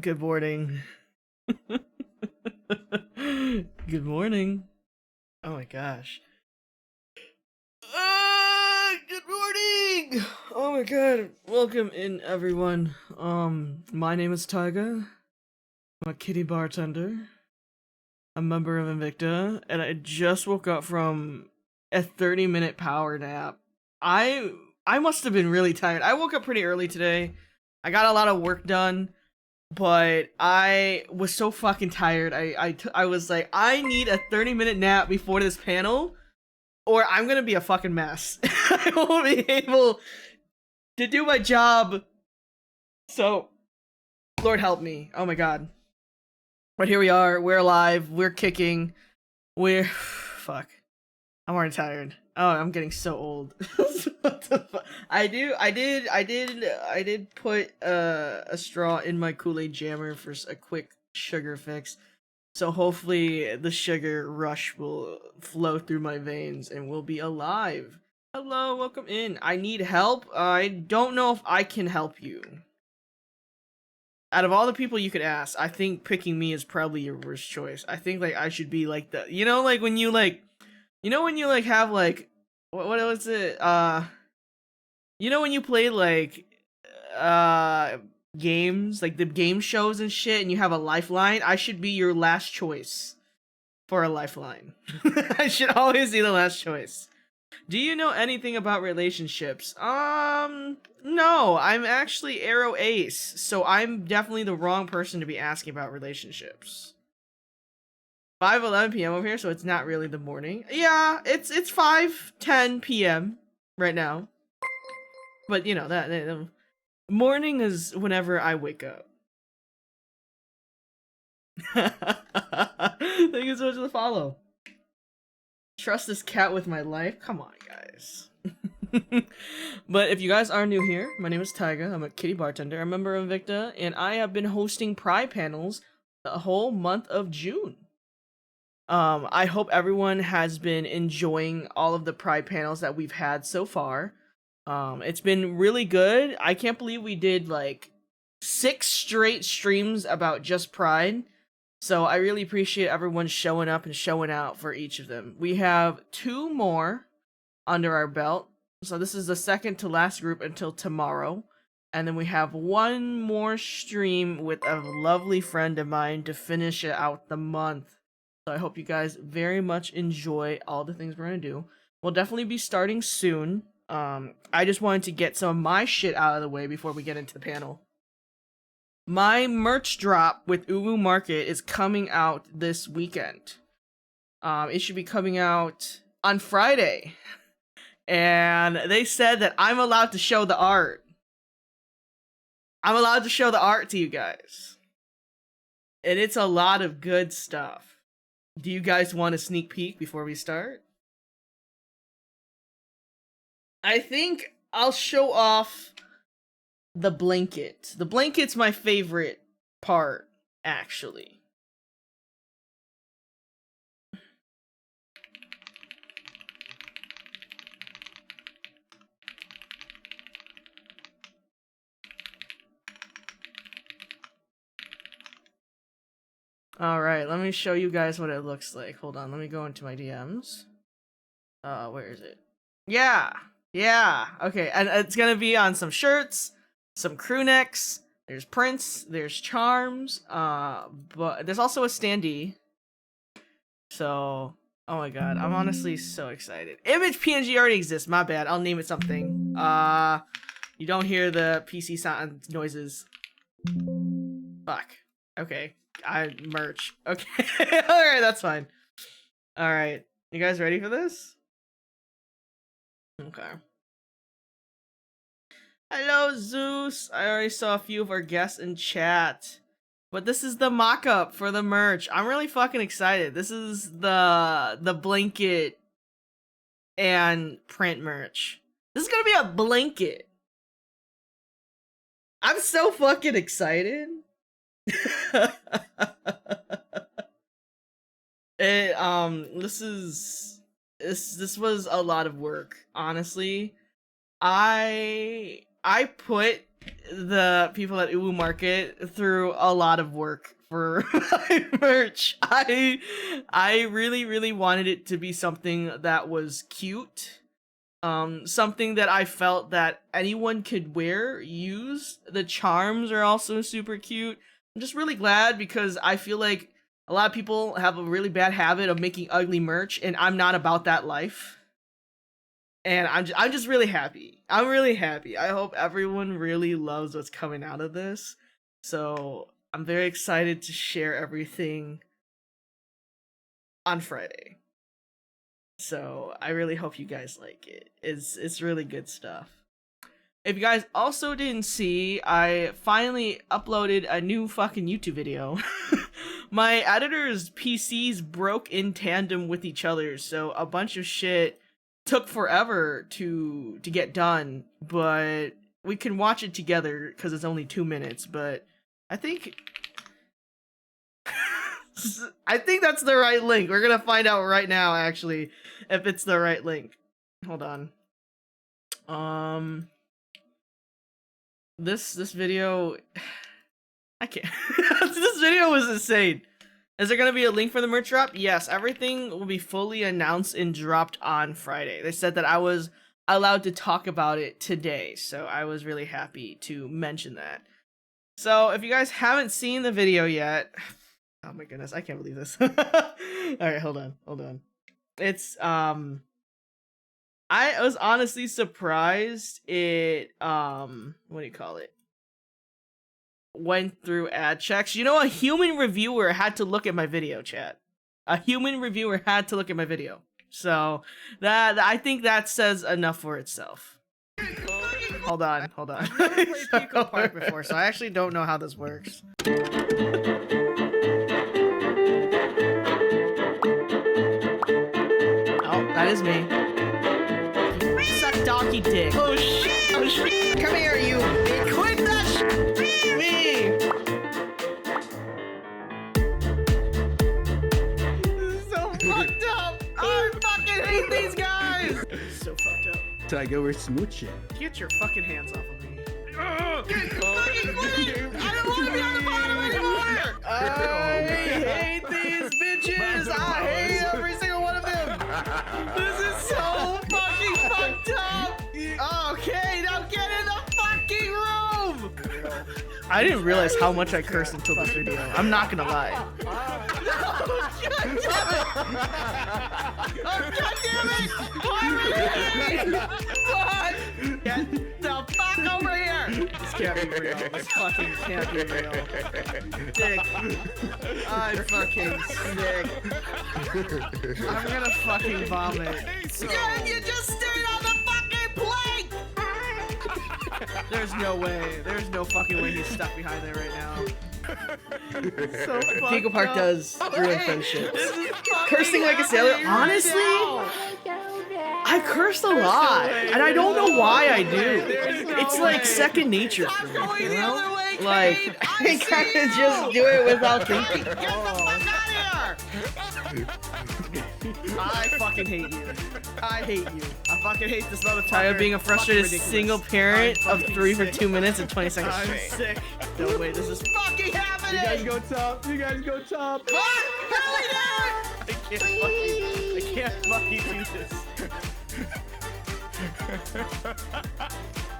Good morning. Good morning. Oh my gosh. Good morning. Oh my god. Welcome in everyone. My name is Tyga. I'm a kitty bartender, a member of Invicta, and I just woke up from a 30-minute power nap. I must have been really tired. I woke up pretty early today. I got a lot of work done. But I was so fucking tired. I was like, I need a 30-minute nap before this panel, or I'm gonna be a fucking mess. I won't be able to do my job. So, Lord help me. Oh my god. But here we are. We're alive. We're kicking. We're fuck. I'm already tired. Oh, I'm getting so old. What the fuck? I did put a straw in my Kool-Aid jammer for a quick sugar fix. So hopefully the sugar rush will flow through my veins and we'll be alive. Hello, welcome in. I need help. I don't know if I can help you. Out of all the people you could ask, I think picking me is probably your worst choice. I think like I should be like the, like when you when you like have like what was it? When you play like games, like the game shows and shit, and you have a lifeline, I should be your last choice for a lifeline. I should always be the last choice. Do you know anything about relationships? No, I'm actually Arrow Ace, so I'm definitely the wrong person to be asking about relationships. 5:11 p.m. over here, so it's not really the morning. Yeah, it's 5:10 p.m. right now. But you know that morning is whenever I wake up. Thank you so much for the follow. Trust this cat with my life. Come on, guys. But if you guys are new here, my name is Tyga. I'm a kitty bartender, a member of Invicta, and I have been hosting Pride panels the whole month of June. I hope everyone has been enjoying all of the Pride panels that we've had so far. It's been really good. I can't believe we did like 6 straight streams about just Pride. So I really appreciate everyone showing up and showing out for each of them. We have 2 more under our belt. So this is the second to last group until tomorrow. And then we have 1 more stream with a lovely friend of mine to finish out the month. So I hope you guys very much enjoy all the things we're going to do. We'll definitely be starting soon. I just wanted to get some of my shit out of the way before we get into the panel. My merch drop with Uwu Market is coming out this weekend. It should be coming out on Friday. And they said that I'm allowed to show the art. I'm allowed to show the art to you guys. And it's a lot of good stuff. Do you guys want a sneak peek before we start? I think I'll show off the blanket. The blanket's my favorite part, actually. Alright, let me show you guys what it looks like. Hold on, let me go into my DMs. Where is it? Yeah! Okay, and it's gonna be on some shirts, some crew necks, there's prints, there's charms, but there's also a standee. So, oh my god, I'm honestly so excited. Image PNG already exists, my bad, I'll name it something. You don't hear the PC sound noises. Fuck. Okay, merch. Okay, alright, that's fine. Alright, you guys ready for this? Okay. Hello, Zeus. I already saw a few of our guests in chat. But this is the mock-up for the merch. I'm really fucking excited. This is the blanket and print merch. This is gonna be a blanket. I'm so fucking excited. This was a lot of work, honestly. I I put the people at Uwu Market through a lot of work for my merch. I really wanted it to be something that was cute. Something that I felt that anyone could wear, use. The charms are also super cute. I'm just really glad because I feel like a lot of people have a really bad habit of making ugly merch, and I'm not about that life. And I'm just really happy. I'm really happy. I hope everyone really loves what's coming out of this. So I'm very excited to share everything on Friday. So I really hope you guys like it. It's really good stuff. If you guys also didn't see, I finally uploaded a new fucking YouTube video. My editor's PCs broke in tandem with each other, so a bunch of shit took forever to get done, but we can watch it together because it's only 2 minutes. But I think that's the right link. We're gonna find out right now, actually, if it's the right link. Hold on. This video, I can't. This video was insane. Is there gonna be a link for the merch drop? Yes, everything will be fully announced and dropped on Friday. They said that I was allowed to talk about it today, so I was really happy to mention that. So if you guys haven't seen the video yet, oh my goodness, I can't believe this. Alright, hold on. It's, I was honestly surprised it, what do you call it? Went through ad checks. You know, a human reviewer had to look at my video, chat. A human reviewer had to look at my video. So, I think that says enough for itself. Hold on. I've never played Pico Park before, so I actually don't know how this works. Oh, that is me. Suck donkey dick. Oh shit! Come here, you bitch! Quit that shit! Me! This is so fucked up! I fucking hate these guys! This is so fucked up. Tiger, we're smooching. Get your fucking hands off of me. Get fucking quit! I don't want to be on the bottom anymore! I hate these bitches! I hate every single one of them! This is so fucking fucked up! Okay, now get in the fucking room! I didn't realize how much I cursed until this video. I'm not gonna lie. Oh, God damn it! What? Get the fuck over here! This can't be real. This fucking can't be real. Dick. I'm fucking sick. I'm gonna fucking vomit. Yeah, you just stayed on the fucking plate! There's no way. There's no fucking way he's stuck behind there right now. So Pico Park does ruin friendship. Cursing like a sailor. Honestly, I curse a lot, and I don't know why I do. It's like second nature for me, you know? Like, I kind of just do it without thinking. Get the fuck out of here! I fucking hate you. I hate you. I fucking hate this motherfucker. Tired of being a frustrated single parent of 3 for 2 minutes and 20 seconds straight. I'm sick. No way, this is fucking happening! You guys go top. You guys go top. What? Hurry down! I can't fucking do this.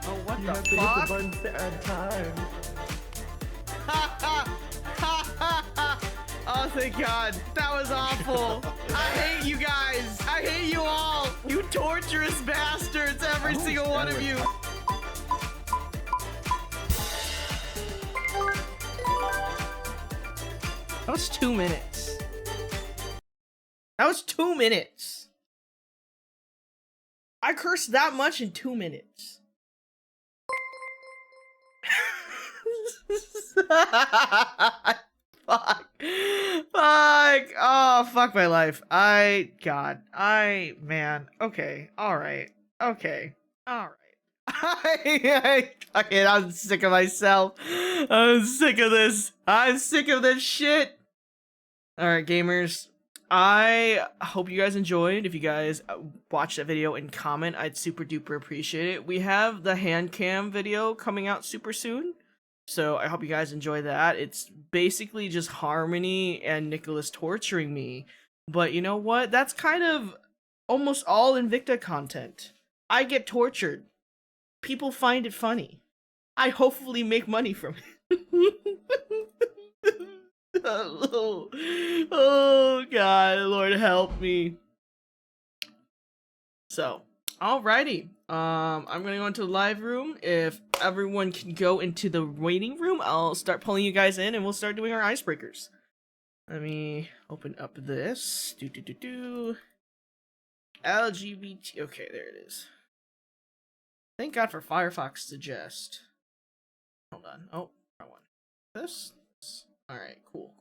Oh, what You the have to hit the fuck? buttons to add time. Oh, thank God. That was awful. I hate you guys. I hate you all. You torturous bastards, every single one of you. That was 2 minutes. That was 2 minutes. I cursed that much in 2 minutes. Fuck. Oh, fuck my life. Man. Okay. Alright. Okay. Alright. Okay, I'm sick of myself. I'm sick of this. I'm sick of this shit. Alright, gamers. I hope you guys enjoyed. If you guys watch that video and comment, I'd super duper appreciate it. We have the hand cam video coming out super soon, so I hope you guys enjoy that. It's basically just Harmony and Nicholas torturing me, but you know what? That's kind of almost all Invicta content. I get tortured. People find it funny. I hopefully make money from it. Oh god, Lord help me. So, alrighty. I'm gonna go into the live room. If everyone can go into the waiting room, I'll start pulling you guys in and we'll start doing our icebreakers. Let me open up this. LGBT. Okay, there it is. Thank God for Firefox Suggest. Hold on. Oh, wrong one. This? Alright, cool.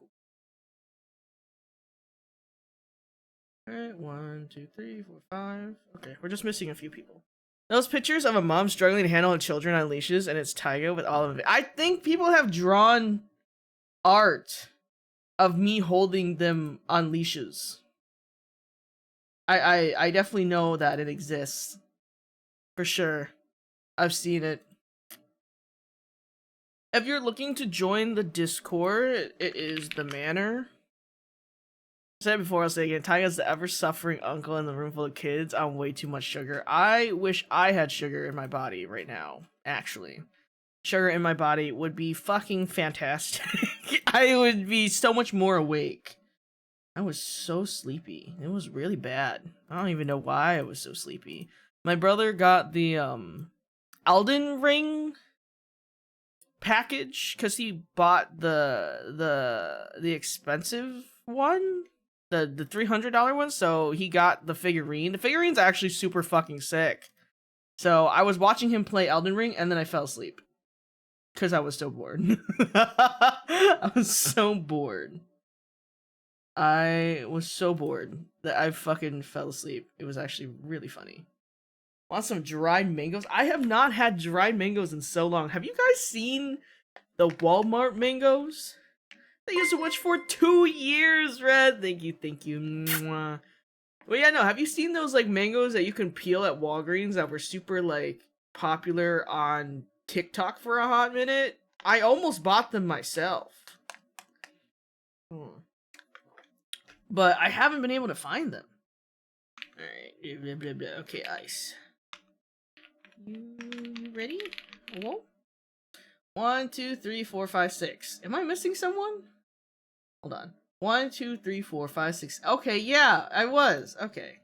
Alright, 1, 2, 3, 4, 5. Okay, we're just missing a few people. Those pictures of a mom struggling to handle her children on leashes, and it's Taiga with all of it. I think people have drawn art of me holding them on leashes. I definitely know that it exists. For sure. I've seen it. If you're looking to join the Discord, it is the manor. I said it before, I'll say it again. Taiga's the ever-suffering uncle in the room full of kids on way too much sugar. I wish I had sugar in my body right now, actually. Sugar in my body would be fucking fantastic. I would be so much more awake. I was so sleepy. It was really bad. I don't even know why I was so sleepy. My brother got the, Elden Ring package because he bought the expensive one, the $300 one, so he got the figurine. The figurine's actually super fucking sick. So I was watching him play Elden Ring and then I fell asleep because I was so bored. I was so bored. I was so bored that I fucking fell asleep. It was actually really funny. Want some dried mangoes? I have not had dried mangoes in so long. Have you guys seen the Walmart mangoes? They used to watch for 2 years, Red. Thank you. Mwah. Well, yeah, no. Have you seen those like mangoes that you can peel at Walgreens that were super like popular on TikTok for a hot minute? I almost bought them myself. But I haven't been able to find them. Alright. Okay, ice. You ready? Whoa. 1, 2, 3, 4, 5, 6. Am I missing someone? Hold on. 1, 2, 3, 4, 5, 6. Okay, yeah, I was. Okay.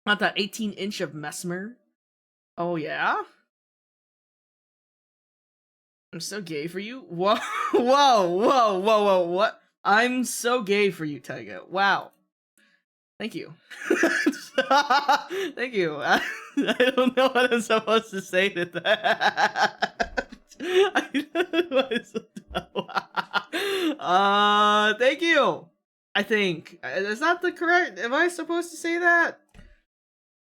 Not that 18-inch of Mesmer. Oh, yeah? I'm so gay for you? Whoa, what? I'm so gay for you, Taiga. Wow. Thank you. Thank you. I don't know what I'm supposed to say to that. Thank you. I think. Is that the correct? Am I supposed to say that?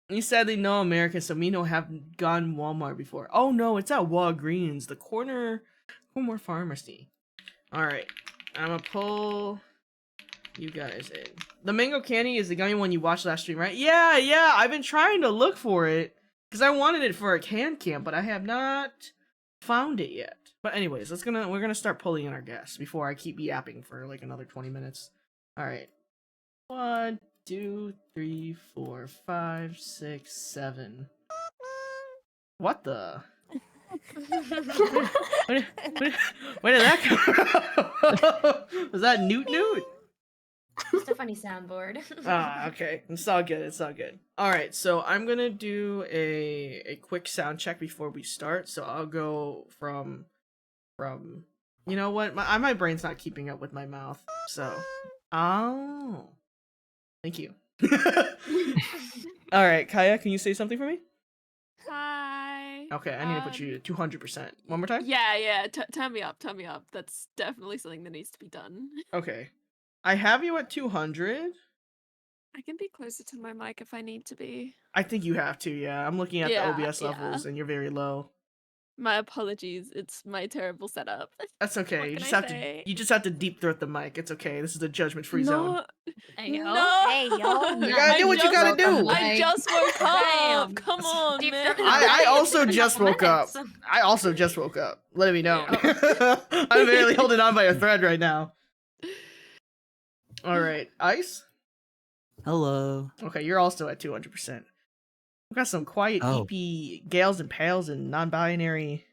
You sadly know American, so me no have gone Walmart before. Oh no, it's at Walgreens, the corner pharmacy. Alright. I'm gonna pull you guys in. The mango candy is the gummy one you watched last stream, right? Yeah, I've been trying to look for it because I wanted it for a hand cam, but I have not found it yet. But anyways, we're gonna start pulling in our guests before I keep yapping for like another 20 minutes. All right, 1, 2, 3, 4, 5, 6, 7. What the? Where did that come from? Was that Newt? Just a funny soundboard. Okay. It's all good. Alright, so I'm gonna do a quick sound check before we start. So I'll go from you know what? My brain's not keeping up with my mouth. So oh. Thank you. Alright, Kaya, can you say something for me? Hi. Okay, I need to put you to 200%. One more time? Yeah. Turn me up. That's definitely something that needs to be done. Okay. I have you at 200. I can be closer to my mic if I need to be. I think you have to, yeah. I'm looking at the OBS levels and you're very low. My apologies. It's my terrible setup. That's okay. What You can just I have say? to. You just have to deep throat the mic. It's okay. This is a judgment-free zone. No, Hey, yo. no. Hey, yo. You gotta do what you gotta do. I just woke up. Damn. Come on, Deep man. throat I also in a just couple woke up. minutes. I also just woke up. Let it be known. Yeah. I'm barely holding on by a thread right now. All right, Ice. Hello. Okay, you're also at 200%. We've got some quiet, Oh. EP gals and pals and non-binary.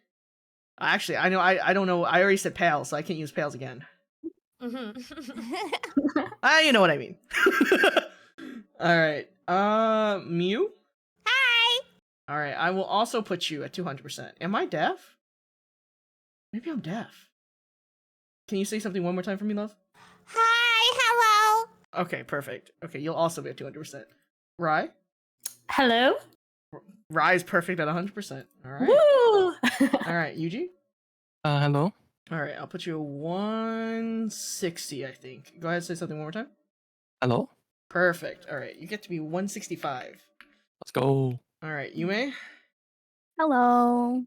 Actually, I know. I don't know. I already said pals, so I can't use pals again. Mhm. You know what I mean. All right. Mew. Hi. All right. I will also put you at 200%. Am I deaf? Maybe I'm deaf. Can you say something one more time for me, love? Hi. Hello. Okay, perfect. Okay, you'll also be at 200%. Rye? Hello. Rye is perfect at 100%. All right. Woo! All right, Yuji? Hello. All right, I'll put you at 160, I think. Go ahead and say something one more time. Hello. Perfect. All right, you get to be 165. Let's go. All right, Yume? Hello.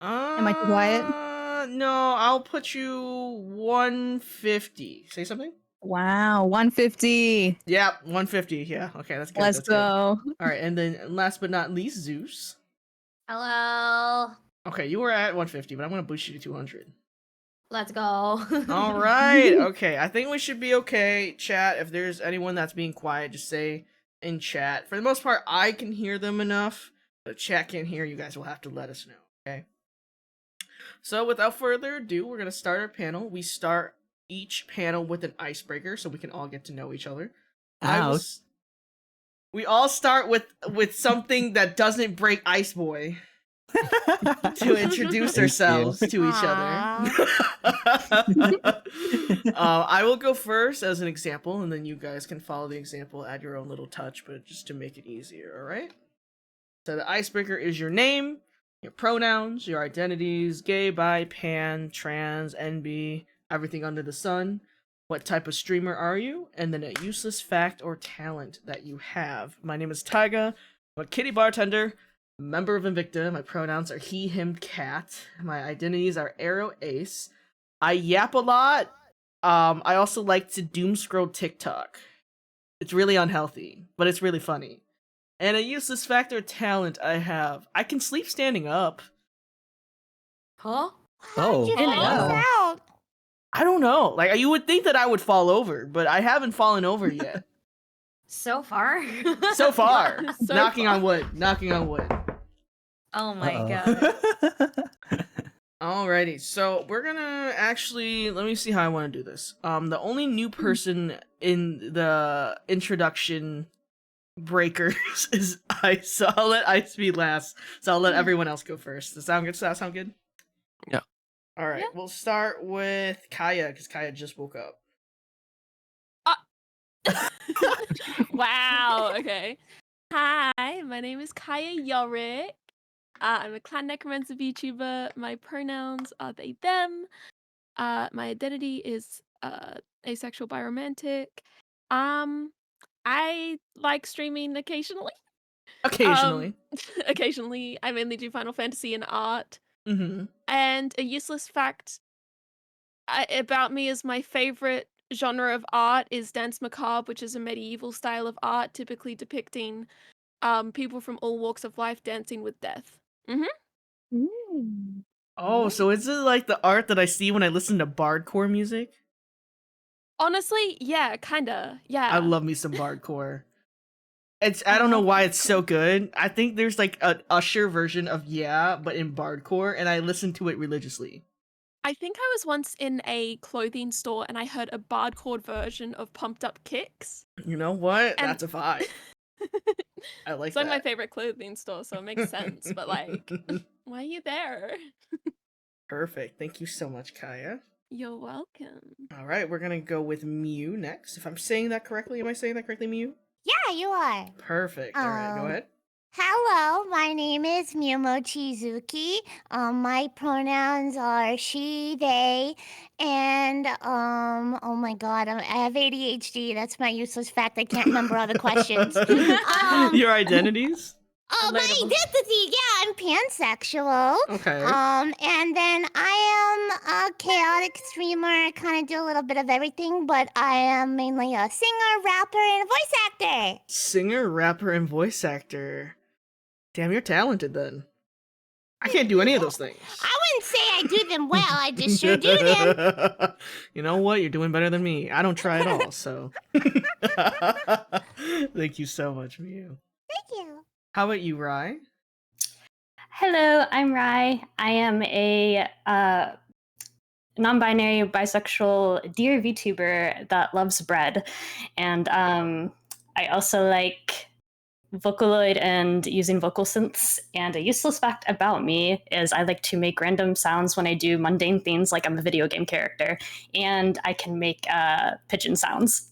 Am I too quiet? No, I'll put you 150. Say something? Wow, 150. Yeah, 150. Yeah, okay, that's good. Let's that's go. Good. All right, and then last but not least, Zeus. Hello. Okay, you were at 150, but I'm going to boost you to 200. Let's go. All right. Okay. I think we should be okay. Chat, if there's anyone that's being quiet, just say in chat. For the most part, I can hear them enough. The chat can't hear. You guys will have to let us know. Okay. So without further ado, we're going to start our panel. We start each panel with an icebreaker so we can all get to know each other. We all start with something that doesn't break Ice Boy to introduce ourselves to each other. I will go first as an example, and then you guys can follow the example, add your own little touch, but just to make it easier, alright? So the icebreaker is your name, your pronouns, your identities, gay, bi, pan, trans, NB, everything under the sun. What type of streamer are you? And then a useless fact or talent that you have. My name is Taiga. I'm a kitty bartender. Member of Invicta. My pronouns are he, him, cat. My identities are Arrow Ace. I yap a lot. I also like to doom scroll TikTok. It's really unhealthy, but it's really funny. And a useless factor talent I have. I can sleep standing up. Huh? Oh, How'd you figure wow. this out? I don't know. Like, you would think that I would fall over, but I haven't fallen over yet. So far? So far. So Knocking far. on wood. Knocking on wood. Oh my god. Alrighty, so we're gonna actually, let me see how I want to do this. The only new person in the introduction breakers is Ice, so I'll let Ice be last. So I'll let everyone else go first. Does that sound good? Yeah. Alright, Yeah. we'll start with Kaya, because Kaya just woke up. Wow. Okay. Hi, my name is Kaya Yorick. I'm a clan necromancer VTuber. My pronouns are they, them. My identity is asexual biromantic. I like streaming occasionally. Occasionally. Occasionally, I mainly do Final Fantasy and art. Mm-hmm. And a useless fact about me is my favorite genre of art is dance macabre, which is a medieval style of art typically depicting people from all walks of life dancing with death. Oh, so is it like the art that I see when I listen to bardcore music? Honestly, yeah, kinda. Yeah. I love me some bardcore. I don't know why it's so good. I think there's like an Usher version of Yeah, but in bardcore, and I listen to it religiously. I think I was once in a clothing store and I heard a bardcore version of Pumped Up Kicks. You know what? And- That's a vibe. I like It's like that. my favorite clothing store, so it makes sense. But like, why are you there? Perfect. Thank you so much, Kaya. You're welcome. All right, we're gonna go with Mew next. If I'm saying that correctly, am I saying that correctly, Mew? Yeah, you are. Perfect. All right, go ahead. Hello, my name is Miyomo Chizuki. My pronouns are she, they, and oh my god, I have ADHD. That's my useless fact. I can't remember all the questions. Your identities? Oh, my Relatable. identity, yeah, I'm pansexual. Okay. And then I am a chaotic streamer, kind of do a little bit of everything, but I am mainly a singer, rapper, and a voice actor. Singer, rapper, and voice actor. Damn, you're talented then. I can't do any of those things. I wouldn't say I do them well, I just sure do them. You know what? You're doing better than me. I don't try at all, so. Thank you so much, Mew. Thank you. How about you, Rye? Hello, I'm Rai. I am a non-binary bisexual dear VTuber that loves bread, and I also like Vocaloid and using vocal synths. And a useless fact about me is I like to make random sounds when I do mundane things, like I'm a video game character, and I can make pigeon sounds.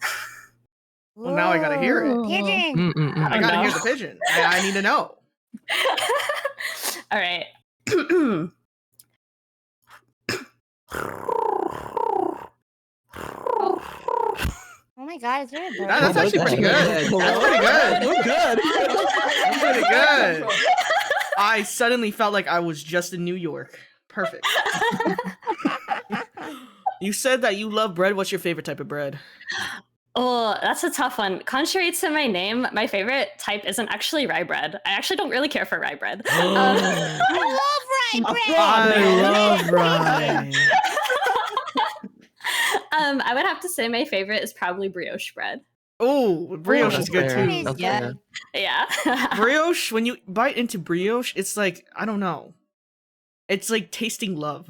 Well, now I gotta hear it. Ooh, Pigeon. I gotta hear the pigeon. I need to know. All right. Oh my god, is there a bird? That's actually pretty good. That's pretty good. We're good. That's pretty good. I suddenly felt like I was just in New York. Perfect. You said that you love bread. What's your favorite type of bread? Oh, that's a tough one. Contrary to my name, my favorite type isn't actually rye bread. I actually don't really care for rye bread. I love rye bread. I love rye. I would have to say my favorite is probably brioche bread. Oh, brioche is good fair. too. That's Yeah. fair. Yeah. Brioche, when you bite into brioche, it's like, I don't know. It's like tasting love.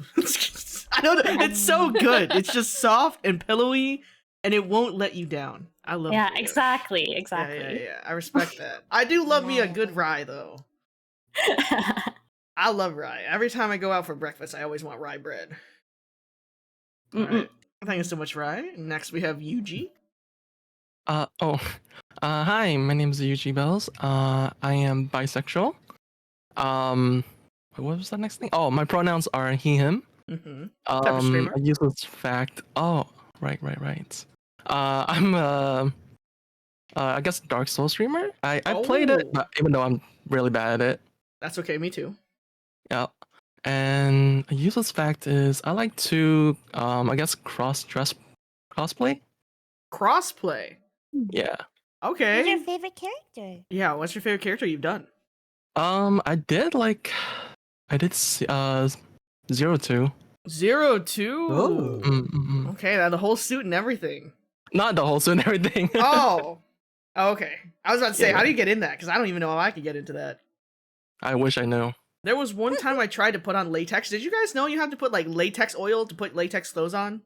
I don't know. It's so good. It's just soft and pillowy, and it won't let you down. I love Yeah, brioche. exactly. Yeah. I respect that. I do love me a good rye, though. I love rye. Every time I go out for breakfast, I always want rye bread. All right. Thank you so much, Rye. Next, we have Yuji. Hi, my name is Yuji Bells. I am bisexual. What was that next thing? Oh, my pronouns are he, him. Mm-hmm. Type of streamer? A useless fact. Oh, right. I'm I guess Dark Souls streamer. I played it, but even though I'm really bad at it. That's okay, me too. Yeah. And a useless fact is I like to I guess cosplay. Crossplay. Yeah. Who's Okay. your favorite character? Yeah, what's your favorite character you've done? I did 02. 02? Oh. Mm-mm. Okay, that the whole suit and everything. Not the whole suit and everything. Oh. Okay. I was about to say, Yeah. how do you get in that? Because I don't even know how I could get into that. I wish I knew. There was one time I tried to put on latex. Did you guys know you have to put like latex oil to put latex clothes on?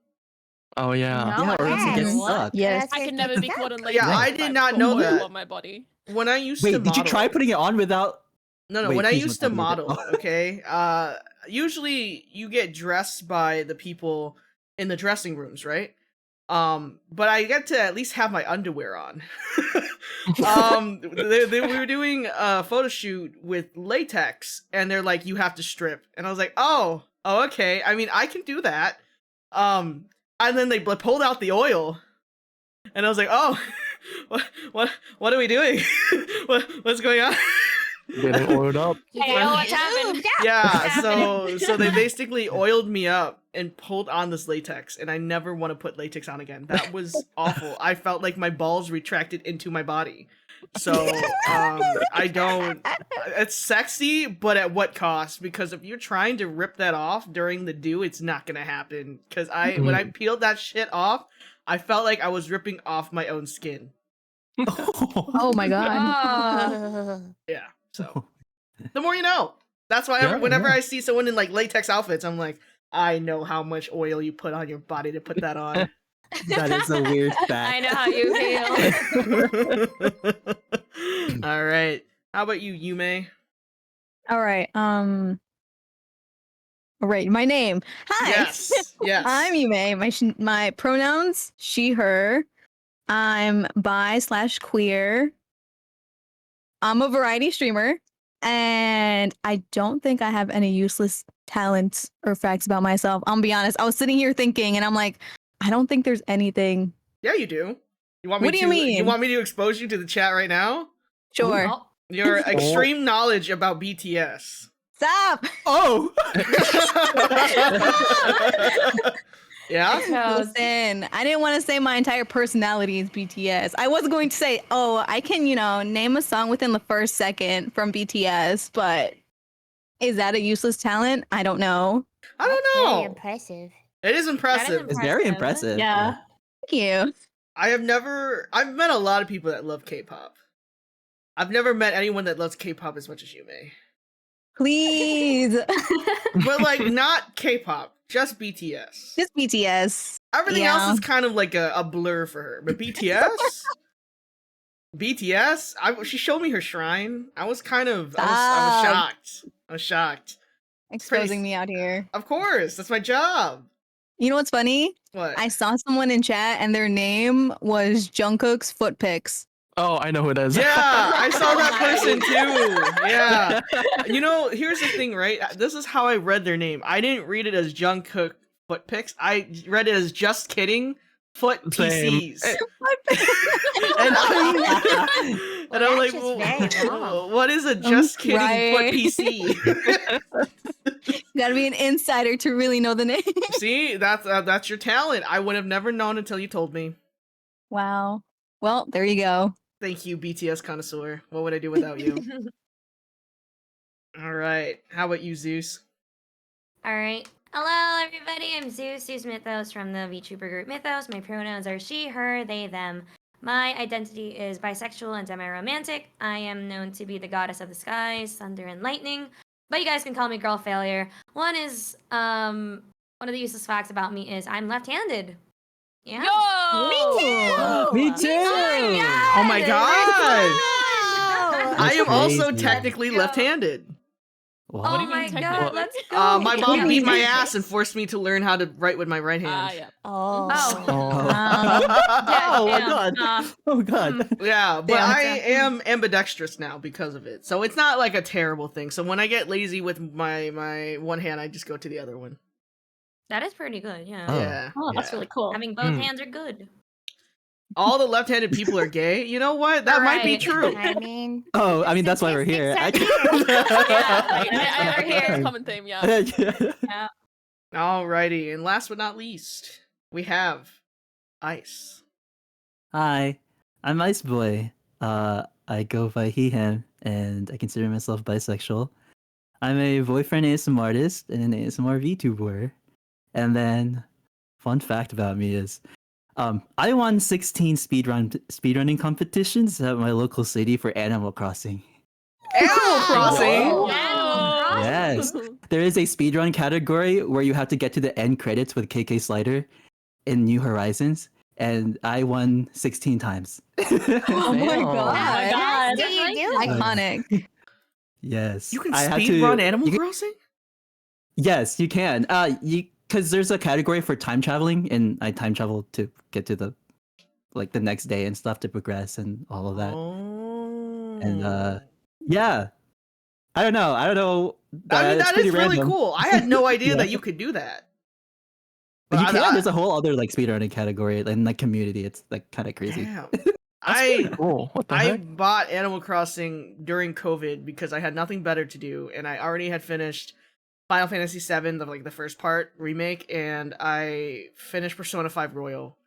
Oh yeah. No, Yeah, or else it gets Yes. stuck. Yes. I can never be caught in latex. Yeah, I if did I not put know oil that. on my body. When I used to Wait, model... did you try putting it on without? No, Wait, when I please used to don't tell me model, that. okay, usually you get dressed by the people in the dressing rooms, right? But I get to at least have my underwear on. We were doing a photo shoot with latex, and they're like, you have to strip. And I was like, oh, okay. I mean, I can do that. And then they pulled out the oil, and I was like, oh, what are we doing? What's going on? Getting oiled up. Hey, oh, what's happened? Yeah, so they basically oiled me up and pulled on this latex, and I never want to put latex on again. That was awful. I felt like my balls retracted into my body. So I don't. It's sexy, but at what cost? Because if you're trying to rip that off during the do, it's not gonna happen. Because when I peeled that shit off, I felt like I was ripping off my own skin. Oh my god. Oh. Yeah. So the more you know. That's why Yeah, whenever yeah. I see someone in like latex outfits, I'm like, I know how much oil you put on your body to put that on. That is a weird I fact. know how you feel. All right. How about you, Yume? All right. All right. My name. Hi. Yes. Yes. I'm Yume. My pronouns she her. I'm bi/queer. I'm a variety streamer, and I don't think I have any useless talents or facts about myself. I'll be honest. I was sitting here thinking, and I'm like, I don't think there's anything. Yeah, you do. You want me What do to, you mean? You want me to expose you to the chat right now? Sure. Oh, Your extreme knowledge about BTS. Stop. Oh. Yeah? Listen, I didn't want to say my entire personality is BTS. I was going to say, oh, I can, name a song within the first second from BTS, but is that a useless talent? I don't know. I don't Very know. impressive. It is impressive. It's very impressive. Yeah. Thank you. I've met a lot of people that love K-pop. I've never met anyone that loves K-pop as much as you, May. Please. But like, not K-pop, just BTS. Just BTS. Everything Yeah. else is kind of like a blur for her. But BTS? She showed me her shrine. I was shocked. I was shocked. Exposing me out here. Of course, that's my job. You know what's funny? What? I saw someone in chat and their name was Jungkook's foot pics. Oh, I know who it is. Yeah, I saw that person too. Yeah. Here's the thing, right? This is how I read their name. I didn't read it as Jungkook foot pics. I read it as just kidding foot Same. PCs. And I'm like, that's just very wrong. what is a just kidding foot Right. PC? You gotta be an insider to really know the name. See, that's your talent. I would have never known until you told me. Wow. Well, there you go. Thank you, BTS connoisseur. What would I do without you? All right. How about you, Zeus? All right. Hello, everybody. I'm Zeus Mythos from the VTuber group Mythos. My pronouns are she, her, they, them. My identity is bisexual and semi-romantic. I am known to be the goddess of the skies, thunder, and lightning. But you guys can call me Girl Failure. One of the useless facts about me is I'm left-handed. Yeah. Yo! Me too. Oh my god! I am also crazy. technically left-handed. Oh do you mean my technically? god, let's go. My mom beat my ass and forced me to learn how to write with my right hand. Yeah. Oh. Oh my damn. god. Oh god. Yeah, but Damn. I am ambidextrous now because of it. So it's not like a terrible thing. So when I get lazy with my one hand, I just go to the other one. That is pretty good, yeah. Oh. Yeah. Oh, that's yeah. really cool. Having both hands are good. All the left-handed people are gay. You know what? That might be Right. true. I mean, Oh, I mean that's why we're here. I hear it's a common theme, yeah. Yeah. Alrighty, and last but not least, we have Ice. Hi, I'm Ice Boy. I go by he/him, and I consider myself bisexual. I'm a boyfriend ASMR artist and an ASMR VTuber. And then, fun fact about me is, I won 16 speedrunning competitions at my local city for Animal Crossing. Animal Crossing. Whoa. Yes. There is a speedrun category where you have to get to the end credits with KK Slider in New Horizons, and I won 16 times. Oh my Damn. god. God. do you do? Iconic. Yes. You can I had to- speed run Animal you can- Crossing? Yes, you can. Because there's a category for time traveling, and I time travel to get to the next day and stuff to progress and all of that. Oh. And yeah, I don't know. I mean, It's that pretty is really random. cool. I had no idea Yeah. that you could do that. But you I- can. I- There's a whole other speedrunning category and community. It's kind of crazy. Damn. Pretty cool. What the I heck? bought Animal Crossing during COVID because I had nothing better to do, and I already had finished Final Fantasy VII, the first part remake, and I finished Persona 5 Royal.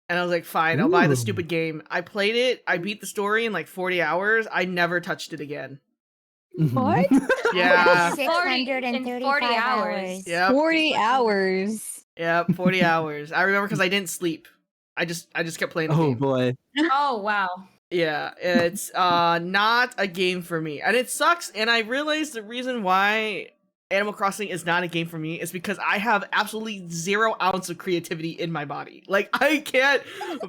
And I was like, fine, I'll buy the Ooh. stupid game. I played it, I beat the story in 40 hours, I never touched it again. What? Yeah. 635 40 hours. hours. Yep. 40 hours. Yep, 40 hours. I remember because I didn't sleep. I just kept playing the Oh game. boy. Oh, wow. Yeah, it's not a game for me. And it sucks, and I realized the reason why Animal Crossing is not a game for me is because I have absolutely 0 ounce of creativity in my body. I can't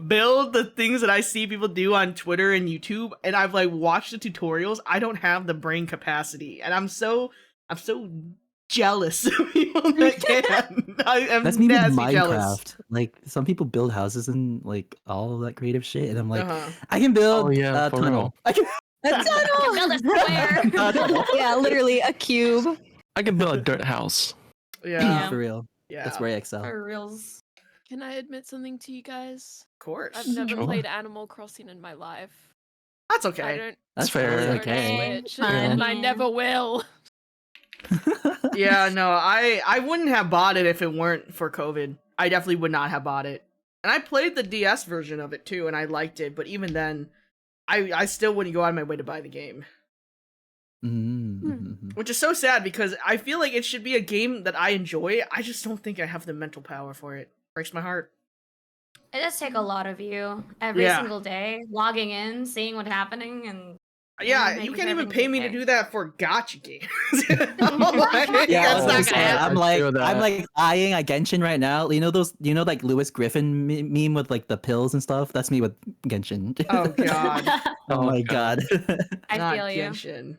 build the things that I see people do on Twitter and YouTube, and I've watched the tutorials. I don't have the brain capacity, and I'm so jealous of people that can. I am That's me with nasty jealous. Minecraft. Some people build houses and all of that creative shit, and I'm like, Uh-huh. I can build Oh, yeah, a for tunnel. real. I can A tunnel. Build a square. a tunnel. Yeah, literally a cube. I can build a dirt house. Yeah, For real. yeah, That's where I excel. For reals. Can I admit something to you guys? of course. I've never Sure. played Animal Crossing in my life. That's I okay. don't. That's I fair. don't Okay. Switch, Fine. and I Yeah. never will. Yeah, no, I wouldn't have bought it if it weren't for COVID. I definitely would not have bought it. And I played the DS version of it too, and I liked it. But even then, I still wouldn't go out of my way to buy the game, Mm-hmm. which is so sad because I feel like it should be a game that I enjoy. I just don't think I have the mental power for it. Breaks my heart. It does take a lot of you every Yeah. single day, logging in, seeing what's happening, and Yeah, making you sure can't even everything's pay me to okay. do that for gotcha games. You know, like, Yeah, that's oh, not okay, gonna happen. I'm I feel like that. eyeing a Genshin right now. You know those, like Lewis Griffin meme with like the pills and stuff. That's me with Genshin. Oh god, Oh my god. I not feel you. Genshin.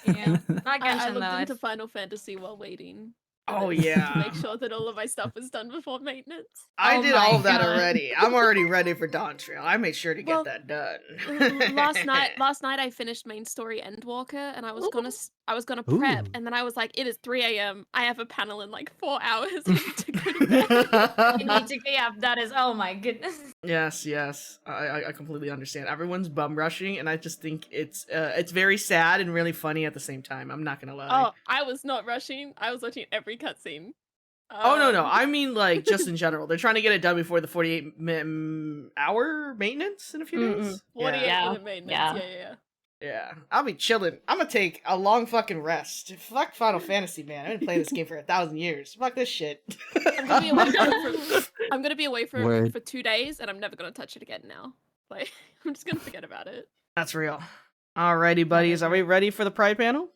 Yeah. Not I Genshin looked though. into It's... Final Fantasy while waiting. for Oh, this yeah. To make sure that all of my stuff was done before maintenance. I Oh did my all of that God. already. I'm already ready for Dawn Trail. I made sure to get Well, that done. last night I finished main story Endwalker, and I was gonna prep, Ooh. and then I was like, it is 3 a.m. I have a panel in like 4 hours. I need to go to bed. You need to, yeah, that is, oh my goodness. Yes, yes. I completely understand. Everyone's bum rushing, and I just think it's very sad and really funny at the same time. I'm not gonna lie. Oh, I was not rushing. I was watching every cutscene. Oh no, Um, I mean like just in general. They're trying to get it done before the 48 hour maintenance in a few days. 48 Yeah, minute maintenance. yeah. Yeah. Yeah, I'll be chilling. I'm gonna take a long fucking rest. Fuck Final Fantasy, man. I've been playing this game for 1,000 years. Fuck this shit. I'm gonna be away from it I'm gonna be away from Word. it for 2 days, and I'm never gonna touch it again now. Like, I'm just gonna forget about it. That's real. Alrighty, buddies. Are we ready for the Pride panel?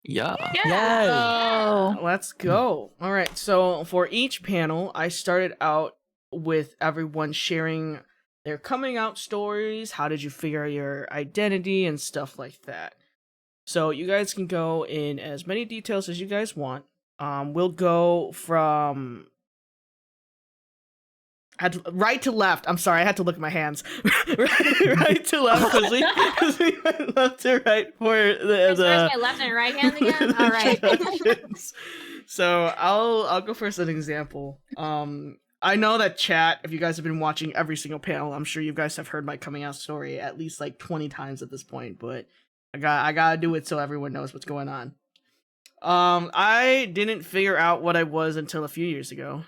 Yeah. Yes. Oh. Let's go. All right. So for each panel, I started out with everyone sharing their coming out stories. How did you figure out your identity and stuff like that? So you guys can go in as many details as you guys want. We'll go from right to left. I'm sorry, I had to look at my hands. right to left because we went left to right for Where's my left and right hand again? All right. introductions. So I'll go first as an example. I know that chat, if you guys have been watching every single panel, I'm sure you guys have heard my coming out story at least like 20 times at this point, but I gotta do it so everyone knows what's going on. I didn't figure out what I was until a few years ago.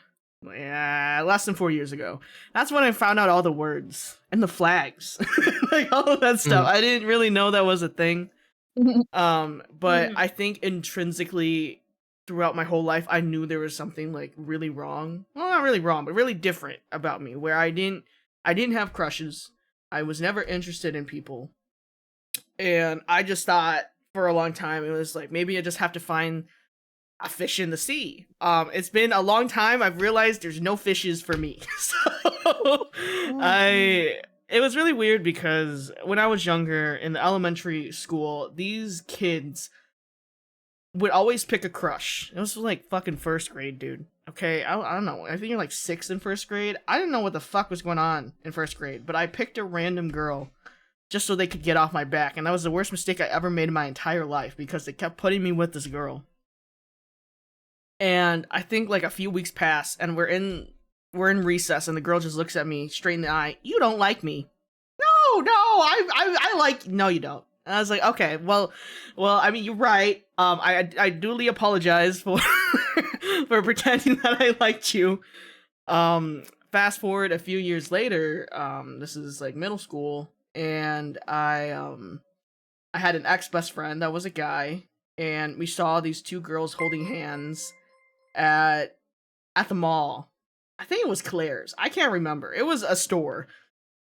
Yeah, less than 4 years ago. That's when I found out all the words and the flags, like all of that stuff. I didn't really know that was a thing. But I think intrinsically throughout my whole life, I knew there was something like really wrong. Well, not really wrong, but really different about me, where I didn't have crushes. I was never interested in people, and I just thought for a long time it was like maybe I just have to find a fish in the sea. It's been a long time. I've realized there's no fishes for me. So it was really weird because when I was younger in the elementary school, these kids would always pick a crush. It was like fucking first grade, dude. Okay, I don't know. I think you're like 6th in first grade. I didn't know what the fuck was going on in first grade, but I picked a random girl just so they could get off my back, and that was the worst mistake I ever made in my entire life because they kept putting me with this girl. And I think like a few weeks pass, and we're in recess, and the girl just looks at me straight in the eye. You don't like me? No, I like. No, you don't. And I was like, okay, well, I mean, you're right. I duly apologize for for pretending that I liked you. Fast forward a few years later. This is like middle school, and I had an ex-best friend that was a guy, and we saw these two girls holding hands at the mall. I think it was Claire's. I can't remember. It was a store.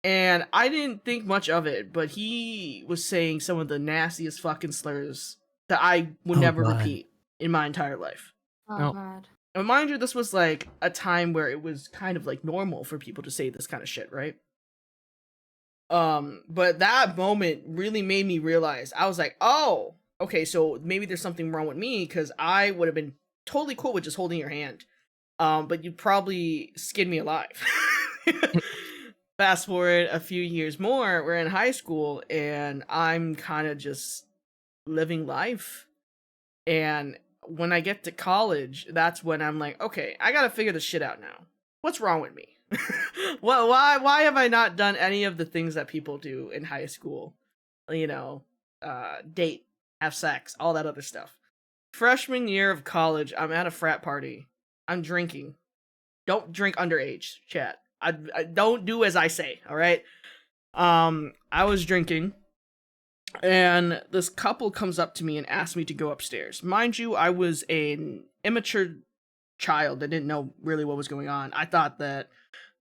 And I didn't think much of it, but he was saying some of the nastiest fucking slurs that I would never God. repeat in my entire life. Oh, No. God. And mind you, this was like a time where it was kind of like normal for people to say this kind of shit, right? But that moment really made me realize, I was like, oh, okay, so maybe there's something wrong with me, because I would have been totally cool with just holding your hand. But you'd probably skin me alive. Fast forward a few years more, we're in high school, and I'm kind of just living life. And when I get to college, that's when I'm like, okay, I gotta figure this shit out now. What's wrong with me? Why have I not done any of the things that people do in high school? date, have sex, all that other stuff. Freshman year of college, I'm at a frat party. I'm drinking. Don't drink underage, chat. I don't do as I say, all right? I was drinking, and this couple comes up to me and asks me to go upstairs. Mind you, I was an immature child that didn't know really what was going on. I thought that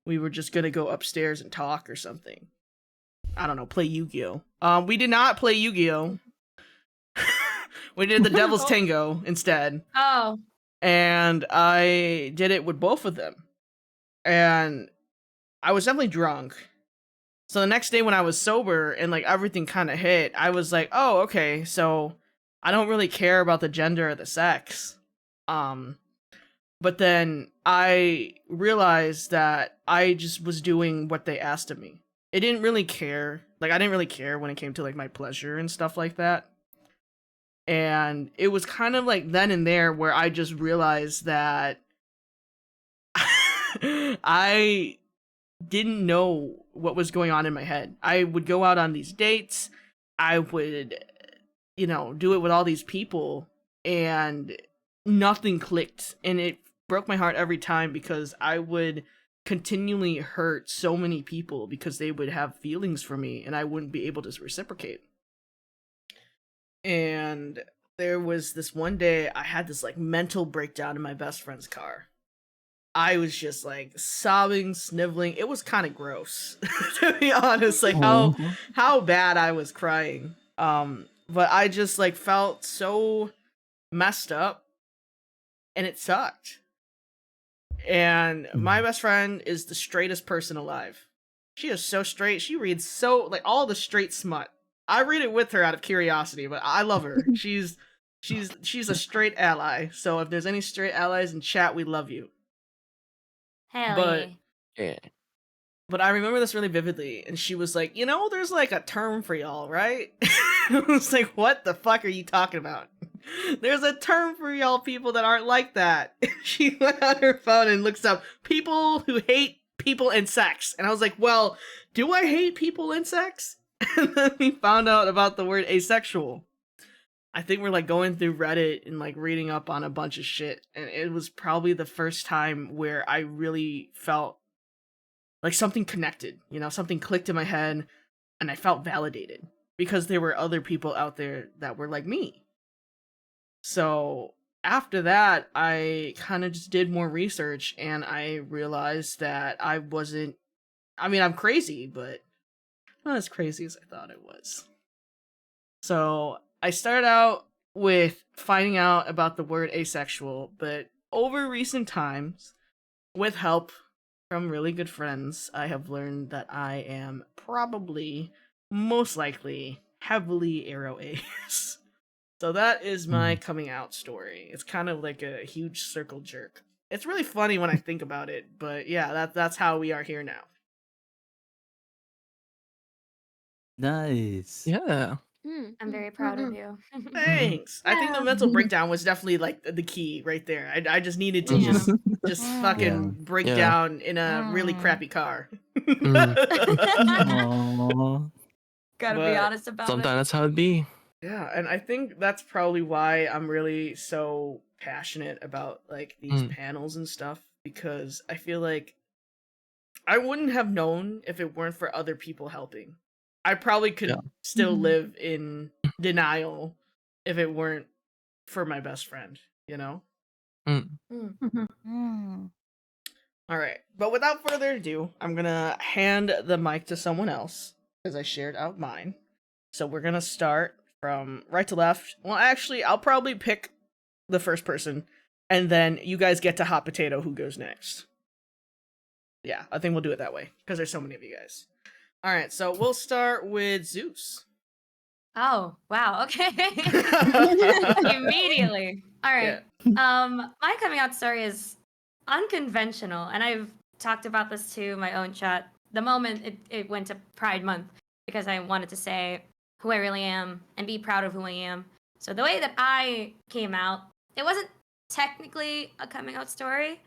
we were just gonna go upstairs and talk or something. I don't know, play Yu-Gi-Oh. We did not play Yu-Gi-Oh. We did the Devil's Tango instead. Oh. And I did it with both of them. And I was definitely drunk. So the next day when I was sober and like everything kind of hit, I was like, oh, okay, so I don't really care about the gender or the sex. But then I realized that I just was doing what they asked of me. It didn't really care. Like, I didn't really care when it came to like my pleasure and stuff like that. And it was kind of like then and there where I just realized that I didn't know what was going on in my head. I would go out on these dates. I would, do it with all these people, and nothing clicked. And it broke my heart every time because I would continually hurt so many people because they would have feelings for me and I wouldn't be able to reciprocate. And there was this one day I had this like mental breakdown in my best friend's car. I was just like sobbing, sniveling. It was kind of gross, to be honest, like how bad I was crying. But I just like felt so messed up, and it sucked. And my best friend is the straightest person alive. She is so straight. She reads so like all the straight smut. I read it with her out of curiosity, but I love her. She's a straight ally. So if there's any straight allies in chat, we love you. Hell Yeah. But I remember this really vividly, and she was like, there's like a term for y'all, right? I was like, what the fuck are you talking about? There's a term for y'all people that aren't like that. She went on her phone and looks up people who hate people and sex. And I was like, well, do I hate people and sex? And then we found out about the word asexual. I think we're like going through Reddit and like reading up on a bunch of shit. And it was probably the first time where I really felt like something connected, something clicked in my head, and I felt validated because there were other people out there that were like me. So after that, I kind of just did more research, and I realized that I'm crazy, but not as crazy as I thought it was. So I started out with finding out about the word asexual, but over recent times, with help from really good friends, I have learned that I am probably, most likely, heavily aro ace. So that is my coming out story. It's kind of like a huge circle jerk. It's really funny when I think about it, but yeah, that's how we are here now. Nice. Yeah. I'm very proud of you. Thanks. I think the mental breakdown was definitely like the key right there. I just needed to Yeah. just fucking break Yeah. down in a really crappy car. Aw. Gotta be But honest about Sometimes that's how it be. Yeah, and I think that's probably why I'm really so passionate about like these panels and stuff, because I feel like I wouldn't have known if it weren't for other people helping. I probably could still live in denial if it weren't for my best friend, it. All right, but without further ado, I'm gonna hand the mic to someone else because I shared out mine. So we're gonna start from right to left. Well, actually, I'll probably pick the first person, and then you guys get to hot potato who goes next. Yeah, I think we'll do it that way because there's so many of you guys. All right, so we'll start with Zeus. Oh, wow. Okay. Immediately. All right. My coming out story is unconventional, and I've talked about this to my own chat the moment it went to Pride Month, because I wanted to say who I really am and be proud of who I am. So the way that I came out, it wasn't technically a coming out story.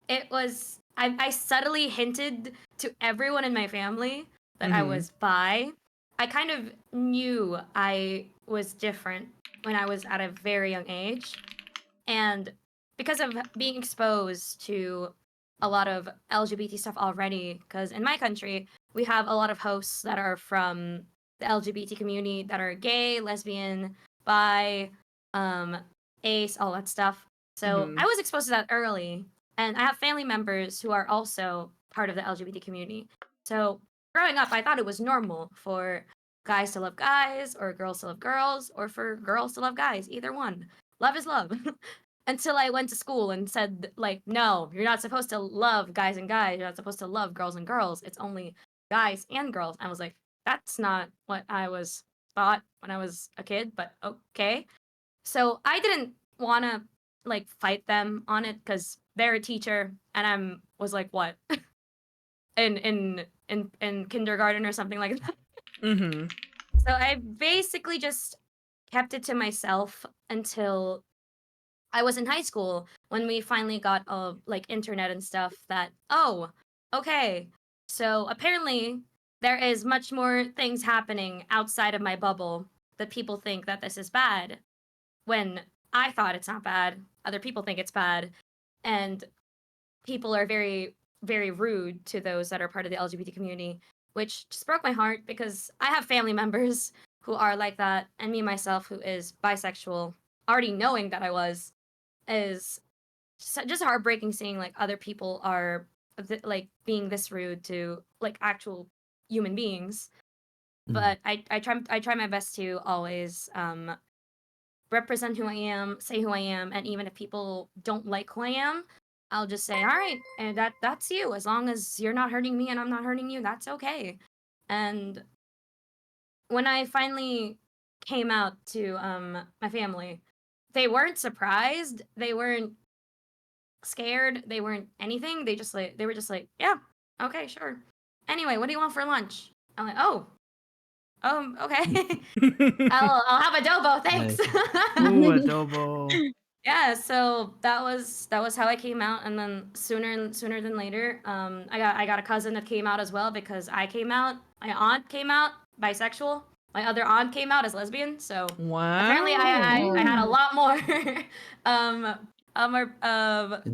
It was, I subtly hinted to everyone in my family that I was bi. I kind of knew I was different when I was at a very young age. And because of being exposed to a lot of LGBT stuff already, because in my country, we have a lot of hosts that are from the LGBT community that are gay, lesbian, bi, ace, all that stuff. So I was exposed to that early. And I have family members who are also part of the LGBT community. So growing up, I thought it was normal for guys to love guys, or girls to love girls, or for girls to love guys. Either one. Love is love. Until I went to school and said, like, no, you're not supposed to love guys and guys. You're not supposed to love girls and girls. It's only guys and girls. I was like, that's not what I was taught when I was a kid, but okay. So I didn't want to like fight them on it because they're a teacher and was like, what? in kindergarten or something like that. Mm-hmm. So I basically just kept it to myself until I was in high school when we finally got like internet and stuff that, oh, okay. So apparently there is much more things happening outside of my bubble that people think that this is bad when I thought it's not bad. Other people think it's bad. And people are very, very rude to those that are part of the LGBT community, which just broke my heart because I have family members who are like that. And me, myself, who is bisexual, already knowing that I was, is just heartbreaking seeing like other people are like being this rude to like actual human beings. But I try my best to always represent who I am, say who I am, and even if people don't like who I am, I'll just say, all right, and that's you. As long as you're not hurting me and I'm not hurting you, that's okay. And when I finally came out to my family, they weren't surprised. They weren't scared. They weren't anything. They were just like, yeah, okay, sure. Anyway, what do you want for lunch? I'm like, oh, okay. I'll have adobo, thanks. Ooh, adobo. Yeah, so that was how I came out, and then sooner than later, I got a cousin that came out as well because I came out. My aunt came out bisexual. My other aunt came out as lesbian. So apparently I had a lot more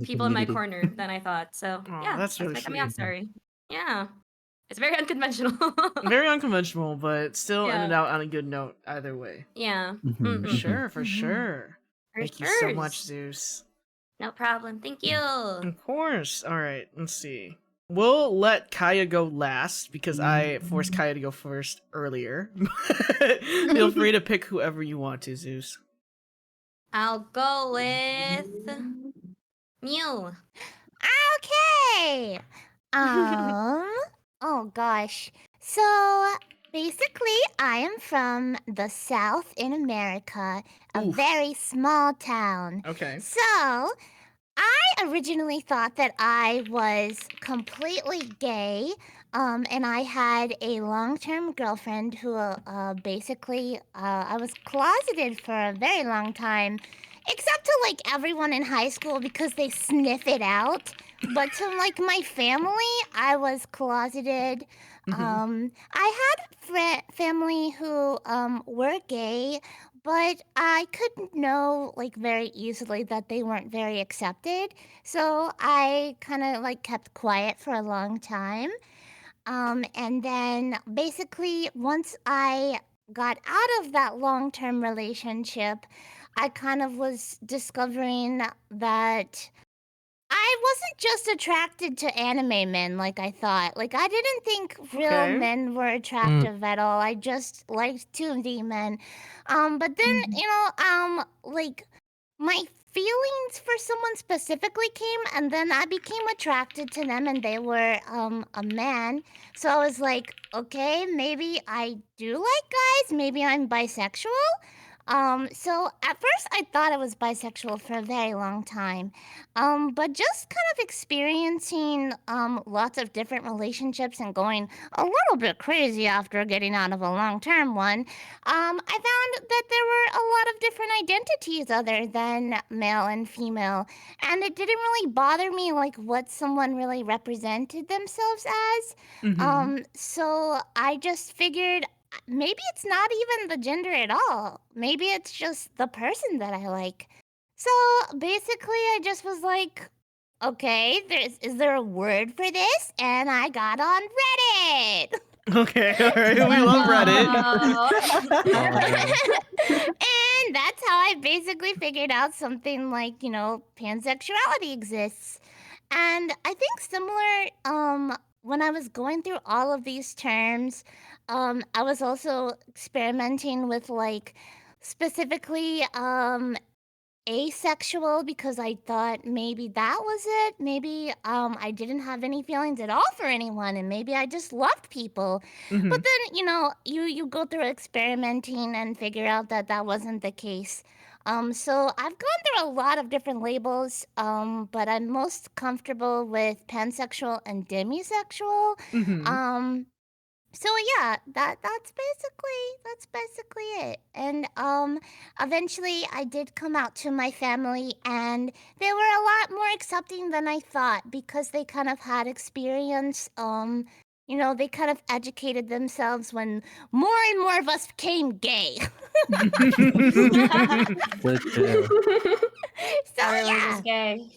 people in my community. corner than I thought. So yeah, that's really my coming out sweet. story. Yeah, it's very unconventional. Very unconventional, but still Yeah. ended out on a good note either way. Yeah, For sure, for sure. For Thank you so sure. much, Zeus. No problem. Thank you. Of course. All right, let's see. We'll let Kaya go last because I forced Kaya to go first earlier. Feel free to pick whoever you want to, Zeus. I'll go with Mew. Okay. Oh gosh. So basically, I am from the South in America, a Oof. very small town. Okay. So I originally thought that I was completely gay. And I had a long-term girlfriend who basically I was closeted for a very long time, except to like everyone in high school because they sniff it out. But to like my family, I was closeted. I had family who were gay, but I could know like very easily that they weren't very accepted. So I kind of like kept quiet for a long time. And then basically once I got out of that long-term relationship, I kind of was discovering that I wasn't just attracted to anime men like I thought. Like I didn't think real Okay. men were attractive at all. I just liked 2D men. But then, like my feelings for someone specifically came and then I became attracted to them and they were a man. So I was like, okay, maybe I do like guys, maybe I'm bisexual. So at first I thought I was bisexual for a very long time. But just kind of experiencing lots of different relationships and going a little bit crazy after getting out of a long-term one, I found that there were a lot of different identities other than male and female, and it didn't really bother me like what someone really represented themselves as. So I just figured maybe it's not even the gender at all. Maybe it's just the person that I like. So basically, I just was like, okay, is there a word for this? And I got on Reddit. Okay, all right. We love Reddit. And that's how I basically figured out something like, pansexuality exists. And I think similar, when I was going through all of these terms, I was also experimenting with like specifically asexual because I thought maybe that was it. Maybe I didn't have any feelings at all for anyone and maybe I just loved people. Mhm. But then, you go through experimenting and figure out that that wasn't the case. So I've gone through a lot of different labels, but I'm most comfortable with pansexual and demisexual. Mhm. So yeah, that's basically it. And eventually I did come out to my family and they were a lot more accepting than I thought because they kind of had experience. They kind of educated themselves when more and more of us became gay. Good too. So Everyone's yeah, just gay.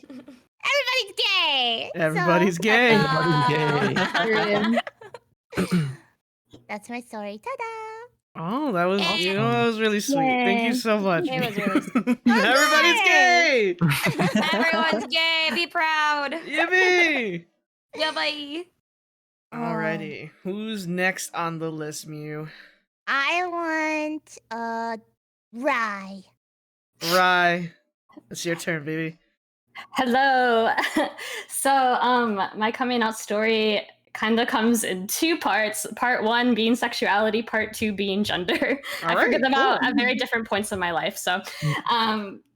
everybody's gay. Everybody's gay. Everybody's gay. That's my story. Ta-da! Oh, that was Awesome. that was really sweet. Thank you Yay. so much. It was really sweet. Everybody's gay. Everyone's gay. Be proud. Yippee! Yeah, bye. Alrighty, who's next on the list, Mew? I want Rye. Rye, it's your turn, baby. Hello. So, my coming out story kind of comes in two parts. Part one being sexuality, part two being gender. I Alright, figured them out cool. at very different points in my life. So,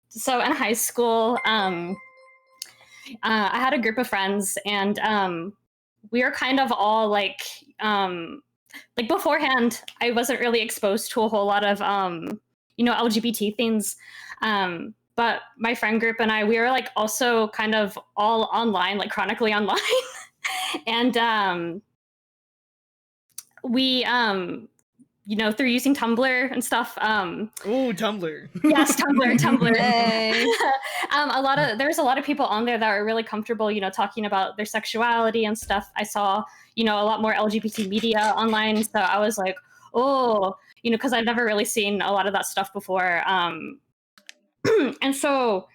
so in high school, I had a group of friends, and we were kind of all like beforehand, I wasn't really exposed to a whole lot of LGBT things. But my friend group and I, we were like also kind of all online, like chronically online. And we through using Tumblr and stuff. Ooh, Tumblr. Yes, Tumblr. Hey. There's a lot of people on there that are really comfortable, talking about their sexuality and stuff. I saw, a lot more LGBT media online, so I was like, oh, because I've never really seen a lot of that stuff before. And so,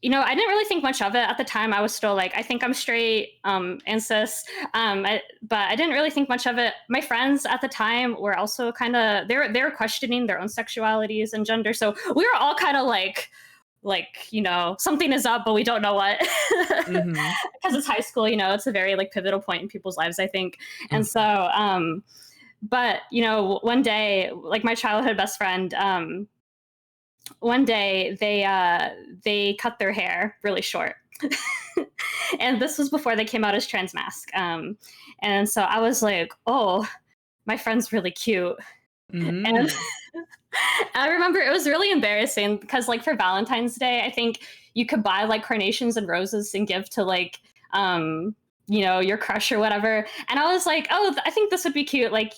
I didn't really think much of it at the time. I was still like, I think I'm straight, and cis, but I didn't really think much of it. My friends at the time were also kind of they were questioning their own sexualities and gender, so we were all kind of like something is up, but we don't know what, because it's high school. It's a very like pivotal point in people's lives, I think. And so, but one day, like my childhood best friend, one day they cut their hair really short. And this was before they came out as trans mask. And so I was like, oh, my friend's really cute. And I remember it was really embarrassing because like for Valentine's Day, I think you could buy like carnations and roses and give to like your crush or whatever. And I was like, oh, I think this would be cute, like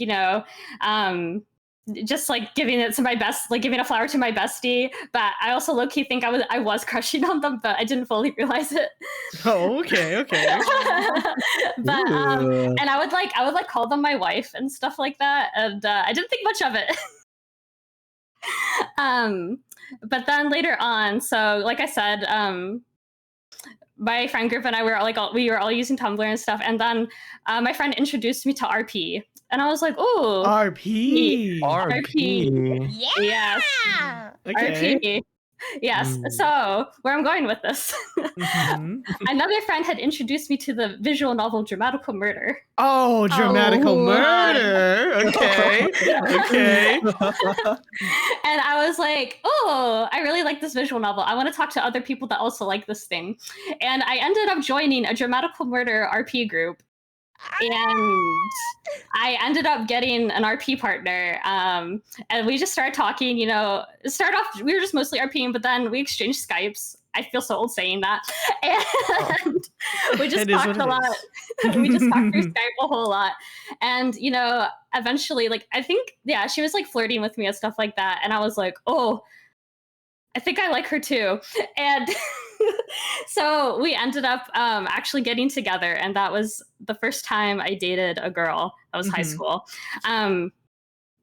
just like giving it to my best, like giving a flower to my bestie. But I also low-key think I was crushing on them, but I didn't fully realize it. Oh, okay. But and I would like call them my wife and stuff like that, and I didn't think much of it. But then later on, so like I said, my friend group and I we were all using Tumblr and stuff, and then my friend introduced me to RP. And I was like, "Oh, RP. Yeah. Yes. Okay. RP. Yes." So where I'm going with this, another friend had introduced me to the visual novel Dramatical Murder. Oh, Dramatical Murder. Okay. Okay. And I was like, oh, I really like this visual novel. I want to talk to other people that also like this thing. And I ended up joining a Dramatical Murder RP group. And I ended up getting an RP partner, and we just started talking. Start off, we were just mostly RPing, but then we exchanged Skypes I feel so old saying that. And we just It is talked what a it lot. is. We just talked through Skype a whole lot. And, you know, eventually, like, I think, yeah, she was like flirting with me and stuff like that. And I was like, oh, I think I like her too. And so we ended up actually getting together. And that was the first time I dated a girl. That was high school.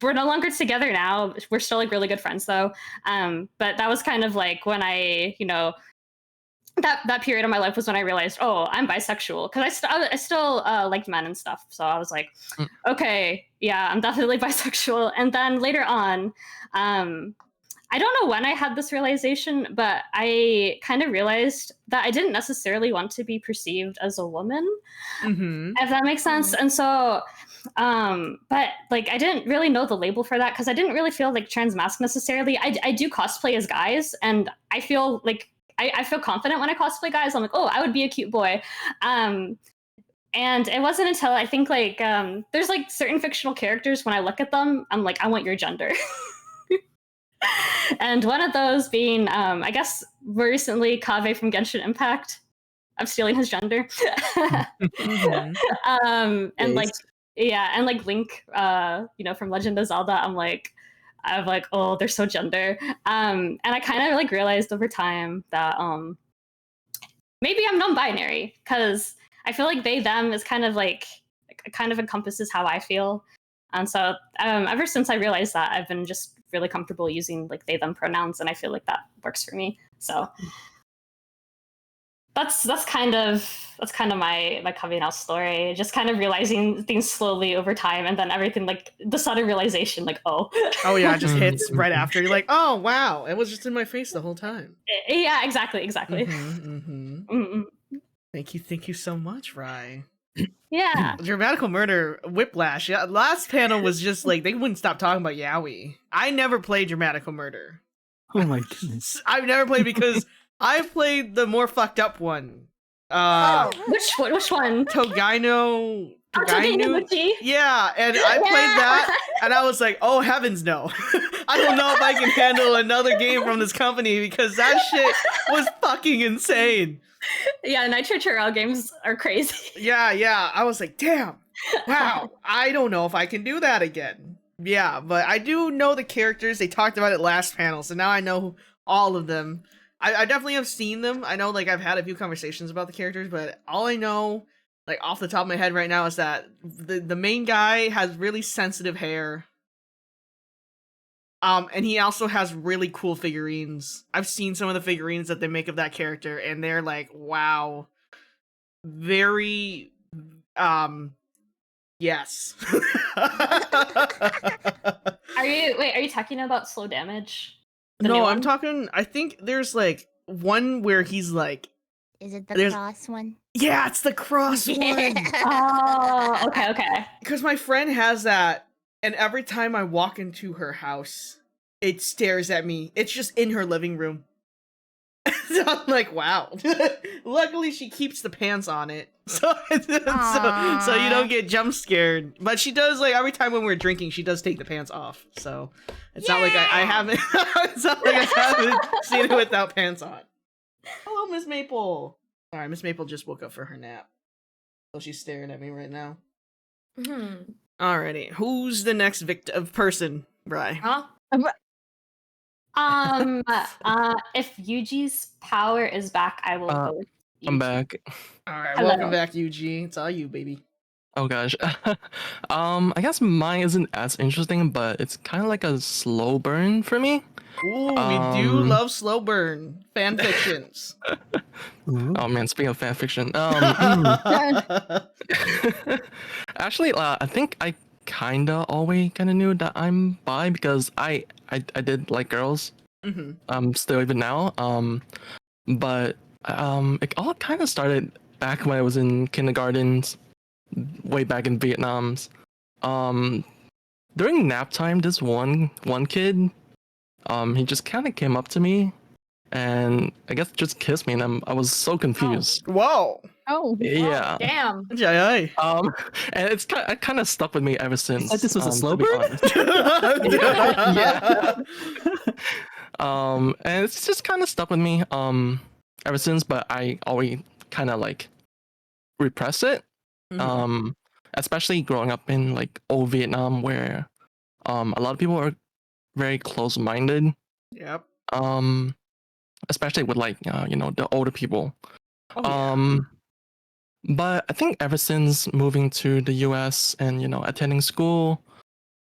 We're no longer together now. We're still like really good friends though. But that was kind of like when I, you know, that period of my life was when I realized, oh, I'm bisexual, because I still liked men and stuff. So I was like, okay, yeah, I'm definitely bisexual. And then later on, I don't know when I had this realization, but I kind of realized that I didn't necessarily want to be perceived as a woman, if that makes sense. And so, but like I didn't really know the label for that because I didn't really feel like trans masc necessarily. I do cosplay as guys, and I feel like I feel confident when I cosplay guys. I'm like, oh, I would be a cute boy. And it wasn't until I think like there's like certain fictional characters, when I look at them, I'm like, I want your gender. And one of those being, I guess, recently Kaveh from Genshin Impact. I'm stealing his gender. And like, yeah, and like Link, you know, from Legend of Zelda. I'm like, oh, they're so gender. And I kind of like realized over time that maybe I'm non-binary, because I feel like they them is kind of like kind of encompasses how I feel. And so ever since I realized that, I've been just really comfortable using like they them pronouns, and I feel like that works for me. So that's kind of my coming out story. Just kind of realizing things slowly over time, and then everything like the sudden realization, like, oh yeah, it just hits right after. You're like, oh wow, it was just in my face the whole time. Yeah, exactly. Thank you so much, Rai. Yeah. Dramatical Murder, Whiplash. Yeah, last panel was just like they wouldn't stop talking about yaoi. I never played Dramatical Murder. Oh my goodness. I've never played because I played the more fucked up one. Which one? Togaino. Togaino. Yeah, and I played that, and I was like, oh heavens no. I don't know if I can handle another game from this company, because that shit was fucking insane. Yeah, Nitro Churro games are crazy. Yeah. I was like, damn. Wow. I don't know if I can do that again. Yeah, but I do know the characters. They talked about it last panel, so now I know all of them. I definitely have seen them. I know, like, I've had a few conversations about the characters, but all I know, like, off the top of my head right now is that the main guy has really sensitive hair. And he also has really cool figurines. I've seen some of the figurines that they make of that character, and they're like, wow. Very, yes. Are you talking about Slow Damage? No, I'm talking, I think there's like one where he's like, is it the cross one? Yeah, it's the cross one. Oh, okay. Because my friend has that, and every time I walk into her house, it stares at me. It's just in her living room. So I'm like, wow. Luckily, she keeps the pants on it, so you don't get jump scared. But she does, like, every time when we're drinking, she does take the pants off. So it's not like I haven't. It's not like I haven't seen it without pants on. Hello, Miss Maple. All right, Miss Maple just woke up for her nap, so she's staring at me right now. Alrighty, who's the next person, Bri? Huh? If Yuji's power is back, I will go with Yuji. I'm back. Alright, Hello. welcome back, Yuji. It's all you, baby. Oh gosh. I guess mine isn't as interesting, but it's kind of like a slow burn for me. Ooh, we do love slow burn fan fictions. Oh man, speaking of fan fiction, actually, I think I always knew that I'm bi, because I did like girls. Still even now. But it all kind of started back when I was in kindergartens, way back in Vietnam's. During nap time, this one kid, he just kind of came up to me, and I guess just kissed me, and I was so confused. Whoa. Oh. Yeah. Damn. Jai. And it kind of stuck with me ever since. This was a slow to be burn? honest. Yeah. And it's just kind of stuck with me. ever since, but I always kind of like repress it. Mhm. Especially growing up in like old Vietnam, where a lot of people are very close-minded. Yep. Especially with like the older people. Oh yeah. But I think ever since moving to the US and attending school,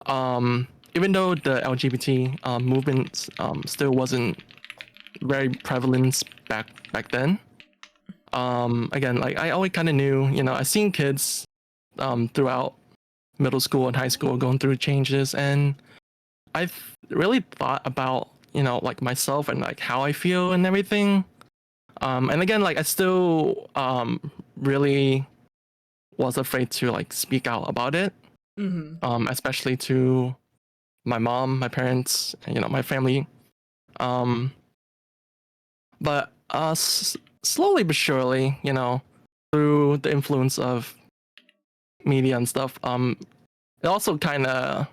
even though the LGBT movement still wasn't very prevalent back then, again, like I always kind of knew, I seen kids throughout middle school and high school going through changes, and I've really thought about like myself and like how I feel and everything. And again, like I still really was afraid to like speak out about it, Mhm. especially to my mom, my parents, my family. Um, but slowly but surely, through the influence of media and stuff, it also kind of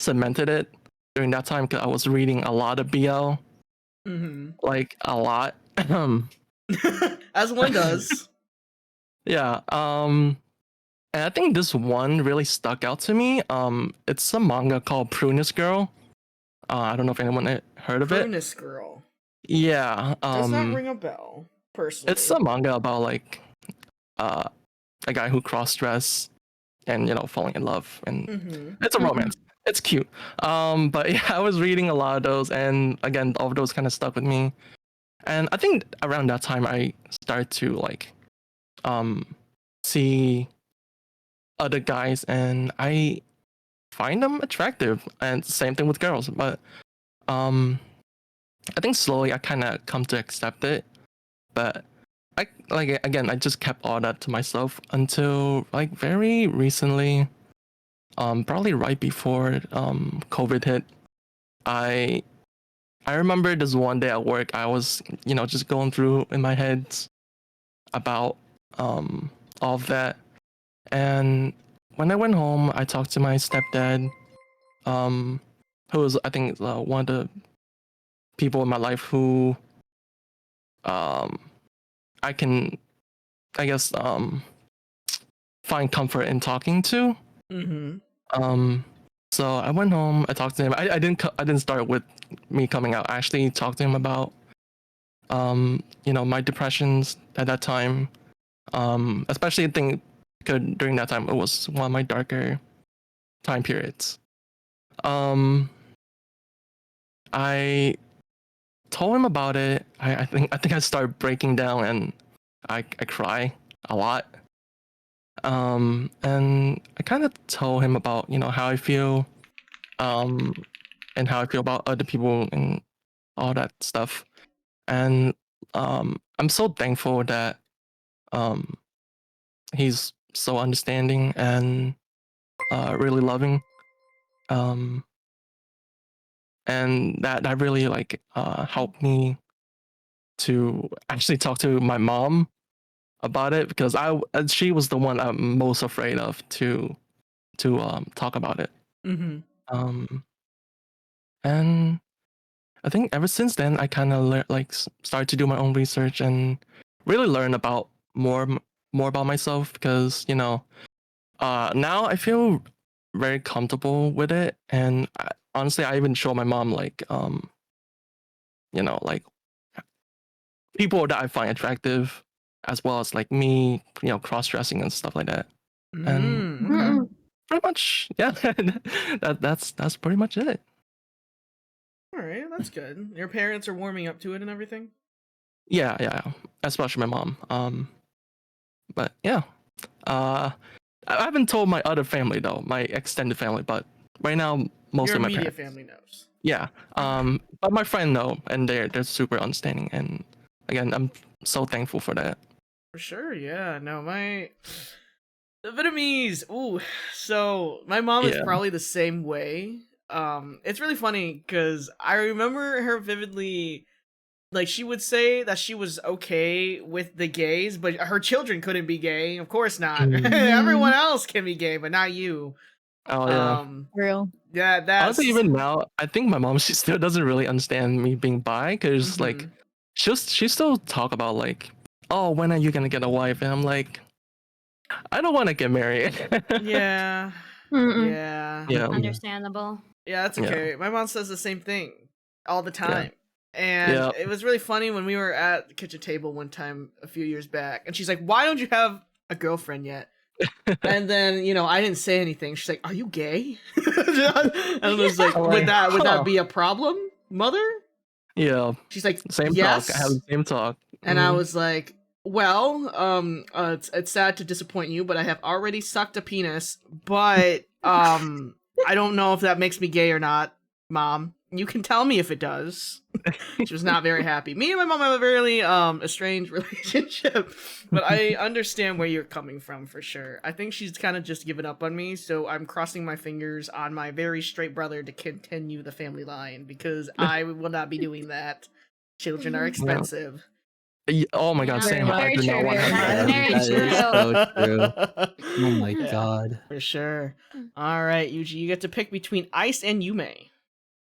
cemented it during that time because I was reading a lot of BL, Mhm. like a lot. As one does. Yeah. And I think this one really stuck out to me. It's a manga called Prunus Girl. I don't know if anyone heard of it. Prunus Girl. Yeah. Does not ring a bell, personally. It's a manga about like a guy who cross dress and falling in love, and Mhm. it's a romance. It's cute. But yeah, I was reading a lot of those, and again, all of those kind of stuck with me. And I think around that time, I started to like see other guys, and I find them attractive, and same thing with girls. But I think slowly I kind of come to accept it. But I like again, I just kept all that to myself until like very recently, probably right before COVID hit. I I remember this one day at work, I was just going through in my head about all of that, and when I went home, I talked to my stepdad, um, who was I think one of the people in my life who um I can I guess find comfort in talking to. Mhm. Um, so I went home. I talked to him. I didn't start with me coming out. I actually talked to him about my depressions at that time. Especially I think during that time it was one of my darker time periods. Um, I told him about it. I think I started breaking down and I cry a lot. And I kind of told him about how I feel, um, and how I feel about other people and all that stuff. And I'm so thankful that um, he's so understanding and really loving. Um, and that really like helped me to actually talk to my mom about it because she was the one I'm most afraid of to talk about it. Mhm. Um, and I think ever since then, I kind of started to do my own research and really learn about more about myself because now I feel very comfortable with it, and honestly, I even show my mom like like people that I find attractive, as well as like me, cross dressing and stuff like that, and Okay. pretty much yeah, that's pretty much it. All right, that's good. Your parents are warming up to it and everything. Yeah, especially my mom. But yeah, uh, I haven't told my other family though, my extended family. But right now, mostly Your my immediate parents. family knows. Yeah. But my friend know, and they're super understanding. And again, I'm so thankful for that. For sure, yeah. No, the Vietnamese. Ooh, so my mom is Yeah. probably the same way. It's really funny because I remember her vividly. Like she would say that she was okay with the gays, but her children couldn't be gay. Of course not. Everyone else can be gay, but not you. Oh yeah. Real. Yeah, that's Honestly, even now, I think my mom she still doesn't really understand me being bi because like Mhm. she still talk about like, oh, when are you gonna get a wife? And I'm like, I don't want to get married. Yeah. Mm-mm. Yeah. Yeah. Understandable. Yeah, that's Yeah. okay. My mom says the same thing all the time. And Yeah. it was really funny when we were at the kitchen table one time a few years back, and she's like, "Why don't you have a girlfriend yet?" And then, I didn't say anything. She's like, "Are you gay?" And I was like, I'm "Would like, that huh. be a problem, mother?" Yeah. She's like, Same "Yes." talk. I have the same talk. And I was like, "Well, it's sad to disappoint you, but I have already sucked a penis, but I don't know if that makes me gay or not, Mom. You can tell me if it does." She was not very happy. Me and my mom have a very estranged relationship, but I understand where you're coming from for sure. I think she's kind of just given up on me, so I'm crossing my fingers on my very straight brother to continue the family line, because I will not be doing that. Children are expensive. Oh my god, Yeah, same. I very do true, not want to very have true. that. Very That true. is so true. Oh my Yeah, god. for sure. Mm. All right, Yuji, you get to pick between Ice and Yume.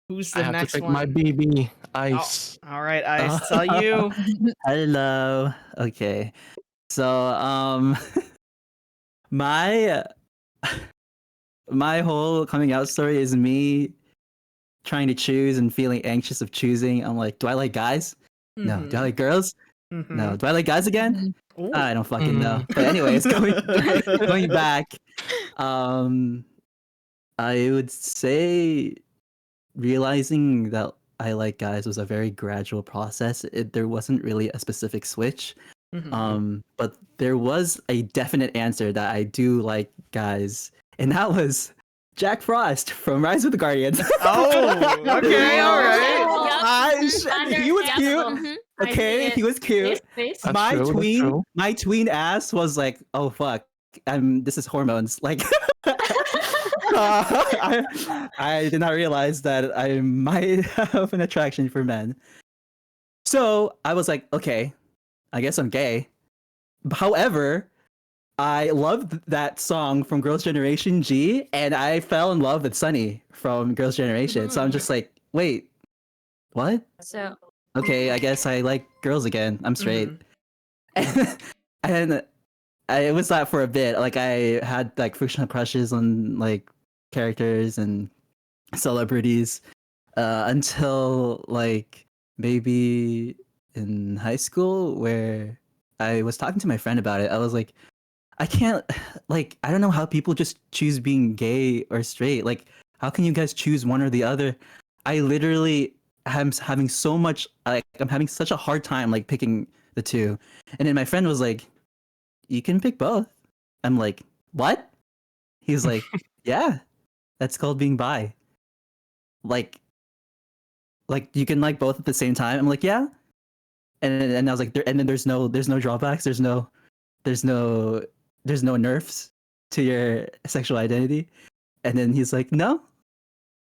Who's I the have to next pick one? my BB Ice. All right, Ice, it's all you. Hello. Okay. So my my whole coming out story is me trying to choose and feeling anxious of choosing. I'm like, do I like guys? No. Do I like girls? No. Do I like guys again? Ooh. I don't fucking know. Mm. But anyways, going back, I would say realizing that I like guys was a very gradual process. There wasn't really a specific switch. But there was a definite answer that I do like guys, and that was Jack Frost from Rise of the Guardians. Oh, okay, all right. He was cute. Mhm. Okay, he was cute. That's My true, that's tween, true. my tween ass was like, oh fuck, this is hormones. Like, I did not realize that I might have an attraction for men. So I was like, okay, I guess I'm gay. However, I loved that song from Girls' Generation G, and I fell in love with Sunny from Girls' Generation. So I'm just like, wait, what? So Okay, I guess I like girls again. I'm straight. And it was that for a bit. Like, I had like fictional crushes on like characters and celebrities until like maybe in high school, where I was talking to my friend about it. I was like, I can't, like, I don't know how people just choose being gay or straight. Like, how can you guys choose one or the other? I literally am having so much, like, I'm having such a hard time, like, picking the two. And then my friend was like, you can pick both. I'm like, what? He was like, yeah, that's called being bi. Like you can like both at the same time. I'm like, yeah. And I was like, and then there's no drawbacks. There's no nerfs to your sexual identity. And then he's like, no,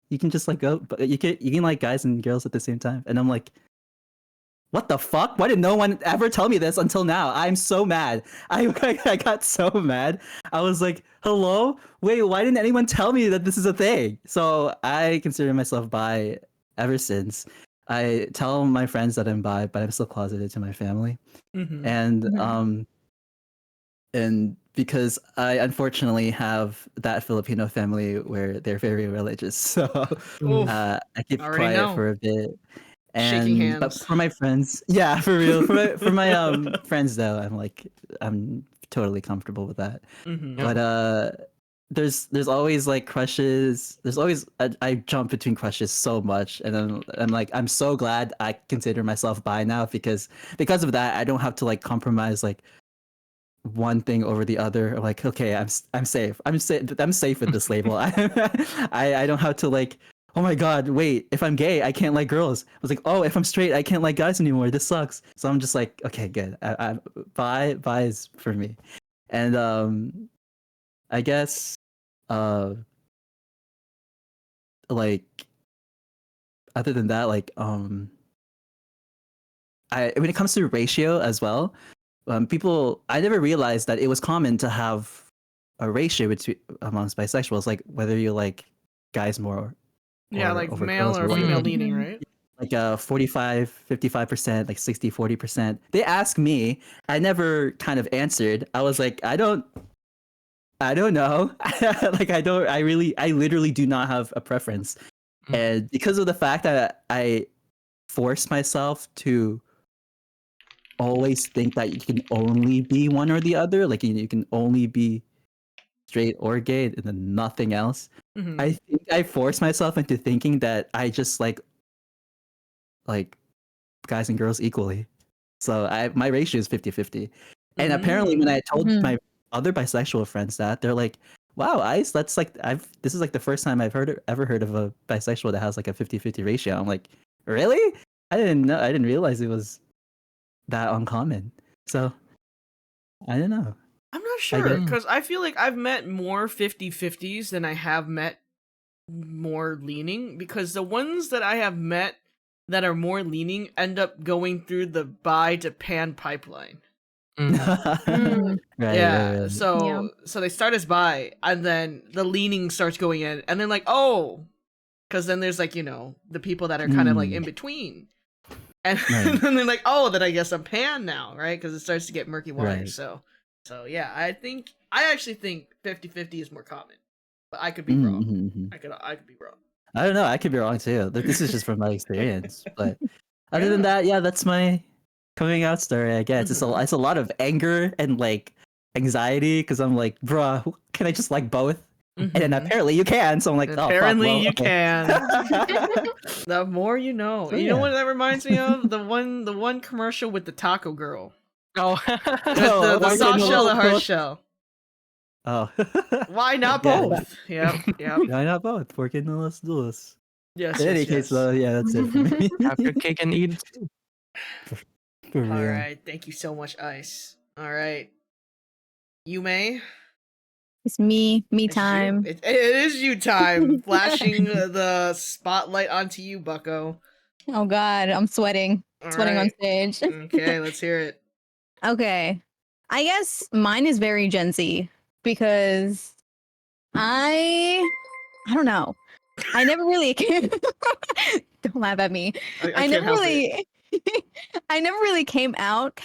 you can just like go, but you can like guys and girls at the same time. And I'm like, what the fuck? Why did no one ever tell me this until now? I'm so mad. I got so mad. I was like, hello? Wait, why didn't anyone tell me that this is a thing? So I consider myself bi ever since. I tell my friends that I'm bi, but I'm still closeted to my family. And because I unfortunately have that Filipino family where they're very religious, so I keep Already quiet know. for a bit. Shaking And but hands. for my friends, yeah, for real, for my friends though, I'm totally comfortable with that. But there's always like crushes. There's always I jump between crushes so much, and then I'm like, I'm so glad I consider myself bi now, because of that I don't have to like compromise like one thing over the other. Like, okay, I'm safe. I'm safe with this label. I don't have to like, oh my god, wait, if I'm gay, I can't like girls. I was like, oh, if I'm straight, I can't like guys anymore. This sucks. So I'm just like, okay, good. Bi is for me. And I guess like other than that, like when it comes to ratio as well, I never realized that it was common to have a ratio between amongst bisexuals, like whether you like guys more, Yeah, or like over male girls or whatnot. female leaning, right? like a 45, 55%, like 60, 40%. They asked me, I never kind of answered. I was like, I don't know. Like I literally do not have a preference. And because of the fact that I force myself to always think that you can only be one or the other, like you can only be straight or gay and then nothing else. I think I force myself into thinking that I just like guys and girls equally. So my ratio is 50-50. And apparently when I told my other bisexual friends that, they're like, wow, Ice, that's like this is like the first time I've ever heard of a bisexual that has like a 50-50 ratio. I'm like, really? I didn't realize it was that uncommon. So I don't know. I'm not sure, because I feel like I've met more 50-50s than I have met more leaning, because the ones that I have met that are more leaning end up going through the bi to pan pipeline. Right. So they start as bi, and then the leaning starts going in, and then like, oh, because then there's like, the people that are kind of like in between, and then they're like, oh, then I guess I'm pan now, right? Because it starts to get murky water. Right. So yeah, I actually think 50-50 is more common, but I could be wrong. I could be wrong. I don't know. I could be wrong too. This is just from my experience. But other than that, that's my coming out story. I guess it's a lot of anger and like anxiety because I'm like, bruh, can I just like both? And then apparently you can. So I'm like, apparently you okay. can. The more you know. So, you know what that reminds me of? The one commercial with the taco girl. Oh, the soft shell, the hard shell. Oh. Why not both? Yep. Why not both? Pork and los dos. Yes. In any case, though, that's it for me. have your cake and eat it too. For real. All right. Thank you so much, Ice. All right. Yume. It's me It's time. you. It is you time. Flashing the spotlight onto you, Bucko. Oh God, I'm sweating. All Sweating on right. stage. Okay, let's hear it. Okay. I guess mine is very Gen Z because I don't know. I never really don't laugh at me. I I can't never help it. really I never really came out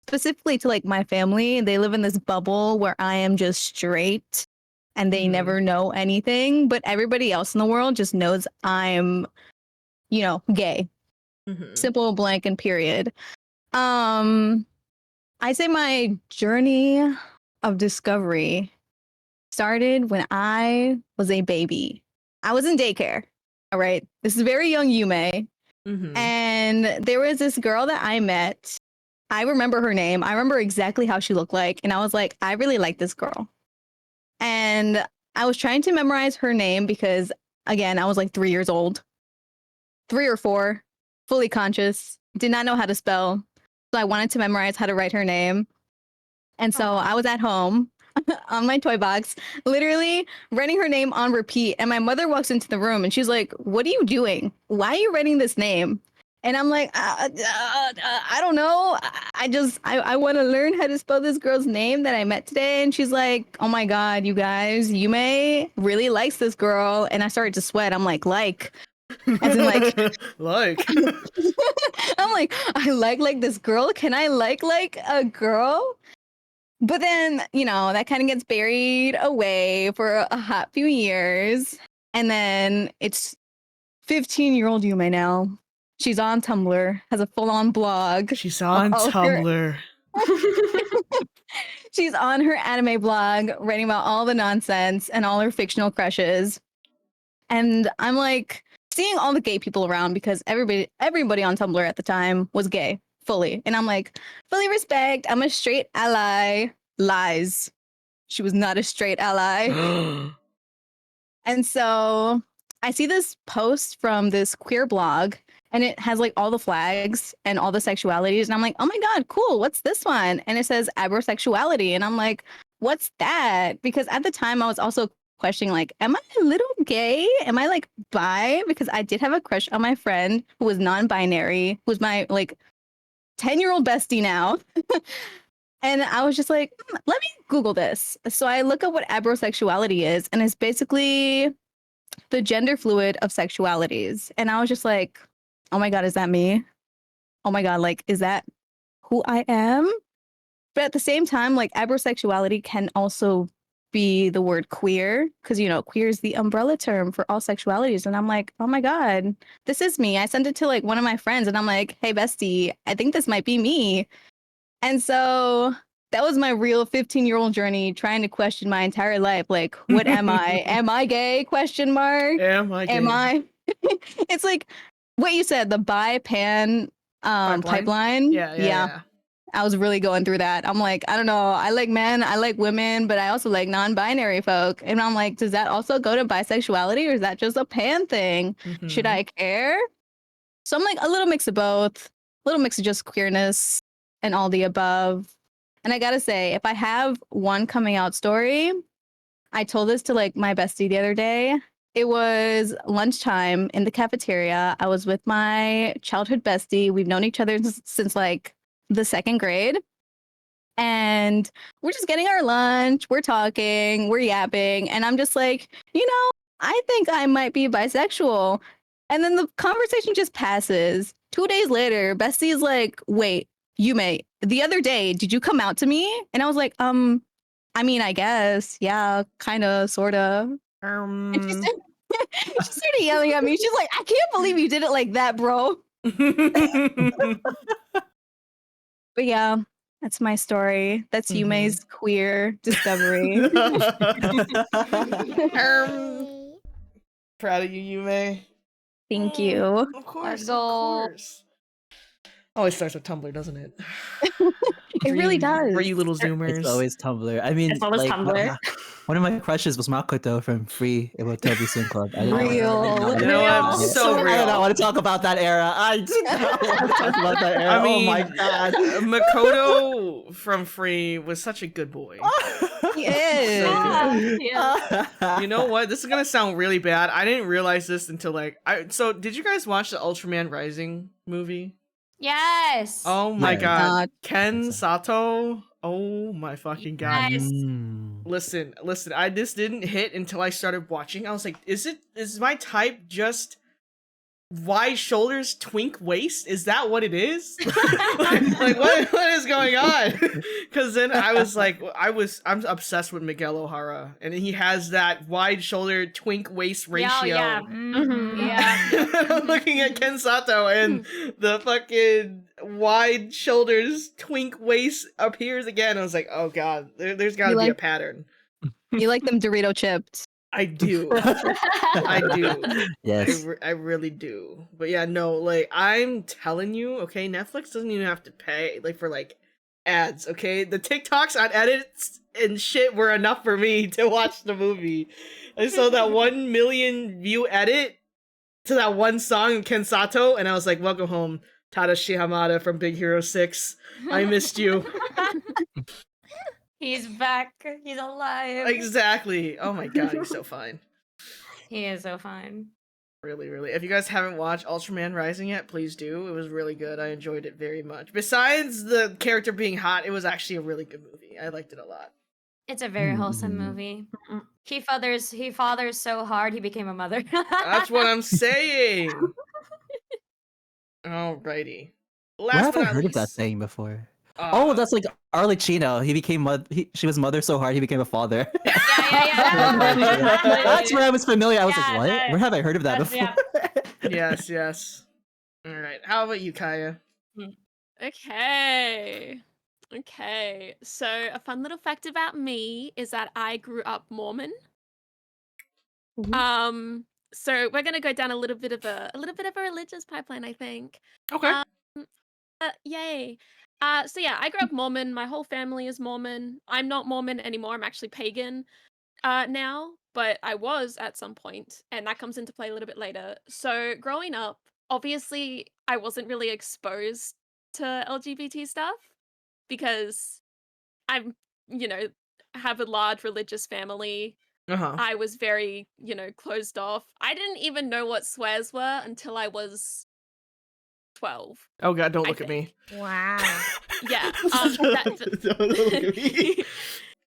specifically to like my family. They live in this bubble where I am just straight and they never know anything, but everybody else in the world just knows I'm gay. Simple, blank, and period. I say my journey of discovery started when I was a baby. I was in daycare. All right. This is very young Yume. And there was this girl that I met. I remember her name. I remember exactly how she looked like. And I was like, I really like this girl. And I was trying to memorize her name because, again, I was like 3 years old. 3 or 4, fully conscious, did not know how to spell. So I wanted to memorize how to write her name. And so I was at home on my toy box, literally writing her name on repeat. And my mother walks into the room and she's like, what are you doing? Why are you writing this name? And I'm like, I don't know. I want to learn how to spell this girl's name that I met today. And she's like, oh my God, you guys, Yume really likes this girl. And I started to sweat. I'm like, as in like I'm like, I like this girl. Can I like a girl? But then, that kind of gets buried away for a hot few years. And then it's 15-year-old Yume now. She's on Tumblr, has a full-on blog. She's on Tumblr. She's on her anime blog, writing about all the nonsense and all her fictional crushes. And I'm like seeing all the gay people around because everybody on Tumblr at the time was gay, fully. And I'm like, fully respect. I'm a straight ally. Lies. She was not a straight ally. And so I see this post from this queer blog and it has like all the flags and all the sexualities. And I'm like, oh my God, cool. What's this one? And it says abrosexuality. And I'm like, what's that? Because at the time I was also questioning like, am I a little gay? Am I like bi? Because I did have a crush on my friend who was non-binary, who's my like 10-year-old bestie now. And I was just like, let me Google this. So I look up what abrosexuality is, and it's basically the gender fluid of sexualities. And I was just like, oh my God, is that me? Oh my God, like, is that who I am? But at the same time, like, abrosexuality can also be the word queer, because, you know, queer is the umbrella term for all sexualities. And I'm like, oh my God, this is me. I sent it to like one of my friends and I'm like, hey, bestie, I think this might be me. And so that was my real 15-year-old journey, trying to question my entire life. Like, what am I? Am I gay? Question mark. Am I gay? Am I? It's like what you said, the bi-pan pipeline. Yeah. I was really going through that. I'm like, I don't know. I like men, I like women, but I also like non-binary folk. And I'm like, does that also go to bisexuality, or is that just a pan thing? Should I care? So I'm like a little mix of both, a little mix of just queerness and all the above. And I gotta say, if I have one coming out story, I told this to like my bestie the other day. It was lunchtime in the cafeteria. I was with my childhood bestie. We've known each other since like the second grade. And we're just getting our lunch. We're talking, we're yapping. And I'm just like, you know, I think I might be bisexual. And then the conversation just passes. 2 days later, bestie is like, wait, Yume, the other day, did you come out to me? And I was like, I mean, I guess. Yeah, kind of, sort of. And she started yelling at me. She's like, I can't believe you did it like that, bro. But yeah, that's my story. That's Yume's queer discovery. Proud of you, Yume. Thank you. Of course, of course. Always starts with Tumblr, doesn't it? It really does. For you little Zoomers. It's always Tumblr. I mean, It's always like, Tumblr. one of my crushes was Makoto from Free Iwotobi Swim Club. I Real. You know what? So I real. do not want to talk about that era. I do not want to talk about that era. I mean, oh my God. Makoto from Free was such a good boy. He is. You know what? This is gonna sound really bad. I didn't realize this until like so did you guys watch the Ultraman Rising movie? Yes. Oh my Yeah. God. Ken Sato. Oh my fucking God. Yes. Listen, I just didn't hit until I started watching. I was like, is my type just wide shoulders, twink waist? Is that what it is? like what is going on? Because then I was like, I'm obsessed with Miguel O'Hara, and he has that wide shoulder, twink waist ratio. Yeah. I'm looking at Ken Sato, and the fucking wide shoulders, twink waist appears again. I was like, oh God, there's got to be a pattern. You like them Dorito chips? I do. I do. Yes. I really do. But yeah, no, like, I'm telling you, okay, Netflix doesn't even have to pay, like, for, like, ads, okay? The TikToks on edits and shit were enough for me to watch the movie. I saw that 1 million view edit to that one song, Ken Sato, and I was like, welcome home, Tadashi Hamada from Big Hero 6. I missed you. He's back. He's alive. Exactly. Oh my God, he's so fine. He is so fine. Really, really. If you guys haven't watched Ultraman Rising yet, please do. It was really good. I enjoyed it very much. Besides the character being hot, it was actually a really good movie. I liked it a lot. It's a very wholesome movie. He fathers so hard he became a mother. That's what I'm saying. Alrighty. Where have I heard of that saying before? Oh, that's like Arlecchino. He became she was mother so hard he became a father. Yeah. That's where I was familiar. I was like, what? Where have I heard of that before? Yes. All right. How about you, Kaya? Okay. So a fun little fact about me is that I grew up Mormon. So we're gonna go down a little bit of a religious pipeline, I think. Okay. Yay. So yeah, I grew up Mormon. My whole family is Mormon. I'm not Mormon anymore. I'm actually pagan now, but I was at some point, and that comes into play a little bit later. So growing up, obviously, I wasn't really exposed to LGBT stuff because I'm, have a large religious family. I was very, closed off. I didn't even know what swears were until I was 12. Oh God, don't look at me. Wow. Yeah. Don't look at me.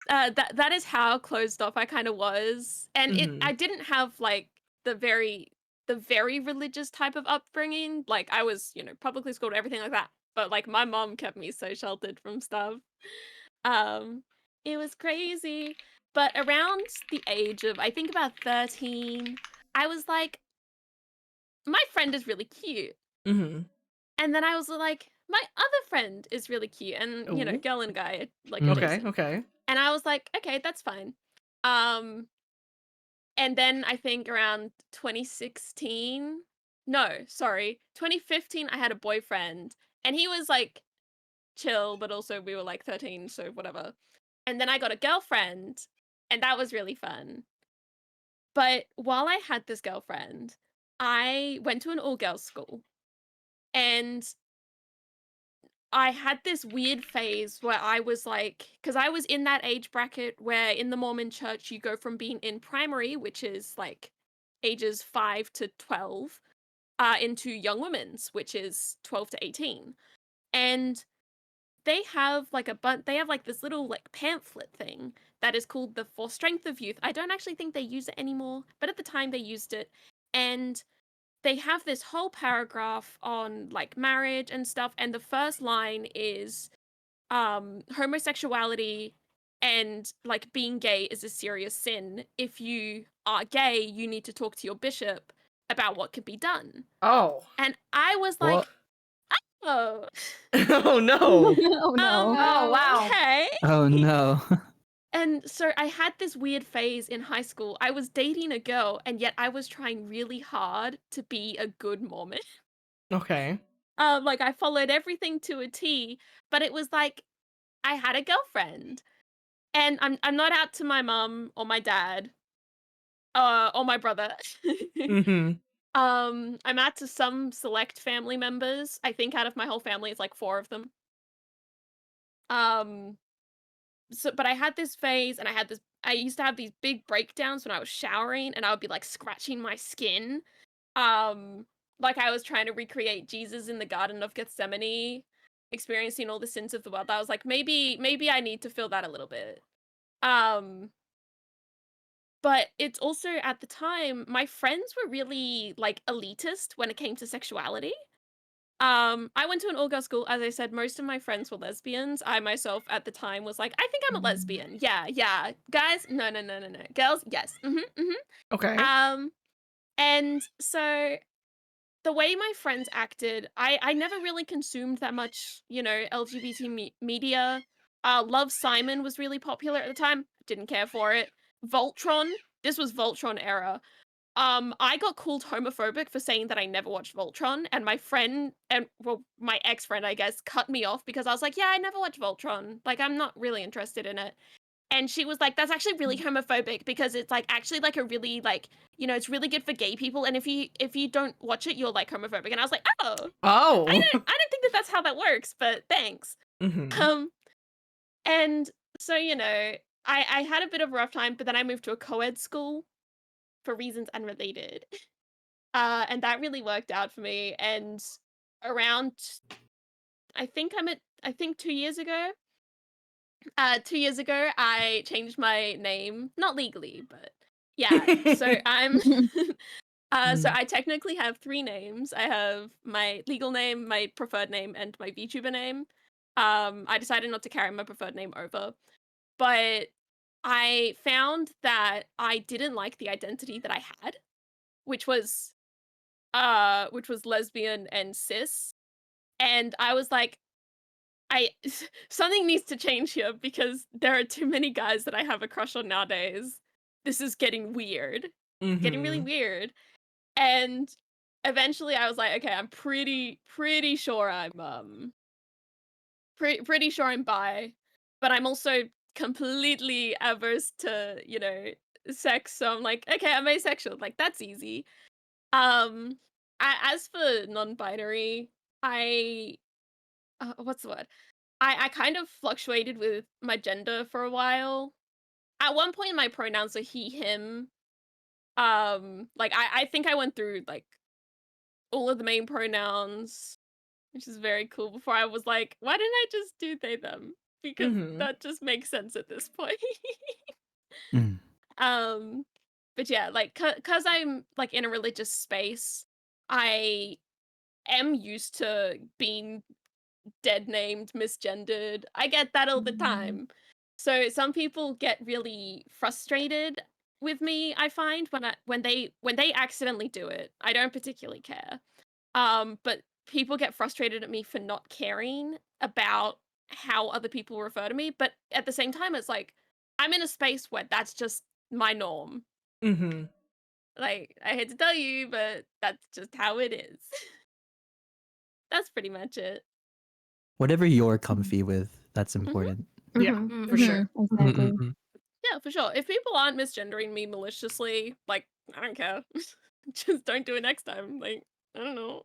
That is how closed off I kind of was. And I didn't have like the very the very religious type of upbringing. Like I was, publicly schooled, everything like that. But like my mom kept me so sheltered from stuff. It was crazy. But around the age of, I think about 13, I was like, my friend is really cute. Mm-hmm. And then I was like, my other friend is really cute. And, Ooh. girl and guy, like Okay, adjacent. okay. And I was like, okay, that's fine. And then I think around 2016, no, sorry, 2015, I had a boyfriend. And he was like chill, but also we were like 13, so whatever. And then I got a girlfriend, and that was really fun. But while I had this girlfriend, I went to an all-girls school, and I had this weird phase where I was like, because I was in that age bracket where in the Mormon church you go from being in primary, which is like ages 5 to 12, into young women's, which is 12 to 18. And they have like they have like this little like pamphlet thing that is called the For Strength of Youth. I don't actually think they use it anymore, but at the time they used it. And they have this whole paragraph on like marriage and stuff, and the first line is homosexuality and like being gay is a serious sin. If you are gay, you need to talk to your bishop about what could be done. Oh. And I was like, oh. Oh no. Oh no. Oh, wow. Okay. Oh no. And so I had this weird phase in high school. I was dating a girl, and yet I was trying really hard to be a good Mormon. Okay. Like I followed everything to a T, but it was like I had a girlfriend, and I'm not out to my mom or my dad, or my brother. Mm-hmm. I'm out to some select family members. I think out of my whole family, it's like 4 of them. So, but I had this phase, and I used to have these big breakdowns when I was showering, and I would be like scratching my skin. Like I was trying to recreate Jesus in the Garden of Gethsemane, experiencing all the sins of the world. I was like, maybe I need to feel that a little bit. But it's also at the time, my friends were really like elitist when it came to sexuality. I went to an all-girls school. As I said, most of my friends were lesbians. I myself at the time was like, I think I'm a lesbian. Yeah. Guys, no. Girls, yes. Okay. And so the way my friends acted, I never really consumed that much, LGBT media. Love Simon was really popular at the time. Didn't care for it. Voltron. This was Voltron era. I got called homophobic for saying that I never watched Voltron, and my friend, and well, my ex-friend, I guess, cut me off because I was like, yeah, I never watched Voltron. Like, I'm not really interested in it. And she was like, that's actually really homophobic because it's like actually like a really like, it's really good for gay people, and if you don't watch it, you're like homophobic. And I was like, oh, Oh. I didn't think that that's how that works, but thanks. Mm-hmm. And so I had a bit of a rough time, but then I moved to a co-ed school for reasons unrelated. And that really worked out for me. And around, I think 2 years ago. 2 years ago, I changed my name, not legally, but yeah. So I'm, so I technically have 3 names. I have my legal name, my preferred name, and my VTuber name. I decided not to carry my preferred name over, but I found that I didn't like the identity that I had, which was lesbian and cis. And I was like, something needs to change here because there are too many guys that I have a crush on nowadays. This is getting weird. Getting really weird. And eventually I was like, okay, I'm pretty sure I'm pretty sure I'm bi, but I'm also completely averse to, sex. So I'm like, okay, I'm asexual. Like that's easy. As for non-binary, what's the word? I kind of fluctuated with my gender for a while. At one point, my pronouns are he, him. Like I think I went through like all of the main pronouns, which is very cool. Before I was like, why didn't I just do they, them? Because that just makes sense at this point. Mm. but yeah, like, cause I'm like in a religious space, I am used to being dead named, misgendered. I get that all the time. So some people get really frustrated with me, I find, when they accidentally do it. I don't particularly care. But people get frustrated at me for not caring about how other people refer to me, but at the same time it's like I'm in a space where that's just my norm. Mm-hmm. Like, I hate to tell you, but that's just how it is. That's pretty much it. Whatever you're comfy with, that's important. Yeah, Mhm. for sure. Exactly. Mm-mm-mm. Yeah, for sure. If people aren't misgendering me maliciously, like, I don't care. Just don't do it next time. Like, I don't know.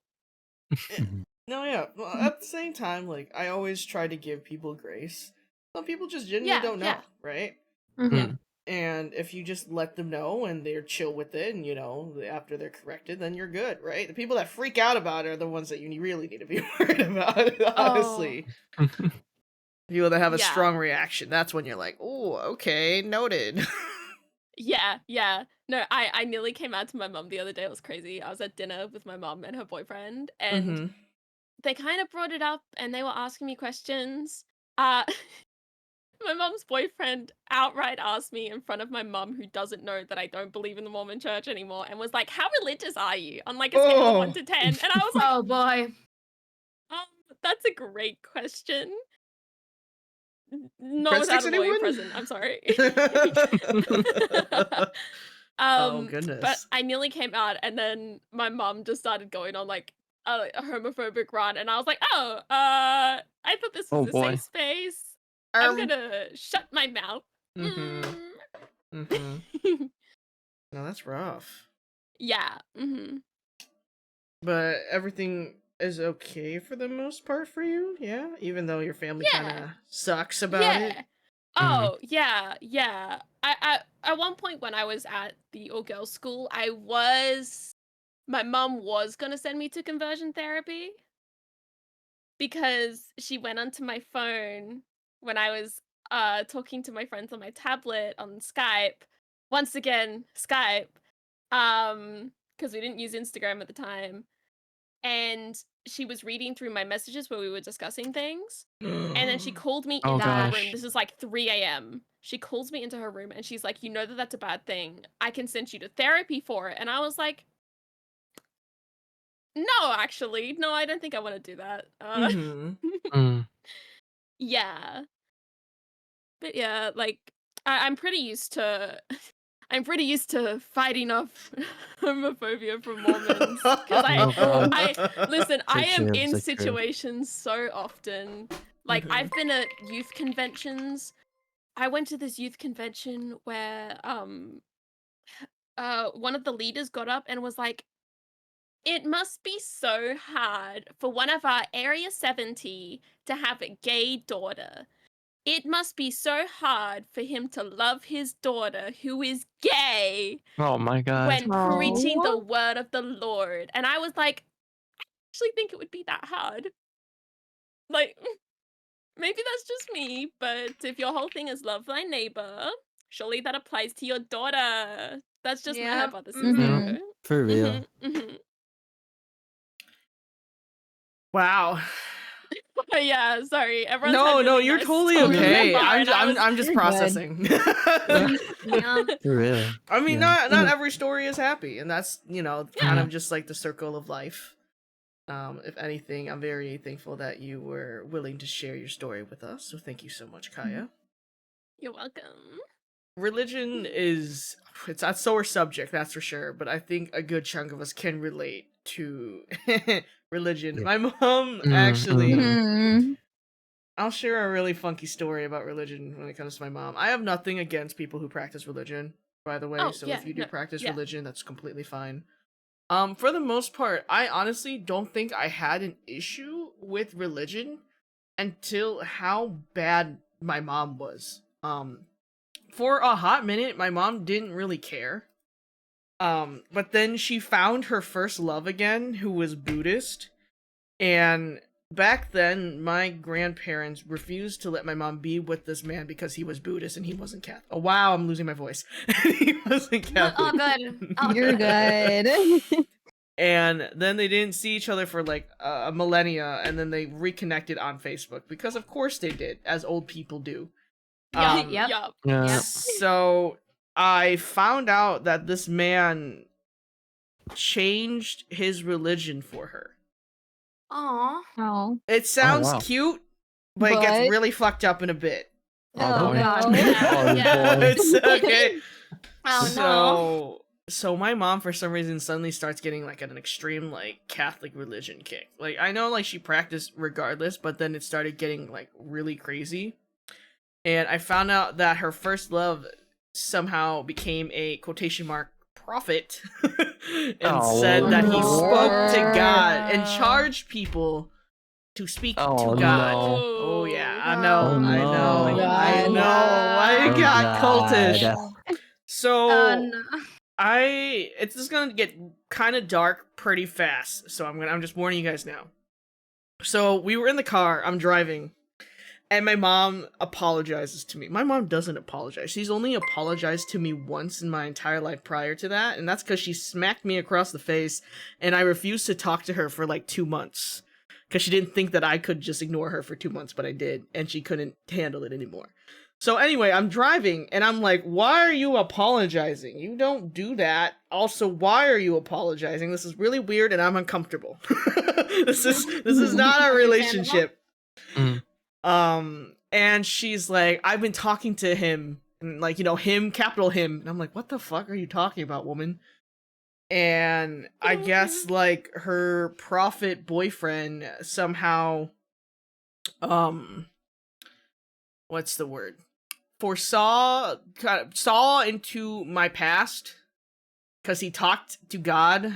Mhm. No, yeah. Well, at the same time, like, I always try to give people grace. Some people just genuinely Yeah, don't know, yeah. right? Mm. And if you just let them know and they're chill with it, and after they're corrected, then you're good, right? The people that freak out about it are the ones that you really need to be worried about, honestly. People that have a Yeah. strong reaction, that's when you're like, oh, okay, noted. Yeah. No, I nearly came out to my mum the other day. It was crazy. I was at dinner with my mum and her boyfriend, and Mm-hmm. they kind of brought it up and they were asking me questions. My mum's boyfriend outright asked me in front of my mum, who doesn't know that I don't believe in the Mormon church anymore, and was like, "How religious are you?" on like a scale of 1 Oh. to 10. And I was like, Oh boy. that's a great question. Not Breadsticks, without a lawyer anyone? present. I'm sorry. Oh, But goodness. I nearly came out, and then my mum just started going on like a homophobic rant, and I was like, "Oh, I thought this was Oh a boy. safe space. I'm Um. gonna shut my mouth." Mm-hmm. Mm-hmm. No, that's rough. Yeah. But everything is okay for the most part for you, yeah? Even though your family kind Yeah. of sucks about it? Yeah. Oh, yeah. I at one point when I was at the all-girls school, my mum was gonna send me to conversion therapy because she went onto my phone when I was talking to my friends on my tablet on Skype. Once again, Skype. Because we didn't use Instagram at the time. And she was reading through my messages where we were discussing things. And then she called me Oh, into her room. gosh. This is like 3 a.m. She calls me into her room and she's like, "You know that that's a bad thing. I can send you to therapy for it." And I was like, "No, actually. No, I don't think I want to do that." Mm-hmm. Mm. Yeah. But yeah, like, I'm pretty used to I'm pretty used to fighting off homophobia from Mormons because Oh, God. listen, I am true, in so true. situations so often. Like, Mhm. I've been at youth conventions. I went to this youth convention where one of the leaders got up and was like, "It must be so hard for one of our Area 70 to have a gay daughter. It must be so hard for him to love his daughter who is gay Oh my God. when preaching the Oh. word of the Lord." And I was like, I actually think it would be that hard. Like, maybe that's just me, but if your whole thing is love thy neighbor, surely that applies to your daughter. That's just my Yep. hypothesis, Yeah, though. for real. Wow. Yeah, sorry. Everyone's No, had no, really you're nice totally tones so okay. far, I'm and I was I'm just You're good. processing. Yeah. For real. I mean, Yeah. not every story is happy, and that's kind Yeah. of just like the circle of life. If anything, I'm very thankful that you were willing to share your story with us. So thank you so much, Kaya. You're welcome. Religion is it's a sore subject, that's for sure, but I think a good chunk of us can relate to religion. Yeah. My mom Mm, actually Mhm. I'll share a really funky story about religion when it comes to my mom. I have nothing against people who practice religion, by the way, Oh, so yeah, if you do no, practice yeah. religion, that's completely fine. For the most part, I honestly don't think I had an issue with religion until how bad my mom was. For a hot minute, my mom didn't really care. But then she found her first love again, who was Buddhist, and back then, my grandparents refused to let my mom be with this man because he was Buddhist and he wasn't Catholic. Oh wow, I'm losing my voice. He wasn't Catholic. Oh, good. Oh, You're good. And then they didn't see each other for like a millennia, and then they reconnected on Facebook because, of course, they did, as old people do. Yep. Yup. Yeah. So I found out that this man changed his religion for her. Aw. Oh. It sounds wow. cute, but it gets But- really fucked up in a bit. Oh, Oh, boy. God. Oh, boy. It's okay. Oh no. So my mom, for some reason, suddenly starts getting like an extreme like Catholic religion kick. Like I know like she practiced regardless, but then it started getting like really crazy. And I found out that her first love somehow became a quotation mark prophet and said that he spoke to God and charged people to speak Oh, to God. no. Oh yeah, I know, Oh, I no. know, Oh, I God. know. I Oh, got God. cultish. So No. it's just gonna get kind of dark pretty fast. So I'm just warning you guys now. So we were in the car, I'm driving, and my mom apologizes to me. My mom doesn't apologize. She's only apologized to me once in my entire life prior to that, and that's because she smacked me across the face, and I refused to talk to her for like 2 months. Because she didn't think that I could just ignore her for 2 months, but I did, and she couldn't handle it anymore. So anyway, I'm driving, and I'm like, why are you apologizing? You don't do that. Also, why are you apologizing? This is really weird, and I'm uncomfortable. This is not a relationship. And she's like, I've been talking to him, and like, him, capital him. And I'm like, what the fuck are you talking about, woman? And I guess like her prophet boyfriend somehow what's the word? Saw into my past because he talked to God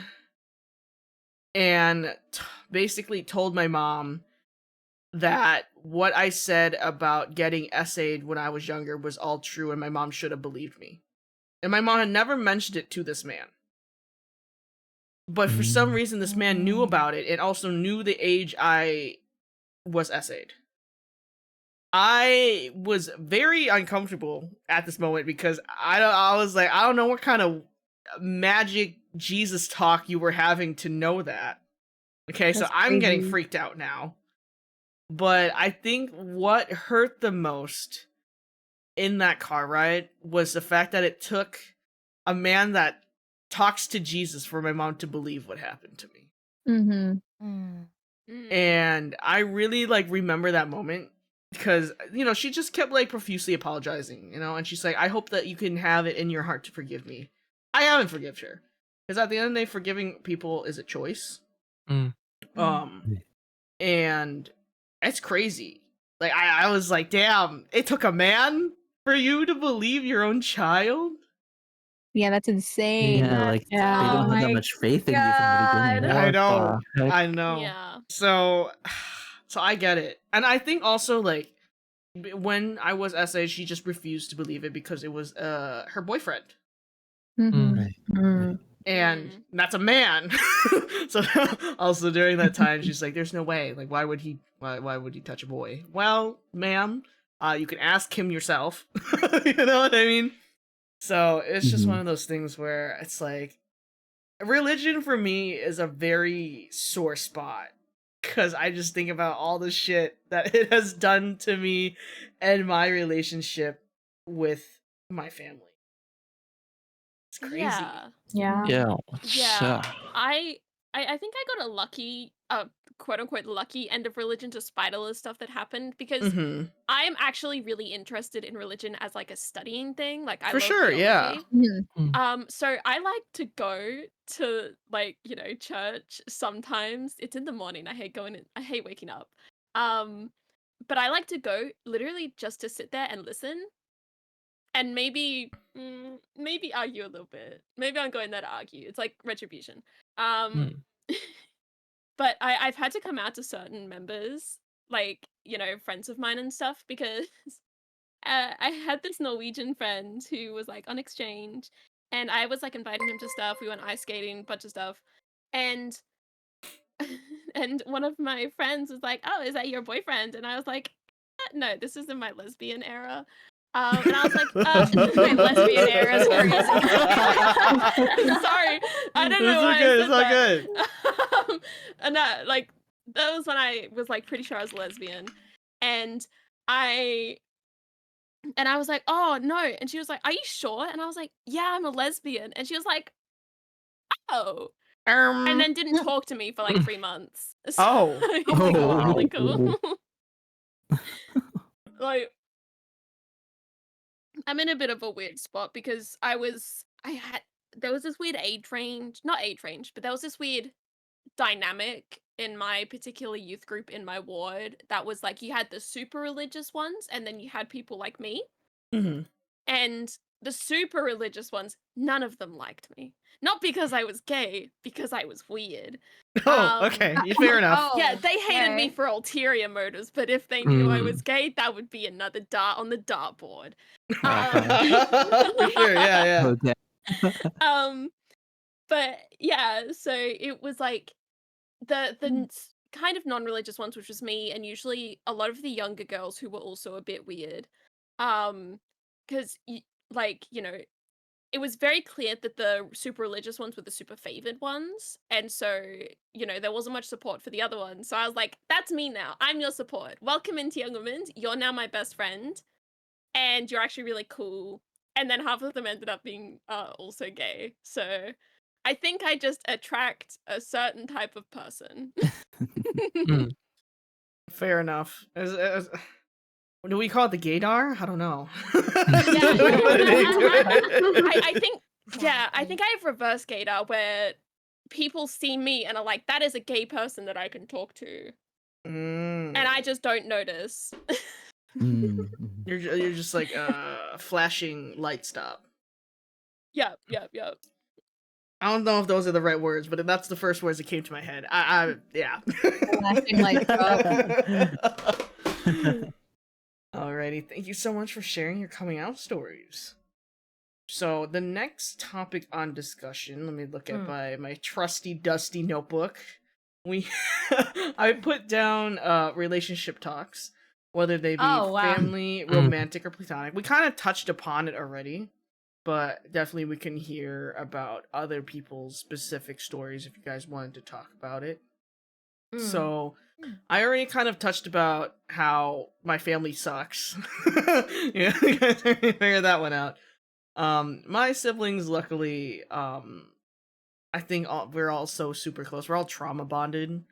and basically told my mom that what I said about getting essayed when I was younger was all true and my mom should have believed me. And my mom had never mentioned it to this man. But for some reason, this man knew about it and also knew the age I was essayed. I was very uncomfortable at this moment because I was like, I don't know what kind of magic Jesus talk you were having to know that. Okay, so That's I'm getting crazy. freaked out now. But I think what hurt the most in that car ride was the fact that it took a man that talks to Jesus for my mom to believe what happened to me. Mm-hmm. And I really like remember that moment because she just kept like profusely apologizing, and she's like, I hope that you can have it in your heart to forgive me. I haven't forgiven her because at the end of the day, forgiving people is a choice. And it's crazy. Like I was like, damn, it took a man for you to believe your own child. Yeah, that's insane. Yeah, like they don't have that much faith in you from the beginning. I know. What the heck? I know. Yeah. So I get it. And I think also like when I was essayed, she just refused to believe it because it was her boyfriend. Mm-hmm. Right. And that's a man. So also during that time she's like, there's no way. Like why would he touch a boy? Well, ma'am, you can ask him yourself. You know what I mean? So it's just one of those things where it's like religion for me is a very sore spot because I just think about all the shit that it has done to me and my relationship with my family. It's crazy. Yeah. Yeah. Yeah. Yeah. I think I got a lucky, quote unquote lucky end of religion despite all the stuff that happened because Mhm. I am actually really interested in religion as like a studying thing. Like I For love sure, yeah. theology. So I like to go to like, church sometimes. It's in the morning. I hate waking up. But I like to go literally just to sit there and listen and maybe argue a little bit. Maybe I'm going there to argue. It's like retribution. But I've had to come out to certain members, like, friends of mine and stuff, because I had this Norwegian friend who was like on exchange, and I was like inviting him to stuff. We went ice skating, bunch of stuff, and and one of my friends was like, "Oh, is that your boyfriend?" And I was like, "No, this is in my lesbian era." And I was like, My lesbian era is crazy. sorry, I don't know why It's all I good. said that. And like that was when I was like pretty sure I was lesbian, and I was like, "Oh no," and she was like, "Are you sure?" And I was like, "Yeah, I'm a lesbian," and she was like, "Oh." And then didn't talk to me for like 3 months. So Oh. it Oh my was God. really cool. Like, I'm in a bit of a weird spot because there was this weird age range, not age range, but there was this weird dynamic in my particular youth group in my ward that was like you had the super religious ones and then you had people like me. Mhm. And the super religious ones, none of them liked me. Not because I was gay, because I was weird. Oh, okay. Fair enough. Yeah, they hated me okay. for ulterior motives, but if they knew I was Mm. gay, that would be another dart on the dartboard. For sure. Yeah. Okay. But yeah, so it was like the kind of non-religious ones, which was me, and usually a lot of the younger girls who were also a bit weird. Because like, you know, it was very clear that the super religious ones were the super favored ones, and so, you know, there wasn't much support for the other ones. So I was like, that's me now. I'm your support. Welcome into Young Women's. You're now my best friend, and you're actually really cool. And then half of them ended up being also gay. So I think I just attract a certain type of person. Mm. Fair enough. Do we call it the gaydar? I don't know. I think, yeah, I think I have reverse gaydar where people see me and are like, that is a gay person that I can talk to. Mm. And I just don't notice. Mm, You're just like flashing light stop. Yep. I don't know if those are the right words, but that's the first words that came to my head. Yeah. Flashing light stop. Alrighty, thank you so much for sharing your coming out stories. So the next topic on discussion, let me look at my trusty dusty notebook. I put down relationship talks, whether they be Oh, wow. family, romantic, or platonic. We kind of touched upon it already, but definitely we can hear about other people's specific stories if you guys wanted to talk about it. So I already kind of touched about how my family sucks. Yeah, you guys already figured that one out. My siblings, luckily, I think we're all so super close. We're all trauma bonded.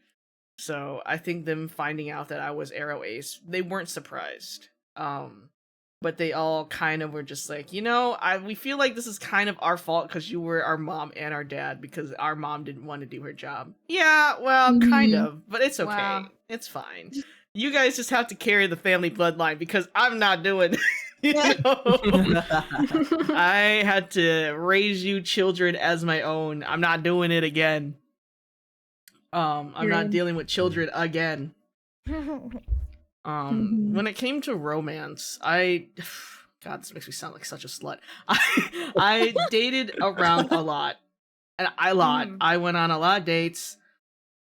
So I think them finding out that I was Arrow Ace, they weren't surprised. But they all kind of were just like, you know, we feel like this is kind of our fault because you were our mom and our dad because our mom didn't want to do her job. Yeah, well, kind of, but it's okay. Wow. It's fine. You guys just have to carry the family bloodline because I'm not doing. You know? I had to raise you children as my own. I'm not doing it again. I'm not dealing with children again. When it came to romance, God, this makes me sound like such a slut. I dated around a lot. And I went on a lot of dates,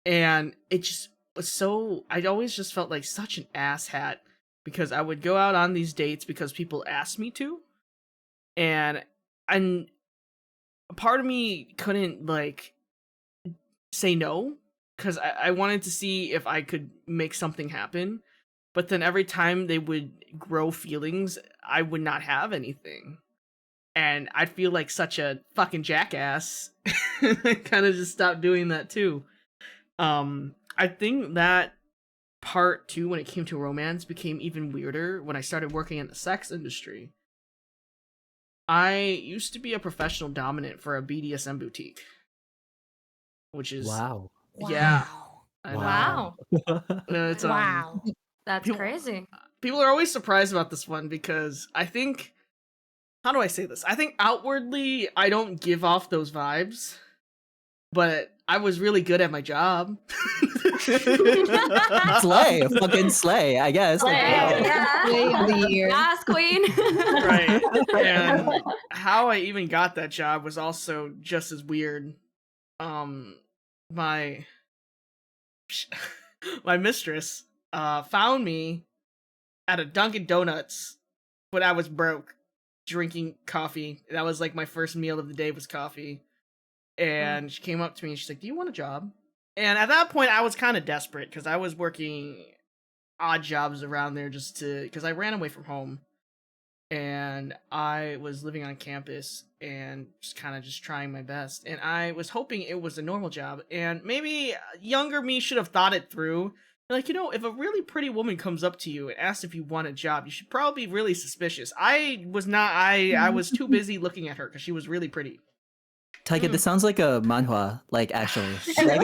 and it just was so, I always just felt like such an asshat because I would go out on these dates because people asked me to, and a part of me couldn't like say no because I wanted to see if I could make something happen. But then every time they would grow feelings, I would not have anything. And I'd feel like such a fucking jackass. I kind of just stopped doing that too. I think that part too, when it came to romance, became even weirder when I started working in the sex industry. I used to be a professional dominant for a BDSM boutique. Which is... wow. Yeah. I know. Wow. It's, Wow. That's people- crazy. People are always surprised about this one because I think, how do I say this? I think outwardly I don't give off those vibes, but I was really good at my job. Slay, fucking slay, I guess. Like, Slay, wow. Slay of the year. Yes, queen. Right. And how I even got that job was also just as weird. My my mistress found me at a Dunkin' Donuts when I was broke, drinking coffee. That was like my first meal of the day was coffee. And she came up to me and she's like, "Do you want a job?" And at that point, I was kind of desperate because I was working odd jobs around there because I ran away from home. And I was living on campus and just kind of just trying my best. And I was hoping it was a normal job. And maybe younger me should have thought it through. Like, if a really pretty woman comes up to you and asks if you want a job, you should probably be really suspicious. I was not. I was too busy looking at her because she was really pretty. Taiga, this sounds like a manhwa, like actually. Oh my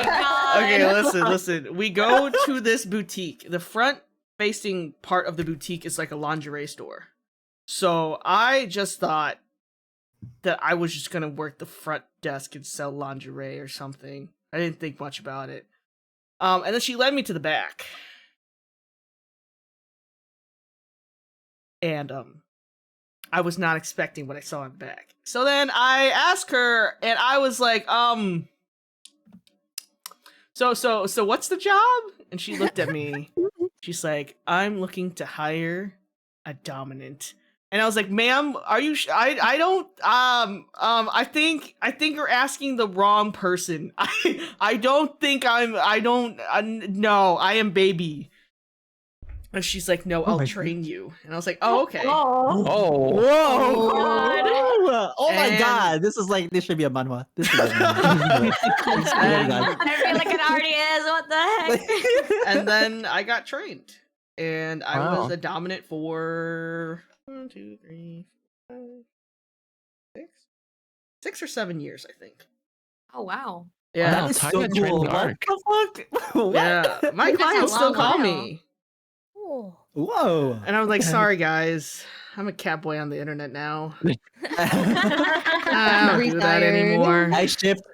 god. Okay, listen. We go to this boutique. The front facing part of the boutique is like a lingerie store. So I just thought that I was just gonna work the front desk and sell lingerie or something. I didn't think much about it. And then she led me to the back. And I was not expecting what I saw in the back. So then I asked her, and I was like, so what's the job? And she looked at me. She's like, "I'm looking to hire a dominant." And I was like, "Ma'am, are you? I don't. I think you're asking the wrong person. I don't think I'm. I don't. No, I am baby." And she's like, "No, I'll train you." And I was like, "Oh, okay." Oh. Whoa! God. Oh my And- god! This should be a manhwa. This should be a manhwa. I feel like it already is. What the heck? And then I got trained, and I Wow. was a dominant for 1, 2, 3, 4, 5, 6 or 7 years, I think. Oh wow. Yeah, That is so Taiga trained cool. in What arc. the fuck? What? yeah. My That's a clients still long call while. me, Ooh. Whoa! and I was like, "Sorry, guys, I'm a cat boy on the internet now. I don't do that Retired. anymore."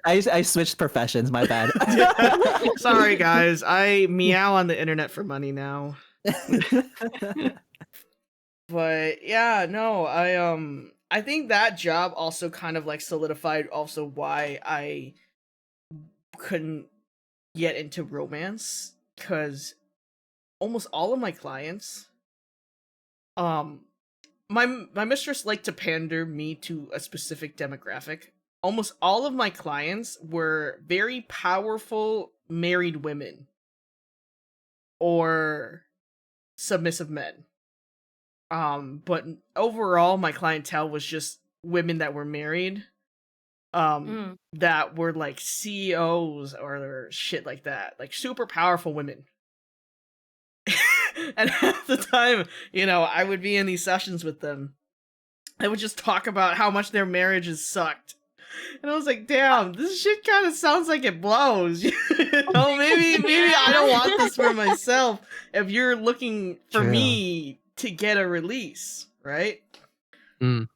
I switched professions. My bad. Sorry, guys, I meow on the internet for money now. But yeah, no, I think that job also kind of like solidified also why I couldn't get into romance, because almost all of my clients, my mistress liked to pander me to a specific demographic. Almost all of my clients were very powerful married women or submissive men. But overall, my clientele was just women that were married, that were like CEOs or shit like that, like super powerful women. And at the time, I would be in these sessions with them. I would just talk about how much their marriages sucked. And I was like, damn, this shit kind of sounds like it blows. Maybe I don't want this for myself if you're looking for True. me to get a release, right? Mm.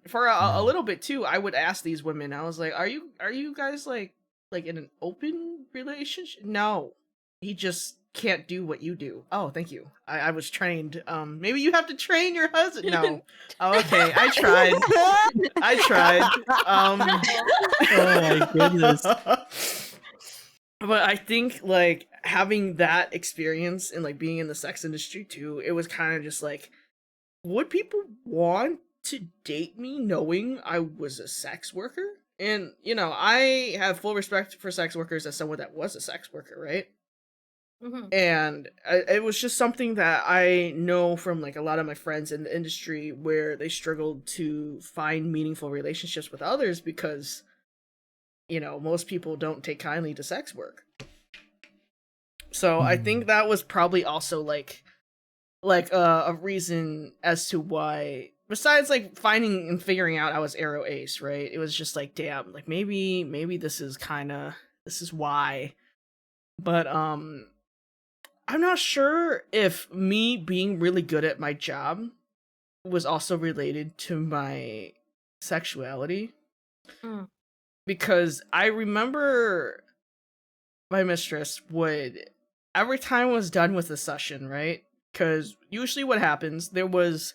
For a little bit too, I would ask these women, I was like, are you guys like in an open relationship? No. He just can't do what you do. Oh, thank you. I was trained. Maybe you have to train your husband. No. Oh, okay. I tried. Oh my goodness. But I think like having that experience and like being in the sex industry too, it was kind of just like, would people want to date me knowing I was a sex worker? And I have full respect for sex workers as someone that was a sex worker, right? And it was just something that I know from like a lot of my friends in the industry where they struggled to find meaningful relationships with others because most people don't take kindly to sex work. So I think that was probably also like a reason as to why, besides like finding and figuring out I was Arrow Ace, right? It was just like, damn, like maybe this is why. But I'm not sure if me being really good at my job was also related to my sexuality. Because I remember my mistress would, every time I was done with the session, right? Because usually what happens, there was,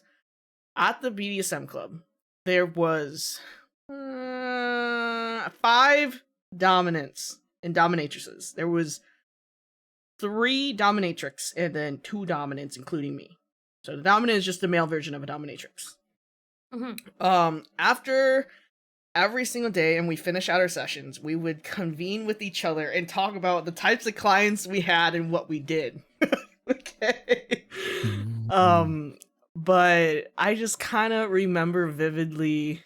at the BDSM club, there was 5 dominants and dominatrices. There was 3 dominatrix and then 2 dominants, including me. So the dominant is just the male version of a dominatrix. After every single day and we finish out our sessions, we would convene with each other and talk about the types of clients we had and what we did. Okay. But I just kind of remember vividly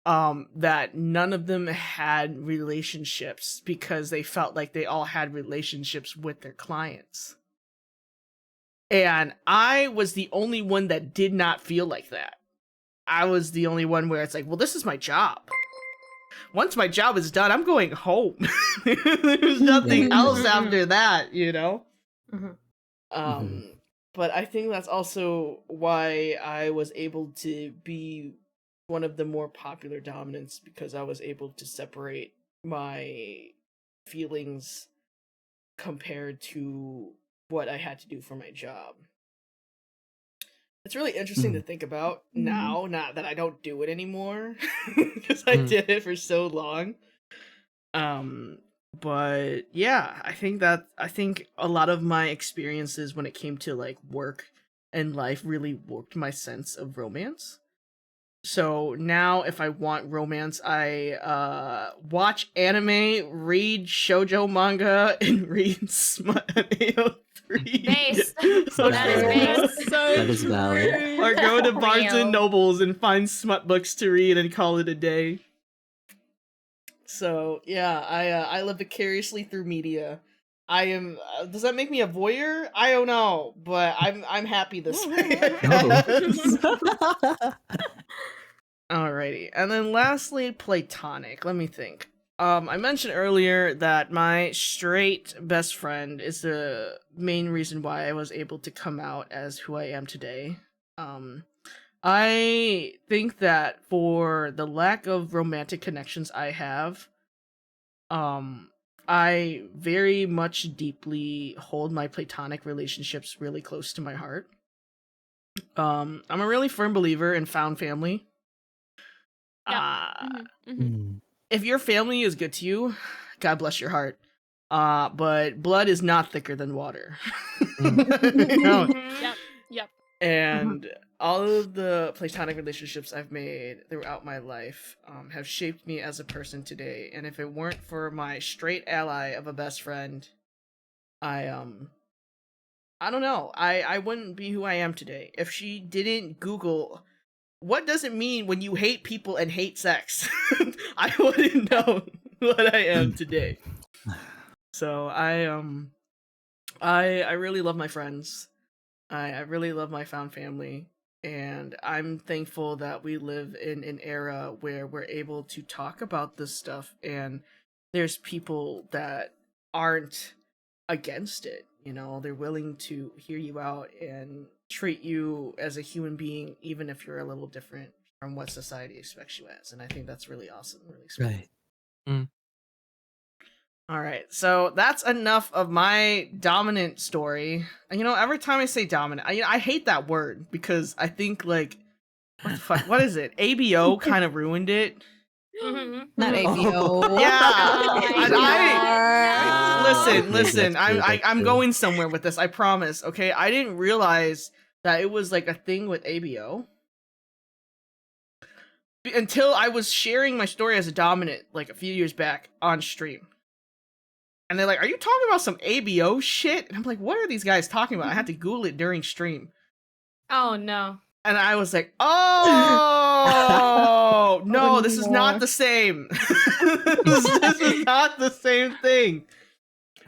that none of them had relationships because they felt like they all had relationships with their clients. And I was the only one that did not feel like that. I was the only one where it's like, well, this is my job. Once my job is done, I'm going home. There's nothing else after that, you know? But I think that's also why I was able to be one of the more popular dominants, because I was able to separate my feelings compared to what I had to do for my job. It's really interesting to think about now, not that I don't do it anymore, because I did it for so long. But yeah, I think a lot of my experiences when it came to like work and life really worked my sense of romance. So now if I want romance, I watch anime, read shoujo manga, and read smut AO3. Base. So That is base. That is valid. Or go to Barnes Real. and Nobles and find smut books to read and call it a day. So yeah, I live vicariously through media. I am. Does that make me a voyeur? I don't know, but I'm happy this way. Alrighty, and then lastly, platonic. Let me think. I mentioned earlier that my straight best friend is the main reason why I was able to come out as who I am today. I think that for the lack of romantic connections I have, I very much deeply hold my platonic relationships really close to my heart. I'm a really firm believer in found family. If your family is good to you, God bless your heart. But blood is not thicker than water. You know? Yep. And all of the platonic relationships I've made throughout my life have shaped me as a person today. And if it weren't for my straight ally of a best friend, I don't know. I wouldn't be who I am today. If she didn't Google, what does it mean when you hate people and hate sex? I wouldn't know what I am today. So I really love my friends. I really love my found family, and I'm thankful that we live in an era where we're able to talk about this stuff, and there's people that aren't against it. You know, they're willing to hear you out and treat you as a human being, even if you're a little different from what society expects you as. And I think that's really awesome, really sweet. Right. All right, so that's enough of my dominant story. And you know, every time I say dominant, I hate that word because I think like, what the fuck? What is it? ABO kind of ruined it. Not ABO. Yeah. Listen. I'm going somewhere with this. I promise. Okay, I didn't realize that it was like a thing with ABO until I was sharing my story as a dominant like a few years back on stream. And they're like, are you talking about some ABO shit? And I'm like, what are these guys talking about? I had to Google it during stream. Oh, no. And I was like, oh, no, this is not the same. This is not the same thing.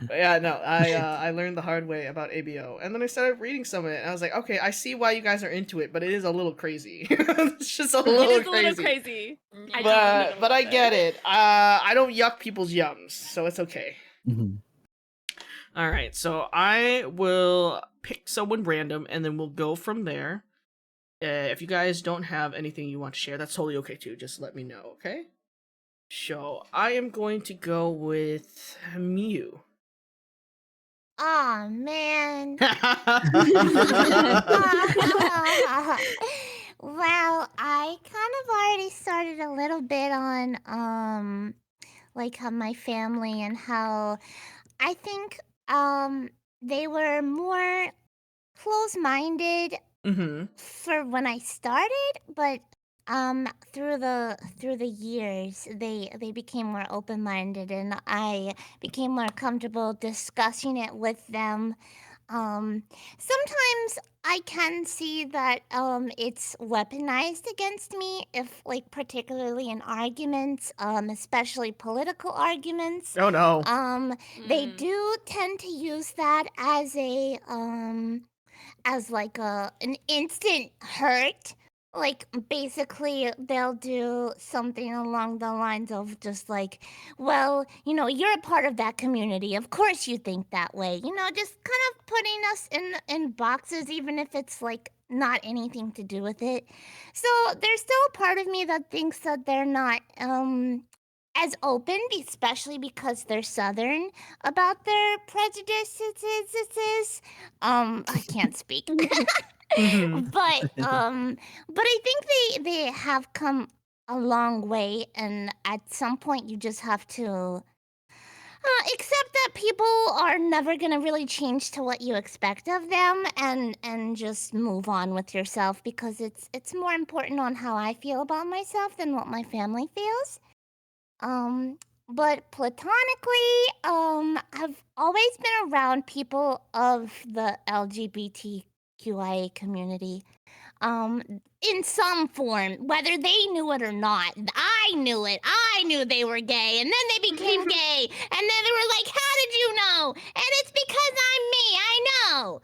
But yeah, no, I learned the hard way about ABO. And then I started reading some of it. And I was like, okay, I see why you guys are into it, but it is a little crazy. It's just a little crazy. But I get it. I don't yuck people's yums, so it's okay. All right, so I will pick someone random and then we'll go from there. If you guys don't have anything you want to share, that's totally okay too. Just let me know, okay? So I am going to go with Mew. Aw, man. Well, I kind of already started a little bit on like how my family and how I think they were more close-minded for when I started, but through the years they became more open-minded and I became more comfortable discussing it with them. Sometimes I can see that it's weaponized against me if like particularly in arguments, especially political arguments. Oh no. They do tend to use that as like an instant hurt. Like basically they'll do something along the lines of just like, well, you're a part of that community. Of course you think that way. Just kind of putting us in boxes even if it's like not anything to do with it. So there's still a part of me that thinks that they're not as open, especially because they're Southern, about their prejudices. I can't speak. But I think they have come a long way, and at some point you just have to accept that people are never gonna really change to what you expect of them, and just move on with yourself because it's more important on how I feel about myself than what my family feels. But platonically, I've always been around people of the LGBTQIA community. In some form, whether they knew it or not. I knew it. I knew they were gay, and then they became gay, and then they were like, "How did you know?" And it's because I'm me. I know.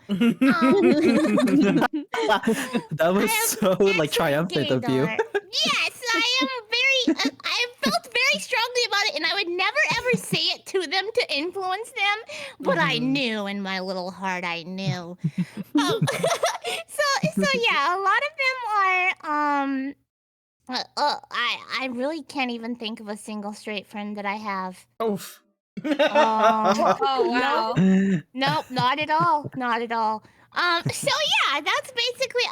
That was I am so like excellent triumphant of you. gaydar. Yes, I am very. I felt very strongly about it, and I would never ever say it to them to influence them. But I knew in my little heart, I knew. So yeah, a lot of them are. I really can't even think of a single straight friend that I have. Oof. Oh wow. Nope, not at all. Not at all. So yeah, that's basically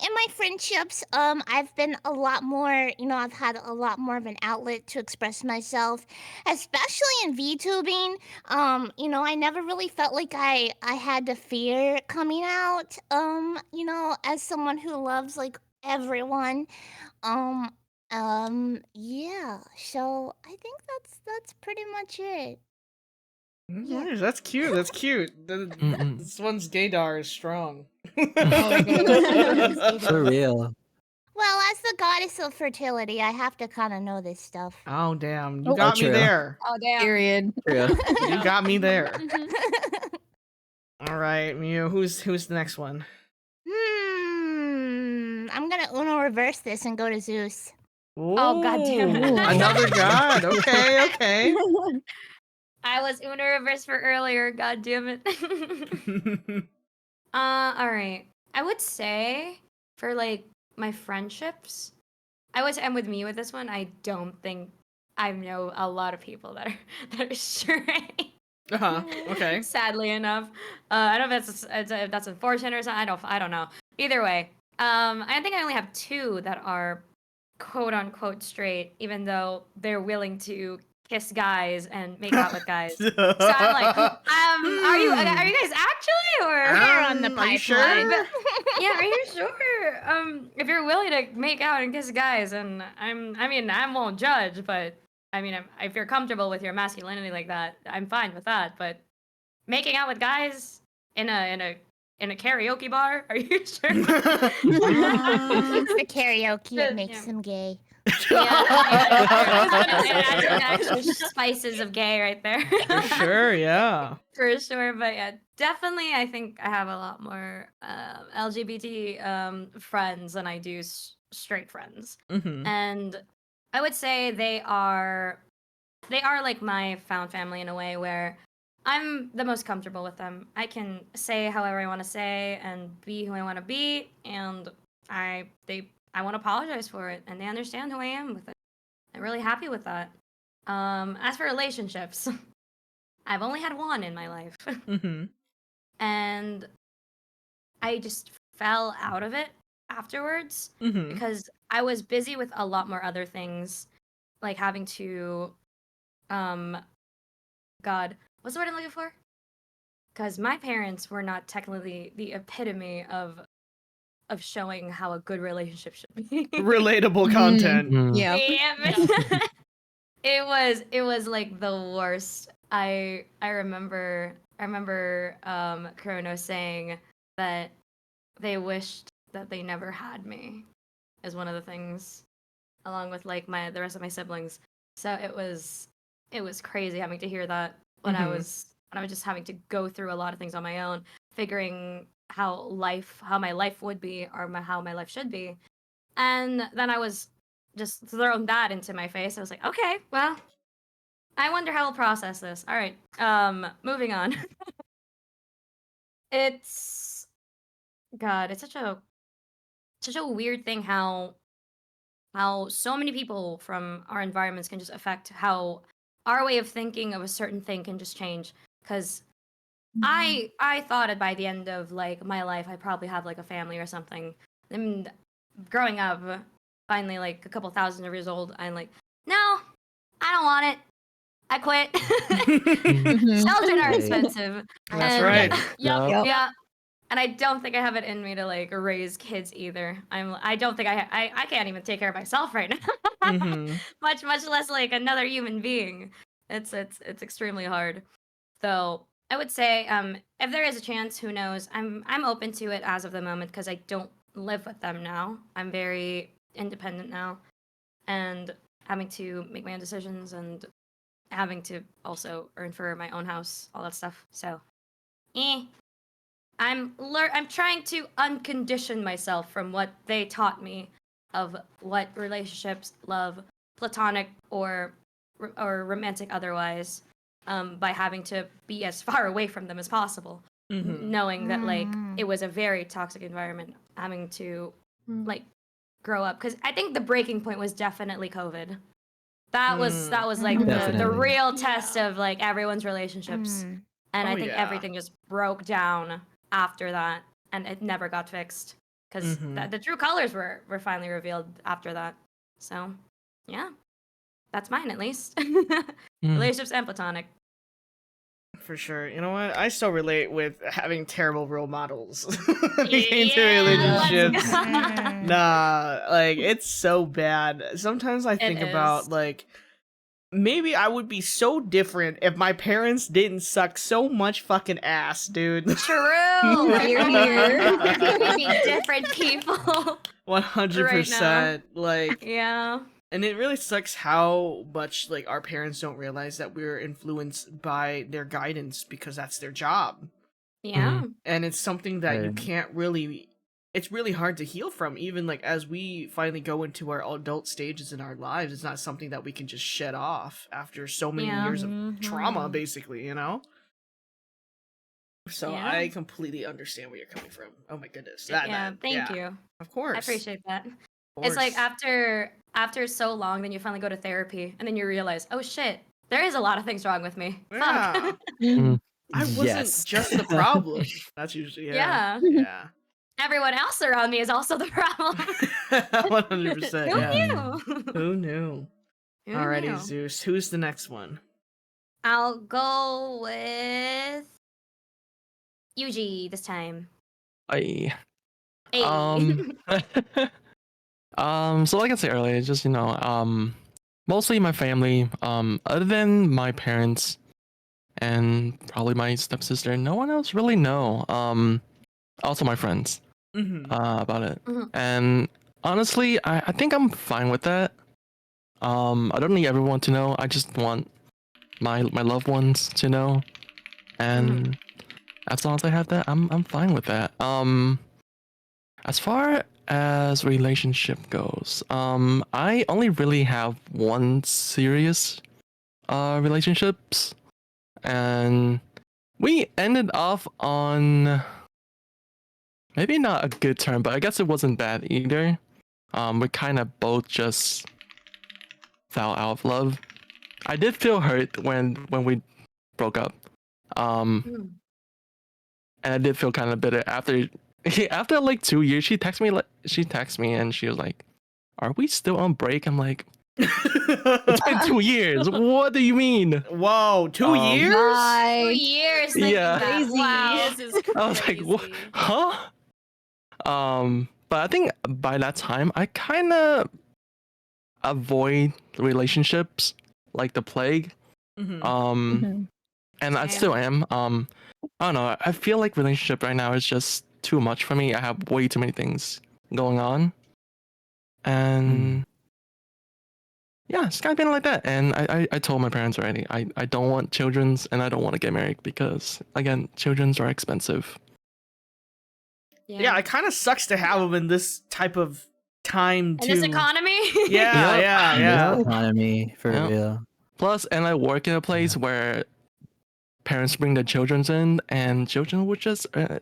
in my friendships, I've been a lot more, I've had a lot more of an outlet to express myself, especially in VTubing. I never really felt like I had to fear coming out, as someone who loves like everyone. Yeah. So I think that's pretty much it. Yeah. Nice, that's cute. That's cute. This one's gaydar is strong. For real. Well, as the goddess of fertility, I have to kind of know this stuff. Oh damn, you Oh, got me true. there. Oh damn. Period. True. You got me there. All right, Mew. Who's the next one? I'm gonna Uno reverse this and go to Zeus. Oh, goddamn. Ooh, another god. Okay. I was Uno reverse for earlier, god damn it. Alright. I would say for like my friendships, I would say I'm with me with this one. I don't think I know a lot of people that are straight. Okay. Sadly enough. I don't know if that's unfortunate or something. I don't know. Either way. I think I only have 2 that are quote unquote straight, even though they're willing to kiss guys and make out with guys. So I'm like, are you guys actually, or They're on the are you pipeline. sure? yeah, are you sure? If you're willing to make out and kiss guys, and I won't judge, but I mean, if you're comfortable with your masculinity like that, I'm fine with that. But making out with guys in a karaoke bar, are you sure? It's the karaoke that makes Yeah. them gay. Yeah, actual spices of gay right there. For sure, yeah. For sure, but yeah, definitely. I think I have a lot more LGBT friends than I do straight friends, and I would say they are like my found family in a way where I'm the most comfortable with them. I can say however I want to say and be who I want to be, and I won't apologize for it, and they understand who I am with it. I'm really happy with that. As for relationships, I've only had one in my life, and I just fell out of it afterwards because I was busy with a lot more other things, like having to God, what's the word I'm looking for? Because my parents were not technically the epitome of showing how a good relationship should be. Relatable Mm. content. Yeah. It was like the worst. I remember Chrono saying that they wished that they never had me is one of the things, along with like the rest of my siblings. So it was crazy having to hear that when I was just having to go through a lot of things on my own, figuring how my life would be, or how my life should be. And then I was just thrown that into my face. I was like, okay, well, I wonder how I'll process this. All right, moving on. It's God, it's such a weird thing how so many people from our environments can just affect how our way of thinking of a certain thing can just change. Because I thought that by the end of like my life, I'd probably have like a family or something. And growing up, finally like a couple thousand of years old, I'm like, no, I don't want it. I quit. Mhm. Children are Right. expensive. That's And- right. Yep. Yep. Yeah. And I don't think I have it in me to like raise kids either. I don't think I can't even take care of myself right now. Mhm. much less like another human being. It's extremely hard. So I would say, if there is a chance, who knows? I'm open to it as of the moment because I don't live with them now. I'm very independent now, and having to make my own decisions and having to also earn for my own house, all that stuff. So, I'm trying to uncondition myself from what they taught me of what relationships, love, platonic or romantic otherwise, by having to be as far away from them as possible, knowing that like it was a very toxic environment, having to like grow up. Because I think the breaking point was definitely COVID. That was like the Definitely. real test of like everyone's relationships. And Oh, I think yeah. everything just broke down after that, and it never got fixed because the true colors were finally revealed after that. So, yeah, that's mine at least. Relationships and platonic. For sure. You know what? I still relate with having terrible role models into Yeah, relationships. let's go. Nah, like it's so bad. Sometimes I think is. about like maybe I would be so different if my parents didn't suck so much fucking ass, dude. True. Hear, hear. We'd be different people. 100%. Like, Yeah. and it really sucks how much like our parents don't realize that we're influenced by their guidance because that's their job. Yeah. And it's something that you Right. can't really, it's really hard to heal from. Even like as we finally go into our adult stages in our lives, it's not something that we can just shed off after so many Yeah. years of trauma, basically, you know? So Yeah. I completely understand where you're coming from. Oh my goodness. Thank you. Of course. I appreciate that. Of It's like course. after so long, then you finally go to therapy, and then you realize, oh shit, there is a lot of things wrong with me. Yeah. Fuck. I wasn't Yes. just the problem. That's usually, Yeah. Yeah. Everyone else around me is also the problem. 100%. Who Yeah. knew? Who knew? Who Alrighty, knew? Zeus. Who's the next one? I'll go with Yuji this time. I Hey. So like I said earlier, just mostly my family. Other than my parents and probably my stepsister, no one else really know. Also my friends. About it. And honestly, I think I'm fine with that. I don't need everyone to know. I just want my loved ones to know. And as long as I have that, I'm fine with that. As far as relationship goes, I only really have one serious relationships, and we ended off on maybe not a good term, but I guess it wasn't bad either. We kind of both just fell out of love. I did feel hurt when we broke up. And I did feel kind of bitter after after like 2 years. She texted me and she was like, "Are we still on break?" I'm like, It's been 2 years. What do you mean? Whoa, 2 years? 2 Bye. years. Thinking Yeah. that. Crazy. Wow. This is crazy. I was like, what? Huh? But I think by that time, I kind of avoid relationships like the plague. Mhm. Mhm. And I still am. I don't know. I feel like relationship right now is just too much for me. I have way too many things going on, and yeah, it's kind of been like that. And I told my parents already. I don't want children's, and I don't want to get married because again, children's are expensive. Yeah, it kind of sucks to have them in this type of time In too. this economy? Yeah, Yep. yeah. Economy for Yep. real. Plus, and I work in a place where parents bring their children in, and children would just, throw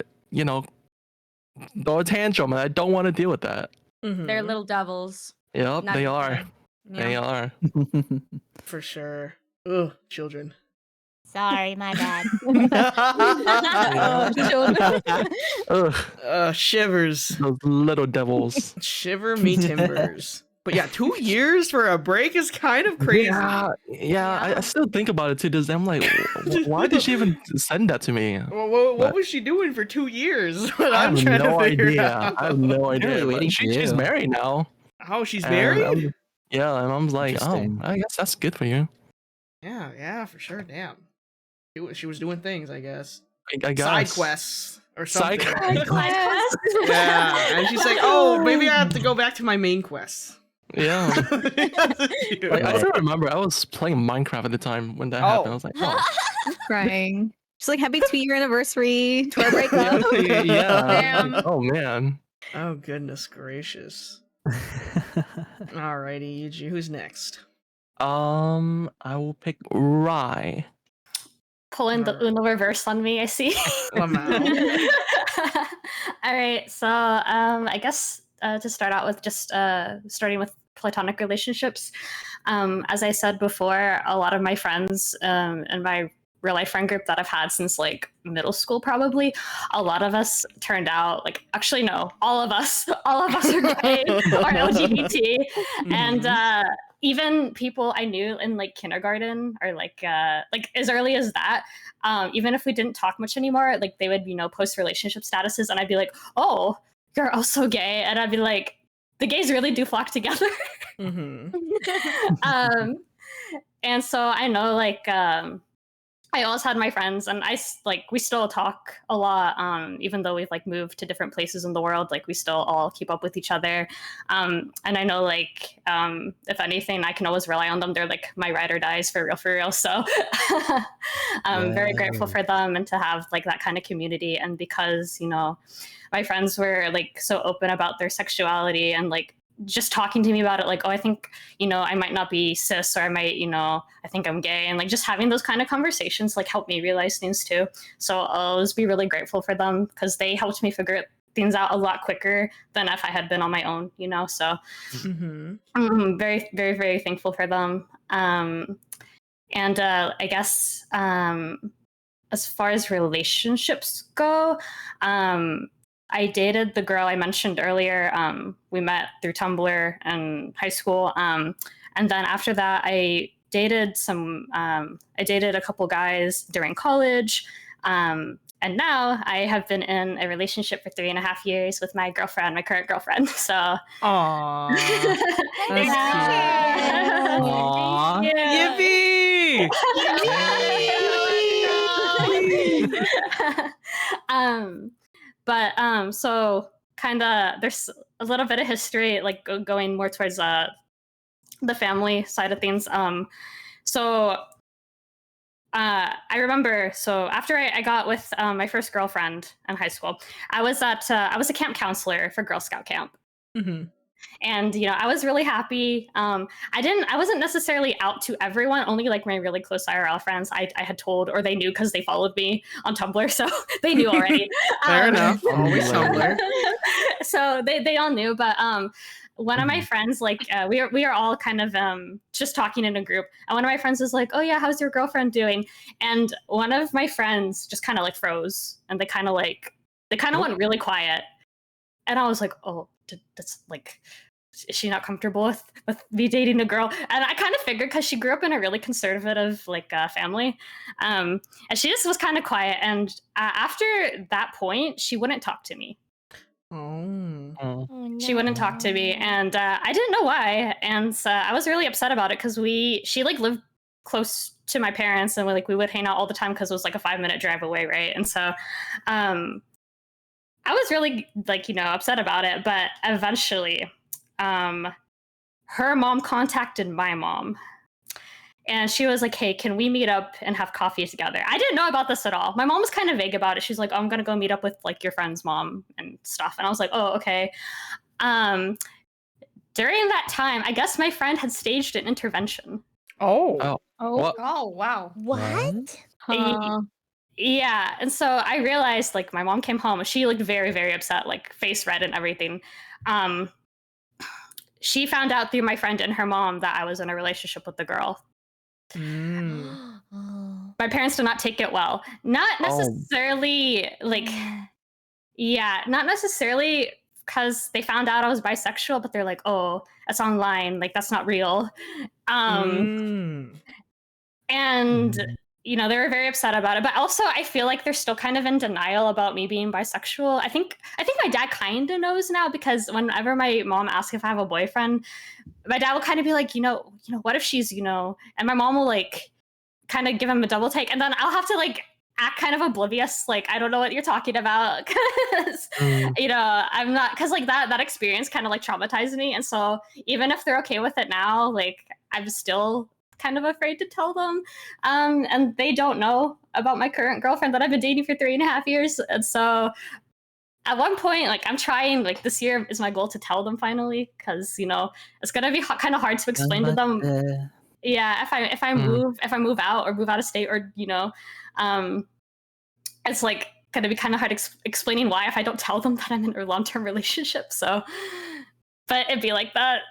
a tantrum, and I don't want to deal with that. Mhm. They're little devils. Yep, Not they good for are. them. They Yeah. are. For sure. Ugh, children. Sorry, my bad. Oh, children. Ugh, Shivers. those little devils. Shiver me timbers. But yeah, 2 years for a break is kind of crazy. Yeah. I still think about it to this day. I'm like, why did she even send that to me? What But- was she doing for 2 years? I have I'm trying to no figure idea. out. I have no idea. Really but waiting for she's you. married now. Oh, she's and married? yeah, and I'm like, oh, Interesting. I guess that's good for you. Yeah, for sure. Damn. She was doing things, I guess. I guess. Side quests or Side something. quests. Yeah, and she's like, oh, maybe I have to go back to my main quest. Yeah. Cute. Like, I still remember I was playing Minecraft at the time when that happened. I was like, oh. Crying. She's like, happy 2-year anniversary to our breakup. Yeah. Damn. Oh man. Oh, goodness gracious. Alrighty, Yuji, who's next? I will pick Rye. Pulling the Uno reverse on me, I see. Lamau. All right, so I guess to start out with, just starting with platonic relationships. As I said before, a lot of my friends and my real life friend group that I've had since like middle school, probably, a lot of us turned out like, actually no, all of us are gay or LGBT, and even people I knew in like kindergarten or like as early as that, even if we didn't talk much anymore, like they would post relationship statuses, and I'd be like, oh, you're also gay, and I'd be like, the gays really do flock together. And so I know like I always had my friends, and we still talk a lot, even though we've like moved to different places in the world. Like we still all keep up with each other, and I know like if anything, I can always rely on them. They're like my ride or dies for real. So I'm very grateful for them and to have like that kind of community. And because my friends were like so open about their sexuality and like just talking to me about it, like, oh, I think, I might not be cis, or I might, I think I'm gay. And like just having those kind of conversations like helped me realize things too. So I'll always be really grateful for them because they helped me figure things out a lot quicker than if I had been on my own, So I'm very, very, very thankful for them. And I guess as far as relationships go, I dated the girl I mentioned earlier. We met through Tumblr in high school. And then after that, I dated a couple guys during college. And now I have been in a relationship for 3.5 years with my current girlfriend. So. Aww. That's Yeah. cute. Aww. Yeah. Yippee! But so kind of there's a little bit of history like going more towards the family side of things. So I remember, so after I got with my first girlfriend in high school, I was a camp counselor for Girl Scout camp. And I was really happy. I wasn't necessarily out to everyone, only like my really close IRL friends I had told, or they knew because they followed me on Tumblr, so they knew already. Fair enough. Always Tumblr. So they all knew, but one of my friends, like we are all kind of just talking in a group, and one of my friends was like, oh yeah, how's your girlfriend doing? And one of my friends just kind of like froze, and they kind of went really quiet, and I was like, oh, that's like, is she not comfortable with me dating a girl? And I kind of figured because she grew up in a really conservative like family, and she just was kind of quiet. And after that point, she wouldn't talk to me. Oh. Oh, She wouldn't talk to me, no. and I didn't know why. And I was really upset about it because she like lived close to my parents, and we would hang out all the time because it was like a 5-minute drive away, right? And so I was really like upset about it. But eventually, her mom contacted my mom. And she was like, hey, can we meet up and have coffee together? I didn't know about this at all. My mom was kind of vague about it. She's like, oh, I'm going to go meet up with like your friend's mom and stuff. And I was like, oh, okay. During that time, I guess my friend had staged an intervention. Oh. What? Oh, wow. What? Yeah. And so I realized like my mom came home. She looked very, very upset, like face red and everything. She found out through my friend and her mom that I was in a relationship with the girl. Mm. Oh. My parents did not take it well. Not necessarily like, not necessarily because they found out I was bisexual, but they're like, oh, that's online. Like, that's not real. And, they were very upset about it. But also, I feel like they're still kind of in denial about me being bisexual. I think my dad kind of knows now because whenever my mom asks if I have a boyfriend, my dad will kind of be like, what if she's, and my mom will like kind of give him a double take, and then I'll have to like act kind of oblivious, like I don't know what you're talking about, because I'm not, because like that experience kind of like traumatized me, and so even if they're okay with it now, like I'm still kind of afraid to tell them, and they don't know about my current girlfriend that I've been dating for 3.5 years, and so at one point, like I'm trying, like this year is my goal to tell them finally, because it's gonna be kind of hard to explain to them. Yeah, if I move out or move out of state, or it's like gonna be kind of hard explaining why if I don't tell them that I'm in a long-term relationship. So, but it'd be like that.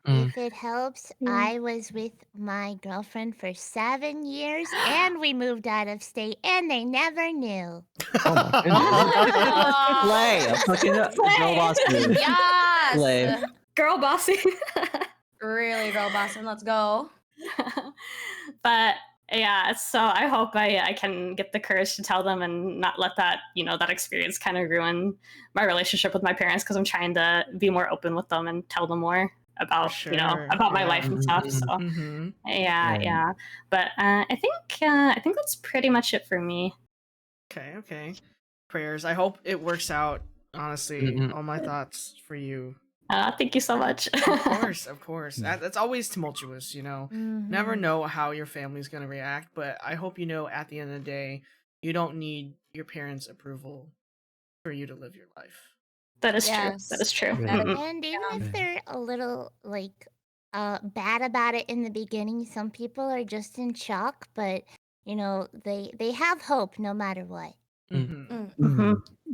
If it helps, I was with my girlfriend for 7 years, and we moved out of state, and they never knew. Oh my goodness. Slay! Fucking girl bossing. Yes. Slay. Girl bossing. Really girl bossing. Let's go. But yeah, so I hope I can get the courage to tell them and not let that that experience kind of ruin my relationship with my parents, because I'm trying to be more open with them and tell them more about about my life and stuff. So yeah. But I think that's pretty much it for me. Okay. Prayers. I hope it works out. Honestly, all my thoughts for you. Thank you so much. Of course. That's always tumultuous, Never know how your family's gonna react, but I hope at the end of the day, you don't need your parents' approval for you to live your life. That is true. That is true. And even if they're a little like bad about it in the beginning, some people are just in shock, but they have hope no matter what.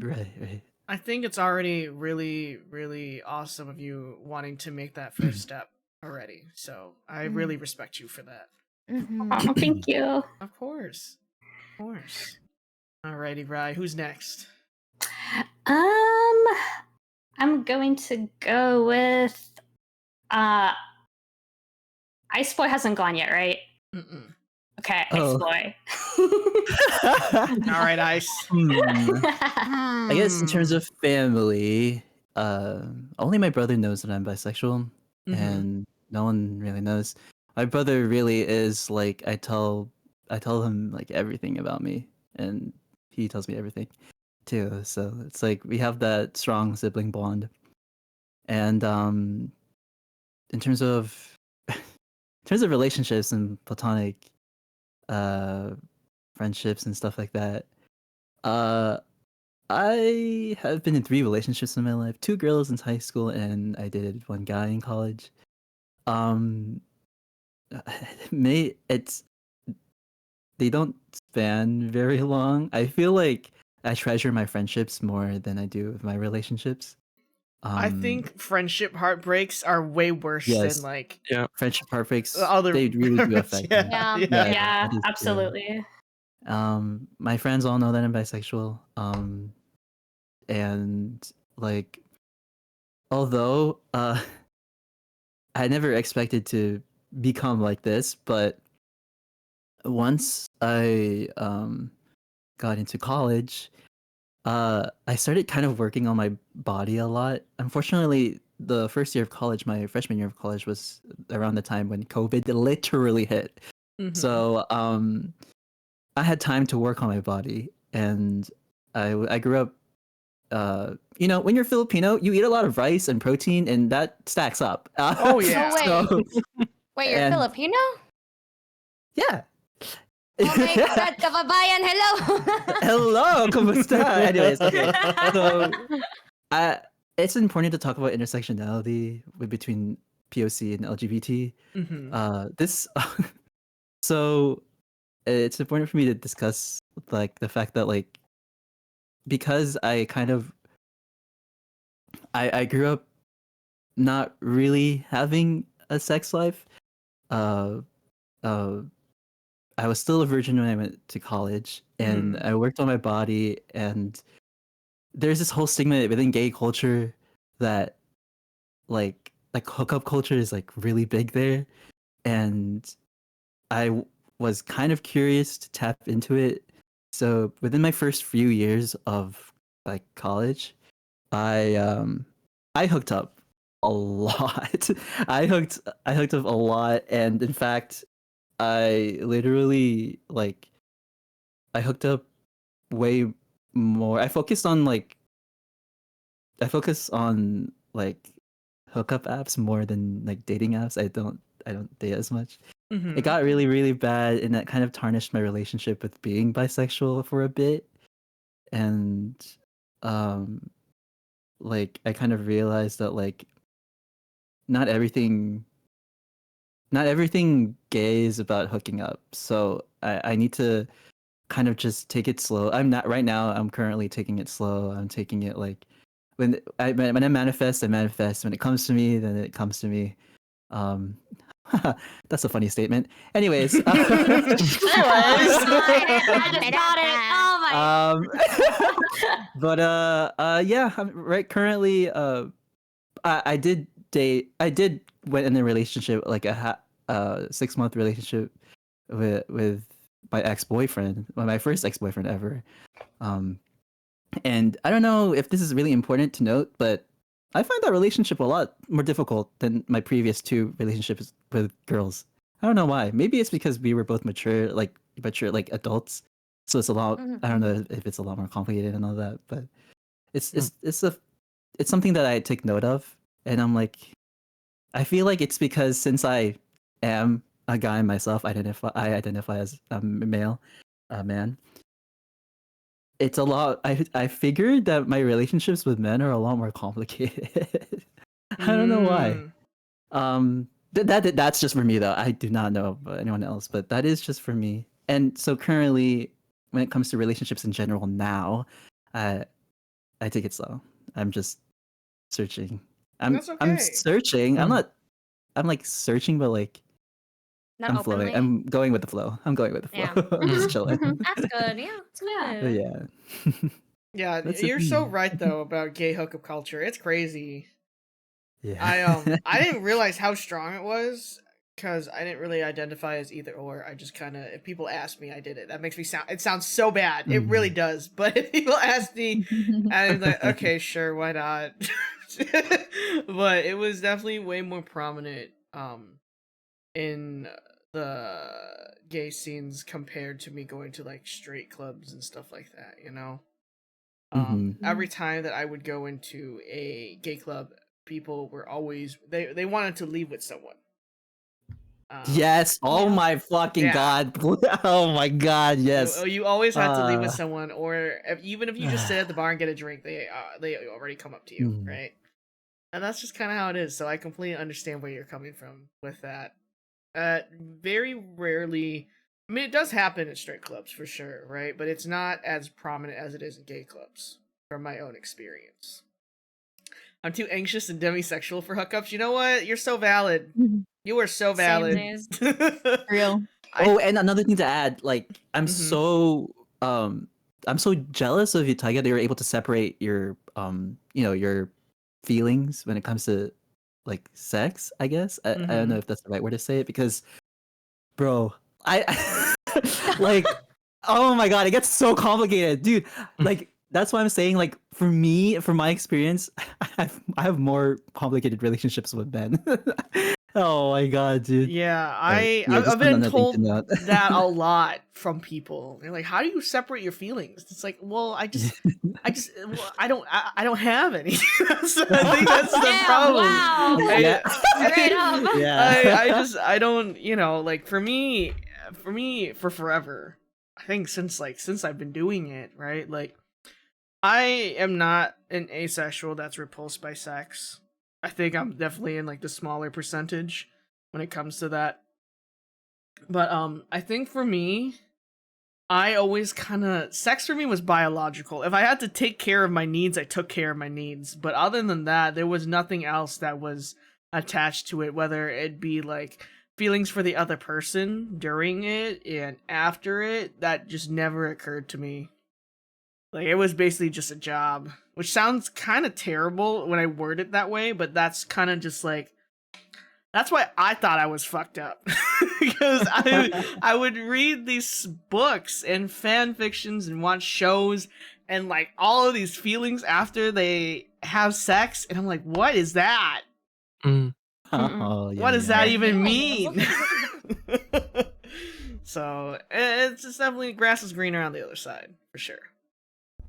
Right. I think it's already really, really awesome of you wanting to make that first step already. So I really respect you for that. Oh, thank you. Of course. Alrighty, Rye, who's next? I'm going to go with Ice Boy hasn't gone yet, right? Okay, Ice Boy. All right, Ice. I guess in terms of family, only my brother knows that I'm bisexual, and no one really knows. My brother really is like I tell him like everything about me, and he tells me everything too. So it's like we have that strong sibling bond. And in terms of relationships and platonic friendships and stuff like that, I have been in 3 relationships in my life, 2 girls in high school, and I dated 1 guy in college. They don't span very long. I feel like I treasure my friendships more than I do with my relationships. I think friendship heartbreaks are way worse than like friendship heartbreaks. Other They really do affect me. Yeah, absolutely. My friends all know that I'm bisexual. And like although I never expected to become like this, but once I got into college, I started kind of working on my body a lot. Unfortunately, the first year of college, my freshman year of college, was around the time when COVID literally hit. Mhm. So I had time to work on my body, and I grew up. You know, when you're Filipino, you eat a lot of rice and protein, and that stacks up. Oh, yeah. So, Wait, you're and- Filipino? yeah. Oh my God, kababayan, hello! Hello, kumusta? Anyways, okay. So, it's important to talk about intersectionality between POC and LGBT. Mhm. This, so it's important for me to discuss like the fact that like because I kind of I grew up not really having a sex life. Uh, uh, I was still a virgin when I went to college, and Mhm. I worked on my body. And there's this whole stigma within gay culture that like hookup culture is like really big there, and was kind of curious to tap into it. So within my first few years of like college, I hooked up a lot. I hooked up a lot, and in fact, I literally like I hooked up way more. I focus on like hookup apps more than like dating apps. I don't date as much. It Mhm. got really really bad, and that kind of tarnished my relationship with being bisexual for a bit. And um like I kind of realized that like not everything not everything gay is about hooking up. So I need to kind of just take it slow. I'm not right now. I'm currently taking it slow. I'm taking it like when I manifest, I manifest. When it comes to me, then it comes to me. Um, that's a funny statement. Anyways, Oh my God, I just got it. Oh my. yeah, I'm right currently. I did date. I did went in a relationship like a 6-month relationship with my ex-boyfriend, my first ex-boyfriend ever. Um, and I don't know if this is really important to note, but I find that relationship a lot more difficult than my previous 2 relationships with girls. I don't know why. Maybe it's because we were both mature like adults. So it's a lot. Mhm. I don't know if it's a lot more complicated and all that, but it's something that I take note of, and I'm like, I feel like it's because since I am a guy myself, I identify as a male, a man. It's a lot. I figured that my relationships with men are a lot more complicated. I don't know why. Mm. That's just for me though. I do not know about anyone else, but that is just for me. And so currently, when it comes to relationships in general, now, I I take it slow. I'm just searching. That's I'm okay. searching. I'm Mm. not. I'm like searching, but like Not I'm openly. flowing. I'm going with the flow. I'm going with the flow. Yeah. I'm just Mhm. chilling. Mhm. That's good. Yeah, it's Yeah. good. Yeah. Yeah, That's the you're so thing. right though about gay hookup culture. It's crazy. Yeah. I didn't realize how strong it was because I didn't really identify as either or. I just kind of, if people ask me, I did it. That makes me sound. It sounds so bad. It really Mm. does. But if people ask me, I'm like, okay, sure, why not? But it was definitely way more prominent in the gay scenes compared to me going to like straight clubs and stuff like that, you know? Mhm. Every time that I would go into a gay club, people were always they wanted to leave with someone. Yes. Oh Yeah. my fucking Yeah. god. Oh my god. Yes. You always had to leave with Uh, someone, or even if you just sit at the bar and get a drink, they already come up to you, mm. right? And that's just kind of how it is. So I completely understand where you're coming from with that. Very rarely. I mean, it does happen at straight clubs for sure, right? But it's not as prominent as it is in gay clubs, from my own experience. I'm too anxious and demisexual for hookups. You know what? You're so valid. You are so valid. Samesies. Real. Oh, and another thing to add, like Mhm. I'm so jealous of you, Taiga, that you're able to separate your you know, your feelings when it comes to like sex, I guess. I don't know if that's the right word to say it, because bro, I like, oh my god, it gets so complicated, dude. Like that's why I'm saying, like, for me, from my experience, I have more complicated relationships with men. Oh my god, dude. Yeah, just I've been another thing to told note. that a lot from people. They're like, "How do you separate your feelings?" It's like, well, I don't have any. I think that's the Damn, problem. wow. Yeah. Straight up. Yeah. I don't, like, for me, for forever. I think since I've been doing it, right? Like, I am not an asexual that's repulsed by sex. I think I'm definitely in like the smaller percentage when it comes to that. But I think for me, I always sex for me was biological. If I had to take care of my needs, I took care of my needs. But other than that, there was nothing else that was attached to it, whether it be like feelings for the other person during it and after it. That just never occurred to me. Like, it was basically just a job, which sounds kind of terrible when I word it that way, but that's kind of just like, that's why I thought I was fucked up. Because I would read these books and fan fictions and watch shows and like all of these feelings after they have sex, and I'm like, what is that? Oh, yeah, What does yeah. that even mean? So it's just definitely grass is greener on the other side, for sure.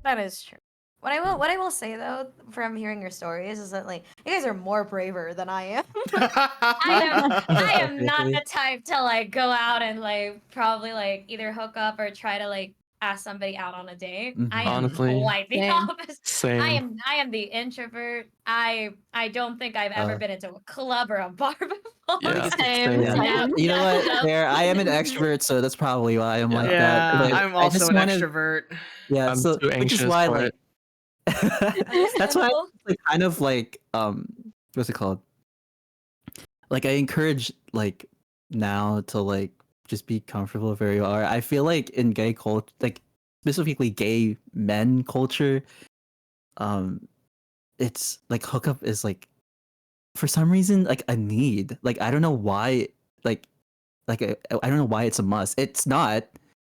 That is true. What I will say though, from hearing your stories, is that like you guys are more braver than I am. I am not the type to like go out and like probably like either hook up or try to like ask somebody out on a date. I am Honestly, quite the Same. opposite. same. I am the introvert. I don't think I've ever been into a club or a bar before. Yeah, Same. same. Yeah. Same. You know what? Yeah. There, I am an extrovert, so that's probably why I'm like Yeah, that. But I'm I also just an wanna- extrovert. Yeah, I'm so too which anxious is why for like it. that's why I like, kind of like what's it called? Like I encourage like now to like just be comfortable where you are. I feel like in gay culture, like specifically gay men culture, it's like hookup is like for some reason like a need. Like I don't know why. Like I don't know why it's a must. It's not,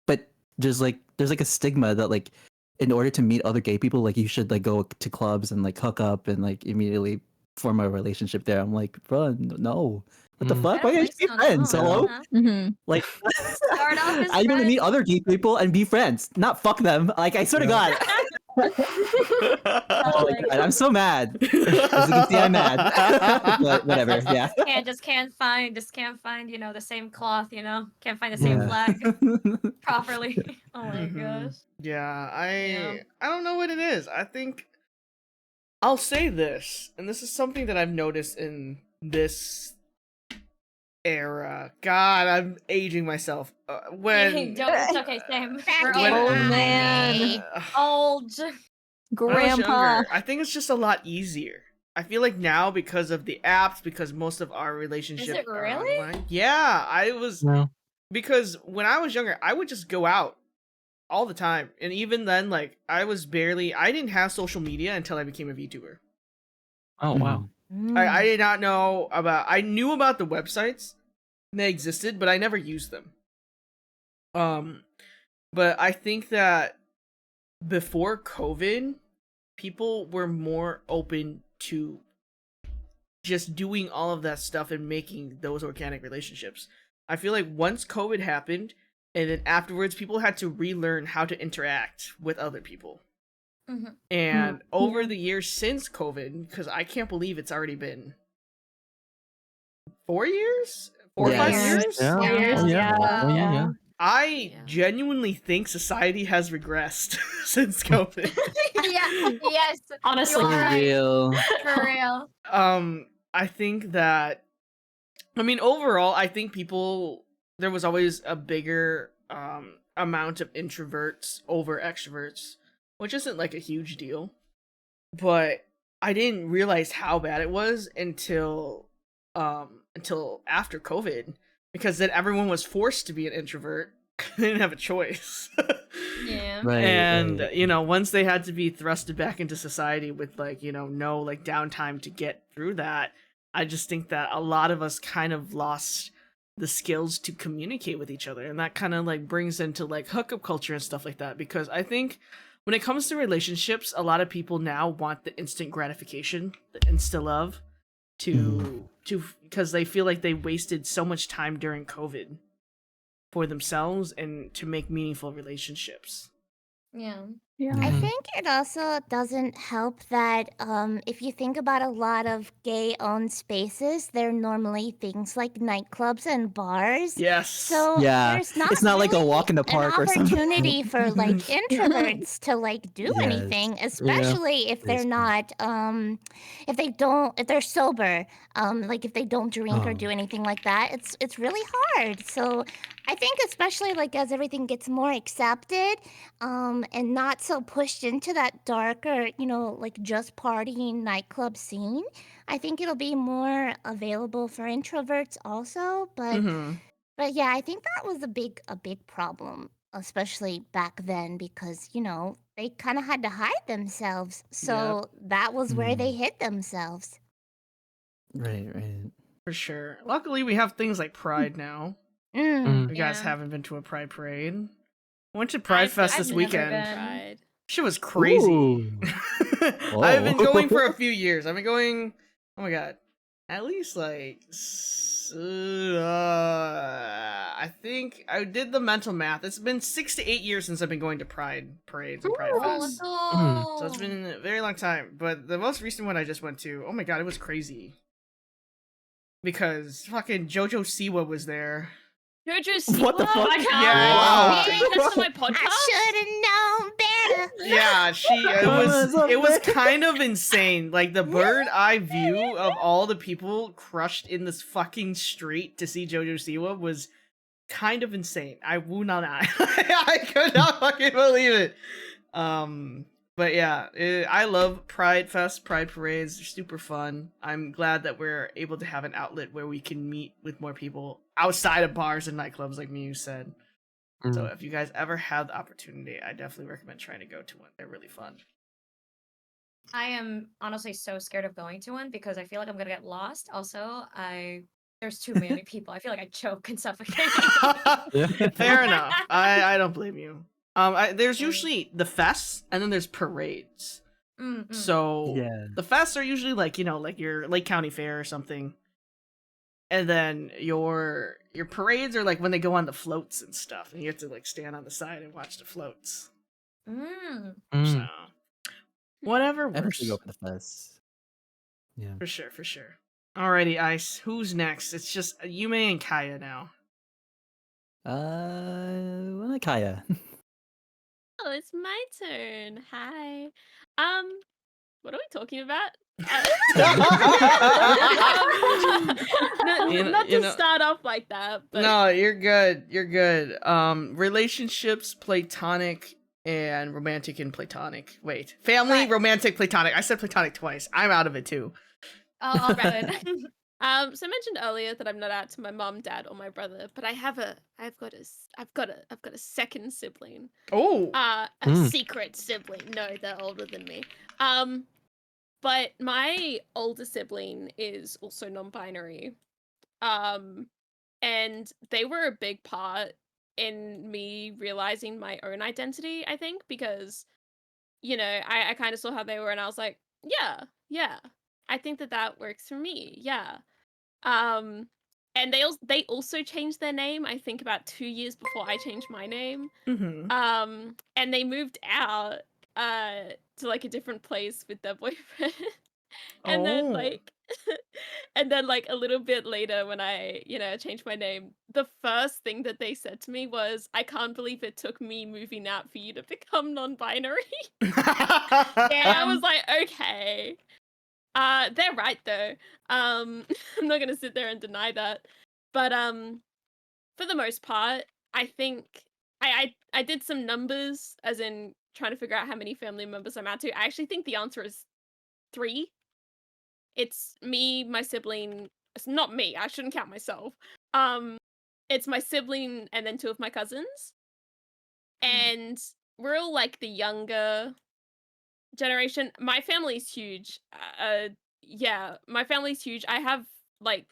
but there's like a stigma that like in order to meet other gay people, like you should like go to clubs and like hook up and like immediately form a relationship there. I'm like, bro, no. What the Mm. fuck? I Why don't can't you think be so, friends? no. Hello? Uh-huh. Mm-hmm. Like Start off as I want to meet friends. other gay people and be friends, not fuck them. Like I swear to God. Oh my God, I'm so mad. As you can see, I'm mad. But whatever, yeah. Can't find the same cloth, can't find the same flag properly. Oh my gosh. Yeah, Yeah. I don't know what it is. I think I'll say this, and this is something that I've noticed in this era. God, I'm aging myself. When It's okay, same. We're when- old. Oh, man. Old. When I was Grandpa. younger, I think it's just a lot easier. I feel like now because of the apps, because most of our relationships it are really? online. Yeah, I was No. because when I was younger, I would just go out all the time, and even then, like I didn't have social media until I became a VTuber. Oh wow. I did not know I knew about the websites, they existed, but I never used them. But I think that before COVID, people were more open to just doing all of that stuff and making those organic relationships. I feel like once COVID happened, and then afterwards, people had to relearn how to interact with other people. Mhm. And over the years since COVID, because I can't believe it's already been 4 years? 4 or 5 Yes. years? Yeah. Yeah. Oh, yeah. Yeah. Oh, yeah. Yeah. I Yeah. genuinely think society has regressed since COVID. Yeah. Yes. Honestly, You are right. Real. For real. I think that, I mean, overall, I think there was always a bigger amount of introverts over extroverts, which isn't like a huge deal. But I didn't realize how bad it was until after COVID, because then everyone was forced to be an introvert. They didn't have a choice. Yeah. Right, And right. once they had to be thrusted back into society with no downtime to get through that, I just think that a lot of us kind of lost the skills to communicate with each other, and that kind of brings into hookup culture and stuff like that, because I think when it comes to relationships, a lot of people now want the instant gratification, the insta love, to because they feel like they wasted so much time during COVID for themselves and to make meaningful relationships. Yeah. Yeah. I Mhm. think it also doesn't help that if you think about a lot of gay-owned spaces, they're normally things like nightclubs and bars. Yes. So Yeah, there's not it's not like a really walk in the an park or something. opportunity for introverts to do Yes. anything, especially if That is they're true. not if they're sober, if they don't drink or Oh, do anything like that. It's really hard. So I think especially as everything gets more accepted, and not so pushed into that darker, just partying nightclub scene. I think it'll be more available for introverts also, Mhm. but yeah, I think that was a big problem, especially back then because, they kind of had to hide themselves. So that was where they Mm. hid themselves. Right, right. For sure. Luckily, we have things like Pride now. Mm. You guys Yeah. haven't been to a Pride parade. I went to Pride Fest this I've never weekend. been. Tried. Shit was crazy. Ooh. I've been going for Oh. a few years. I've been going, oh my god, at least I think I did the mental math. It's been 6 to 8 years since I've been going to Pride parades and Pride Oh, let's Fests. Mm. So it's been a very long time. But the most recent one I just went to, oh my god, it was crazy. Because fucking JoJo Siwa was there. Jojo Siwa? What the Oh fuck? my god. Yeah. Wow. Hey, that's on my podcast. I should have known better. Yeah, it was kind of insane. Like the bird eye view of all the people crushed in this fucking street to see JoJo Siwa was kind of insane. I will not lie. I could not fucking believe it. But yeah, I love Pride Fest, Pride parades. They're super fun. I'm glad that we're able to have an outlet where we can meet with more people outside of bars and nightclubs, like Mew said. So Mm. if you guys ever have the opportunity, I definitely recommend trying to go to one. They're really fun. I am honestly so scared of going to one because I feel like I'm gonna get lost. Also, there's too many people. I feel like I choke and suffocate. Fair enough. I don't blame you. There's Mm. usually the fests and then there's parades. Mm-mm. So Yeah. the fests are usually like your Lake County Fair or something. And then your parades are like when they go on the floats and stuff, and you have to stand on the side and watch the floats. Mm. So Mm. whatever I works. usually go for the fest. Yeah. For sure. Alrighty, Ice. Who's next? It's just Yume and Kaya now. Well, like Kaya. Oh, it's my turn. Hi. What are we talking about? Not to start off like that, but No, you're good. You're good. Relationships, platonic and romantic and platonic. Wait, family, Right. romantic, platonic. I said platonic twice. I'm out of it too. Oh, all right. so I mentioned earlier that I'm not out to my mom, dad, or my brother, but I've got a second sibling. Oh. A Mm. secret sibling. No, they're older than me. But my older sibling is also non-binary. And they were a big part in me realizing my own identity, I think, because, I kind of saw how they were and I was like, yeah, I think that works for me. Yeah. And they also changed their name, I think about 2 years before I changed my name. Mm-hmm. And they moved out to a different place with their boyfriend. And then a little bit later when I, changed my name, the first thing that they said to me was, "I can't believe it took me moving out for you to become non-binary." And I was like, okay. They're right though. I'm not gonna sit there and deny that. But for the most part, I think I did some numbers as in trying to figure out how many family members I'm out to. I actually think the answer is 3. It's me, my sibling. It's not me. I shouldn't count myself. It's my sibling and then 2 of my cousins. And we're all like the younger generation. My family's huge. Yeah, my family's huge. I have like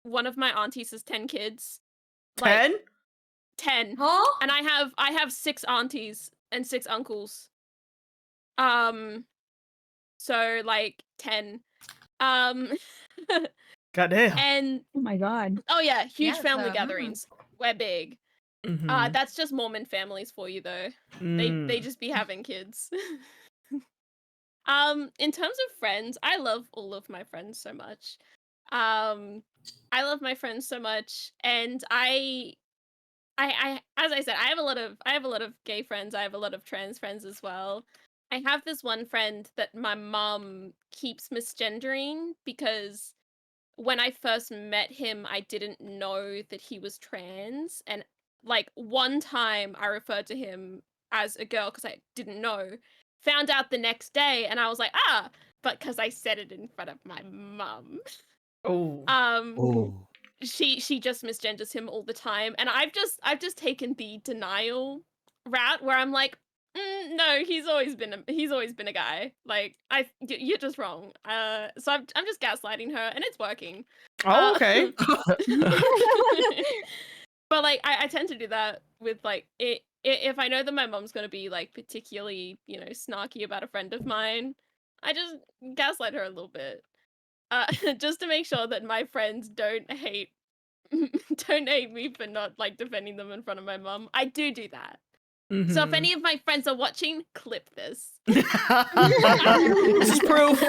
one of my aunties has 10 kids. 10? 10. Huh? And I have 6 aunties and 6 uncles. So like 10. Goddamn. And Oh my god. oh yeah, huge Yeah, family so, gatherings. We're big. Mhm. That's just Mormon families for you though. Mm. They just be having kids. In terms of friends, I love all of my friends so much. I love my friends so much, and I as I said, I have a lot of gay friends. I have a lot of trans friends as well. I have this one friend that my mom keeps misgendering because when I first met him, I didn't know that he was trans, and like one time I referred to him as a girl because I didn't know. Found out the next day, and I was like, but because I said it in front of my mum. Oh. Oh. She just misgenders him all the time, and I've just taken the denial route where I'm like, no, he's always been a guy. Like you're just wrong. So I'm just gaslighting her, and it's working. Oh, okay. But like I tend to do that with like if I know that my mom's gonna be like particularly snarky about a friend of mine, I just gaslight her a little bit. Just to make sure that my friends don't hate me for not like defending them in front of my mom. I do that. So if any of my friends are watching, clip this. This is proof.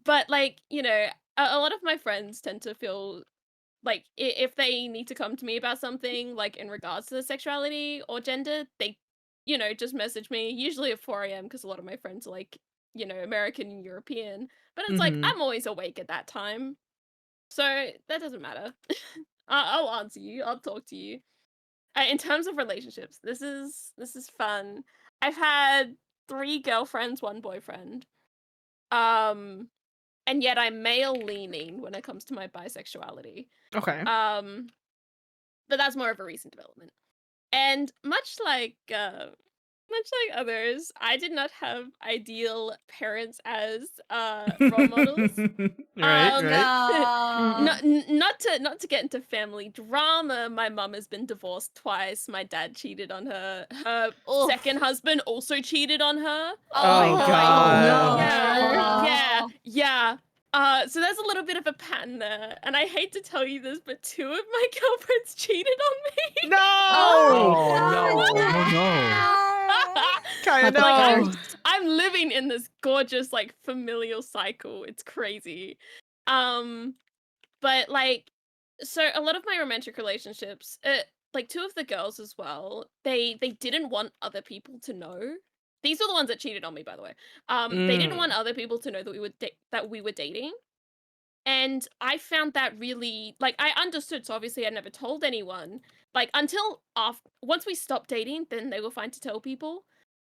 But like a lot of my friends tend to feel like if they need to come to me about something like in regards to the sexuality or gender, they just message me, usually at 4 a.m. because a lot of my friends are like American and European, but it's like I'm always awake at that time, so that doesn't matter. I'll answer you, I'll talk to you. In terms of relationships, this is fun. I've had 3 girlfriends, 1 boyfriend, and yet I'm male leaning when it comes to my bisexuality. Okay. But that's more of a recent development. And much like others, I did not have ideal parents as role models. Right. Not to get into family drama. My mum has been divorced twice. My dad cheated on her. Her second husband also cheated on her. Oh, God. Yeah. So there's a little bit of a pattern there, and I hate to tell you this, but 2 of my girlfriends cheated on me. No. Oh no. Kinda no. Like, I'm living in this gorgeous like familial cycle. It's crazy. But like, so a lot of my romantic relationships, like 2 of the girls as well, they didn't want other people to know. These are the ones that cheated on me, by the way. They didn't want other people to know that we were dating. And I found that really, like, I understood, so obviously I never told anyone. Like, until once we stopped dating, then they were fine to tell people.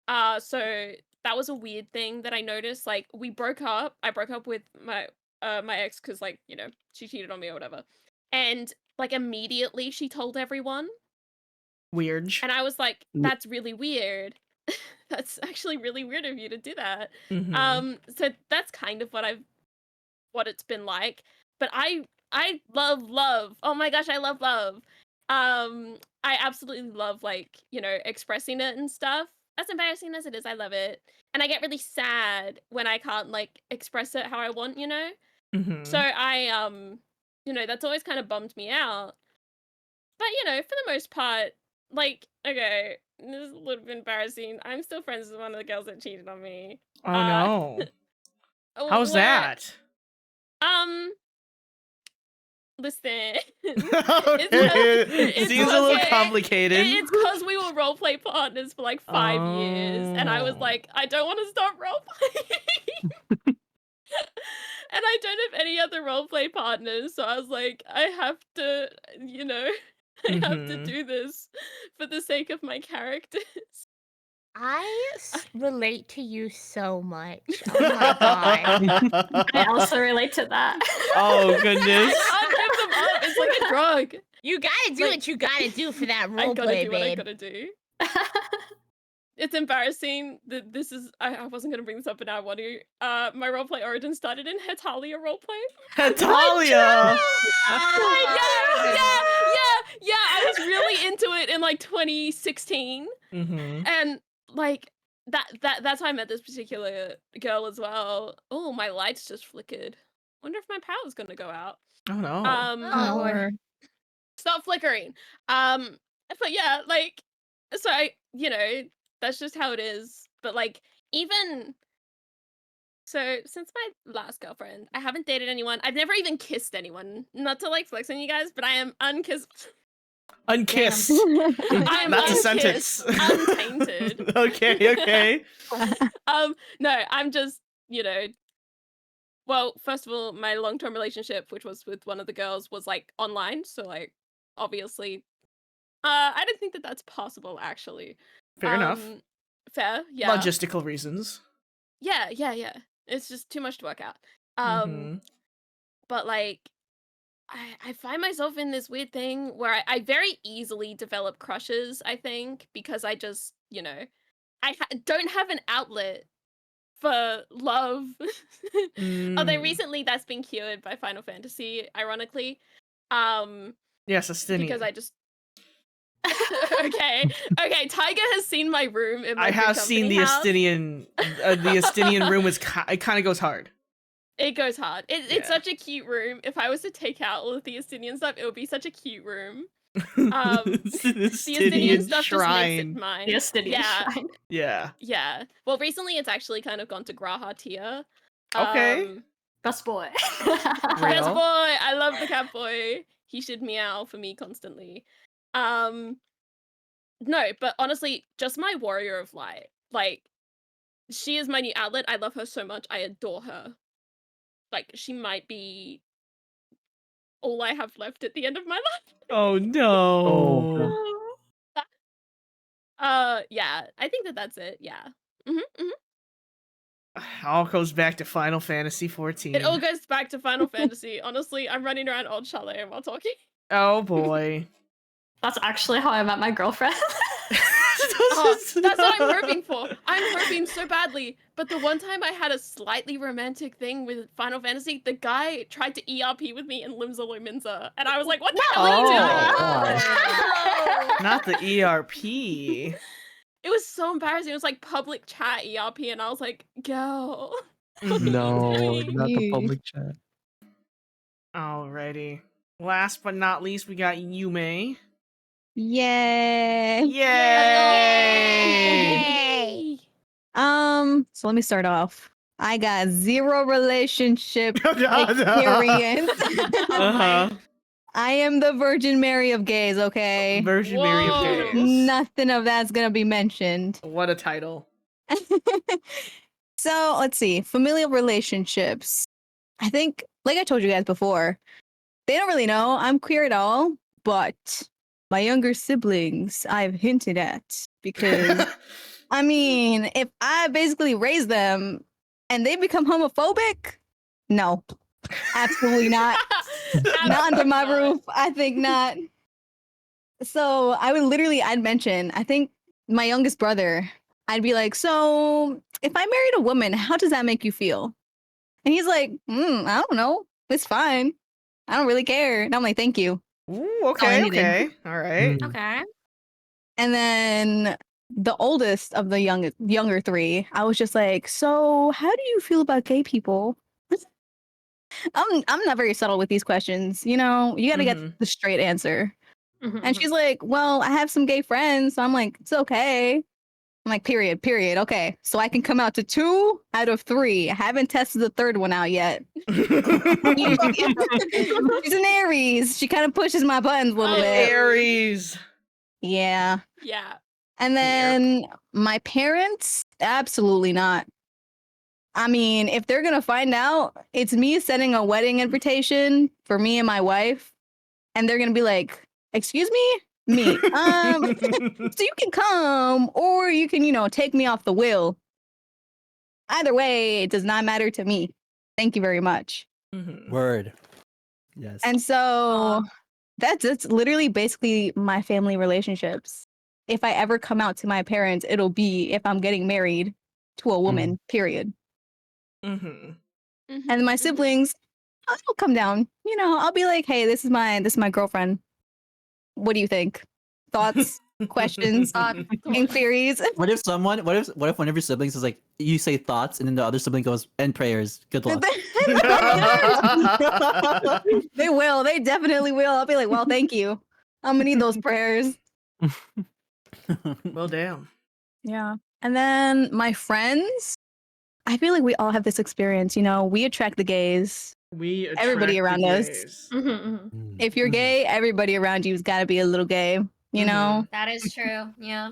So that was a weird thing that I noticed. Like, we broke up. I broke up with my ex because, like, she cheated on me or whatever. And, like, immediately she told everyone. Weird. And I was like, that's really weird. That's actually really weird of you to do that. So that's kind of what it's been like. But I love love. Oh my gosh, I love love. I absolutely love like, expressing it and stuff. As embarrassing as it is, I love it. And I get really sad when I can't like express it how I want, So I that's always kind of bummed me out. But for the most part, like, okay, this is a little bit embarrassing. I'm still friends with one of the girls that cheated on me. Oh no. How's that? Listen. It seems a little complicated. It's because we were roleplay partners for like 5 years, and I was like, I don't want to stop roleplaying. And I don't have any other roleplay partners, so I was like, I have to, I have to do this for the sake of my characters. I relate to you so much. Oh my god. I also relate to that. Oh goodness. I can't give them up. It's like a drug. You gotta do what you gotta do for that I role gotta play, do what I babe. gotta do. It's embarrassing that this is. I wasn't gonna bring this up, but now I want to. My roleplay origin started in Hetalia roleplay. Hetalia! Yeah. I was really into it in like 2016, Mm-hmm. and like that's how I met this particular girl as well. Oh, my lights just flickered. Wonder if my power's gonna go out. Oh no. Oh. Stop flickering. But yeah, like, so I, that's just how it is. But like, even so, since my last girlfriend, I haven't dated anyone. I've never even kissed anyone. Not to like flex on you guys, but I am unkissed. Unkissed. I am That's a unkissed, sentence. untainted. Okay. No, I'm just, well, first of all, my long-term relationship, which was with one of the girls, was like online, so like obviously I don't think that that's possible actually. Fair enough. Fair, yeah. Logistical reasons. Yeah. It's just too much to work out. Mhm. But like I find myself in this weird thing where I very easily develop crushes, I think, because I just, don't have an outlet for love. Although Mm. recently that's been cured by Final Fantasy, ironically. Yes, Astinian. Because I just okay, Tiger has seen my room in my I have Good seen Company the house. Astinian room is it kind of goes hard. It goes hard. Yeah. It's such a cute room. If I was to take out all of the Estinian stuff, it would be such a cute room. The Estinian stuff shrine. just makes it mine. The Estinian shrine. Yeah. Well, recently it's actually kind of gone to Graha tier. Okay. Best boy. Best Real. boy. I love the cat boy. He should meow for me constantly. No, but honestly, just my warrior of light. Like, she is my new outlet. I love her so much. I adore her. Like, she might be all I have left at the end of my life. Oh no. Yeah, I think that's it. Yeah. All goes back to Final Fantasy 14. It all goes back to Final Fantasy. Honestly, I'm running around Old Chalet while talking. Oh boy. That's actually how I met my girlfriend. That's what I'm hoping for. I'm hoping so badly. But the one time I had a slightly romantic thing with Final Fantasy, the guy tried to ERP with me in Limsa Lominsa. And I was like, what the hell are you doing? Not the ERP. It was so embarrassing. It was like public chat ERP. And I was like, girl. No, doing? not the public chat. Alrighty. Last but not least, we got Yume. Yay! Yay! So let me start off. I got 0 relationship experience. Uh-huh. I am the Virgin Mary of gays, okay? Virgin Mary of Whoa. Gays. Nothing of that's gonna be mentioned. What a title. So let's see. Familial relationships. I think, like I told you guys before, they don't really know I'm queer at all, but my younger siblings I've hinted at because I mean, if I basically raise them and they become homophobic, no, absolutely not. Not under my roof. I think not. So I'd mention, I think my youngest brother, I'd be like, so if I married a woman, how does that make you feel? And he's like, I don't know. It's fine. I don't really care. And I'm like, thank you. Ooh, okay. All right. Okay. And then the oldest of the younger 3, I was just like, so how do you feel about gay people? I'm not very subtle with these questions. You know, you got to get the straight answer. And she's like, well, I have some gay friends. So I'm like, it's okay. I'm like, period. Okay. So I can come out to 2 out of 3. I haven't tested the 3rd one out yet. She's an Aries. She kind of pushes my buttons a little bit. Aries. Yeah. Yeah. And then my parents, absolutely not. I mean, if they're going to find out, it's me sending a wedding invitation for me and my wife. And they're going to be like, excuse me? So you can come or you can, take me off the wheel. Either way, it does not matter to me. Thank you very much. Word. Yes. And so That's literally basically my family relationships. If I ever come out to my parents, it'll be if I'm getting married to a woman, period. Mm-hmm. And my siblings, I'll come down. You know, I'll be like, hey, this is my girlfriend. What do you think? Thoughts, questions, inquiries? What if one of your siblings is like, you say thoughts, and then the other sibling goes, and prayers. Good luck. They will. They definitely will. I'll be like, well, thank you. I'm gonna need those prayers. Well, damn. Yeah. And then my friends, I feel like we all have this experience. You know, we attract the gays. We Everybody attract around the us. gays. If you're gay, everybody around you's got to be a little gay. You know, That is true. Yeah.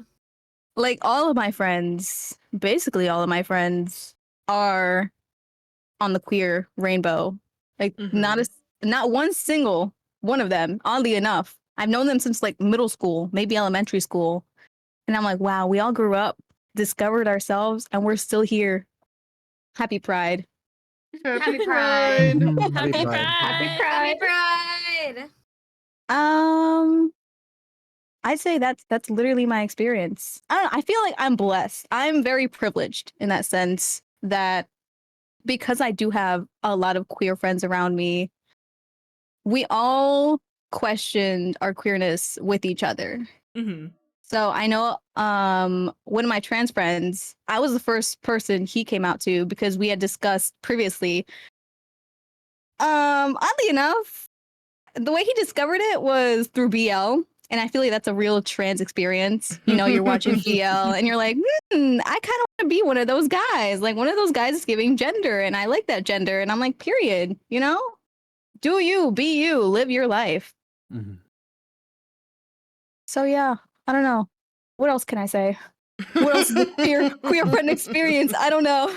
like all of my friends, basically all of my friends are on the queer rainbow. Like not one single one of them. Oddly enough, I've known them since like middle school, maybe elementary school, and I'm like, wow, we all grew up, discovered ourselves, and we're still here. Happy Pride. Happy Pride. Happy Pride. Happy Pride. I'd say that's literally my experience. I don't know, I feel like I'm blessed. I'm very privileged in that sense that because I do have a lot of queer friends around me, we all questioned our queerness with each other. So I know one of my trans friends, I was the first person he came out to because we had discussed previously. Oddly enough, the way he discovered it was through BL. And I feel like that's a real trans experience. You know, you're watching BL and you're like, I kind of want to be one of those guys. Like one of those guys is giving gender and I like that gender. And I'm like, period, you know? Do you, be you, live your life. So yeah, I don't know. What else can I say? What else is the queer friend experience? I don't know.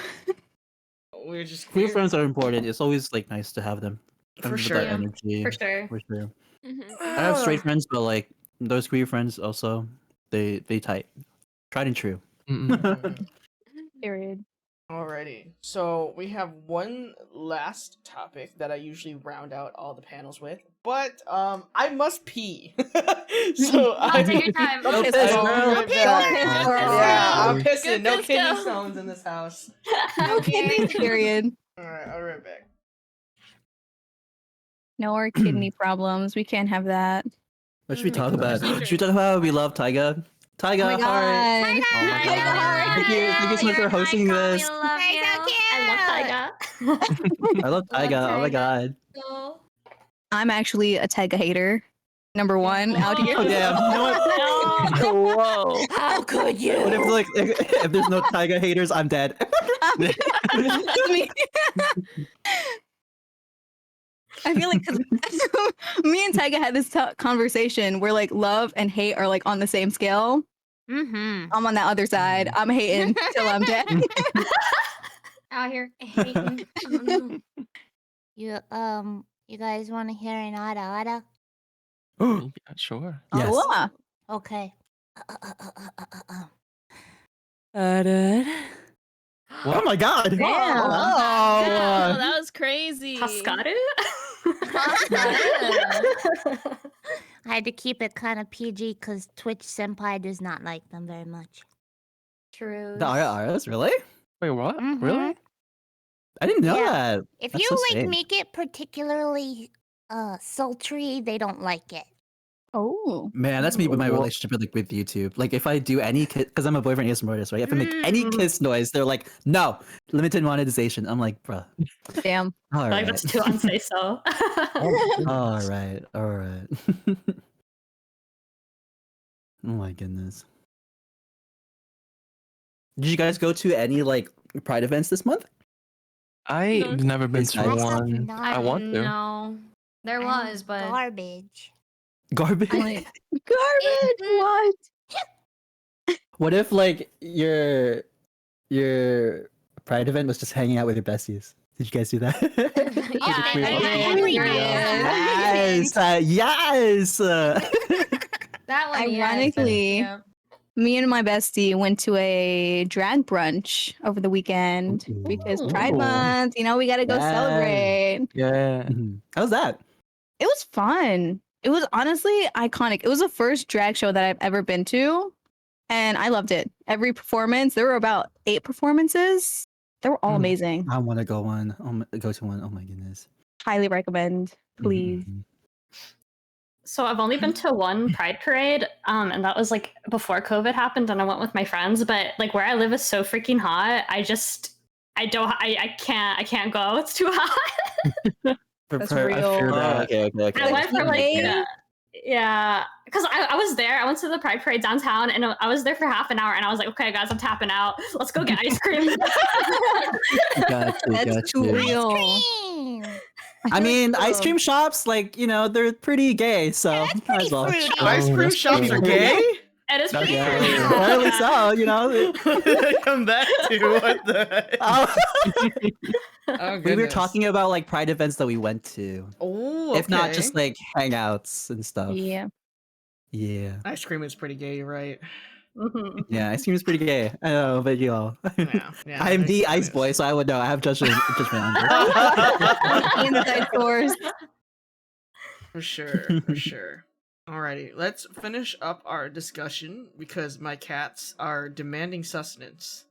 We're just Queer friends are important. It's always like nice to have them. For With sure. that energy. For sure. For sure. I have straight friends, but like those queer friends also, they tight. Tried and true. Period. Alrighty, so we have one last topic that I usually round out all the panels with, but I must pee. So Take your time. Go piss, I will girl. be right Go back. piss, girl. Yeah, I'm Go pissing. No piss, kidney girl. stones in this house. No kidneys, period. Alright, I'll be right back. No more kidney problems. We can't have that. What should we talk about? Should we talk about how we love Taiga? Taiga, Oh my heart. God. Oh my Taiga, god. heart. Thank you so much for hosting this. We love They're you. so cute. I love Taiga. I love Taiga. Oh my Taiga. god. So- I'm actually a Taiga hater. Number one out here. Oh damn. You know what? Whoa. How could you? What if like if there's no Taiga haters, I'm dead. That's me. I feel like 'cause me and Taiga had this conversation where like love and hate are like on the same scale. Mm-hmm. I'm on that other side. I'm hating till I'm dead. Out here hating. You guys want to hear an ada? Yeah, sure. Yes. Oh, Okay. Oh my god. Damn. Oh, Oh. that was crazy. Haskaru? I had to keep it kind of PG because Twitch Senpai does not like them very much. True. The Aras, really? Wait, what? Mhm. Really? I didn't know Yeah. that. If That's you so like strange. make it particularly sultry, they don't like it. Oh. Man, that's me with my Well- relationship with YouTube. Like, if I do any kiss, because I'm a boyfriend ASMR artist, right? If I make any kiss noise, they're like, "No, limited monetization." I'm like, "Bruh, Damn. all Like right, that's too unsay so. all right, all right." Oh my goodness. Did you guys go to any like Pride events this month? I've never been It's to nice. one. I want to. No. There was, but Garbage. Garbage. Like, garbage. What? What if like your Pride event was just hanging out with your besties? Did you guys do that? yeah, Queer I folk? did. Yes, yes. That one. Ironically, Yeah. me and my bestie went to a drag brunch over the weekend because Pride Ooh. Month, you know, we got to go Yes. celebrate. Yeah. How's that? It was fun. It was honestly iconic. It was the first drag show that I've ever been to, and I loved it. Every performance, there were about 8 performances. They were all amazing. I want to go go to one. Oh my goodness. Highly recommend, please. Mhm. So I've only been to one Pride parade, and that was like before COVID happened, and I went with my friends. But like where I live is so freaking hot. I can't go. It's too hot. That's I real. fear that. Okay. I went for like Hey. yeah, because I was there. I went to the Pride parade downtown, and I was there for half an hour. And I was like, okay, guys, I'm tapping out. Let's go get ice cream. That's too you. real. Cream. I mean, ice cream shops, like, they're pretty gay, so That's might pretty as well. fruity. Ice cream that's shops true. are gay? It is pretty Yeah, fruity. or at least so, Come back to what the heck? Oh. Oh, We were goodness. talking about like Pride events that we went to. Oh, If not okay. just like hangouts and stuff. Yeah. Yeah. Ice cream is pretty gay, you're right? Mhm. Yeah, ice cream is pretty gay. I know, but Yeah, I'm the ice ice cream boy, is. so I would know. I have judgment on this. Inside source. For sure, for sure. Alrighty, let's finish up our discussion because my cats are demanding sustenance.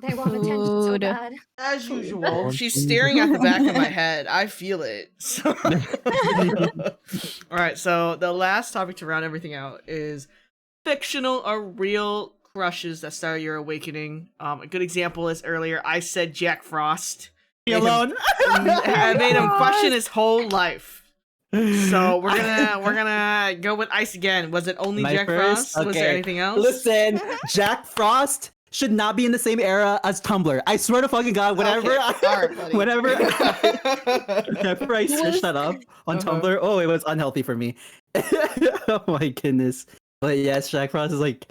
They want attention so Food. bad. As usual, she's staring at the back of my head. I feel it. So... Alright, so the last topic to round everything out is fictional or real crushes that start your awakening. A good example is earlier I said Jack Frost. Be alone. I made him question his whole life. So we're gonna go with ice again. Was it only My Jack first? Frost? Was there Okay. anything else? Listen, Jack Frost should not be in the same era as Tumblr. I swear to fucking God, whenever Okay, alright, buddy. whenever I switched that up on Uh-huh. Tumblr, oh, it was unhealthy for me. Oh my goodness. But yes, Jack Frost is like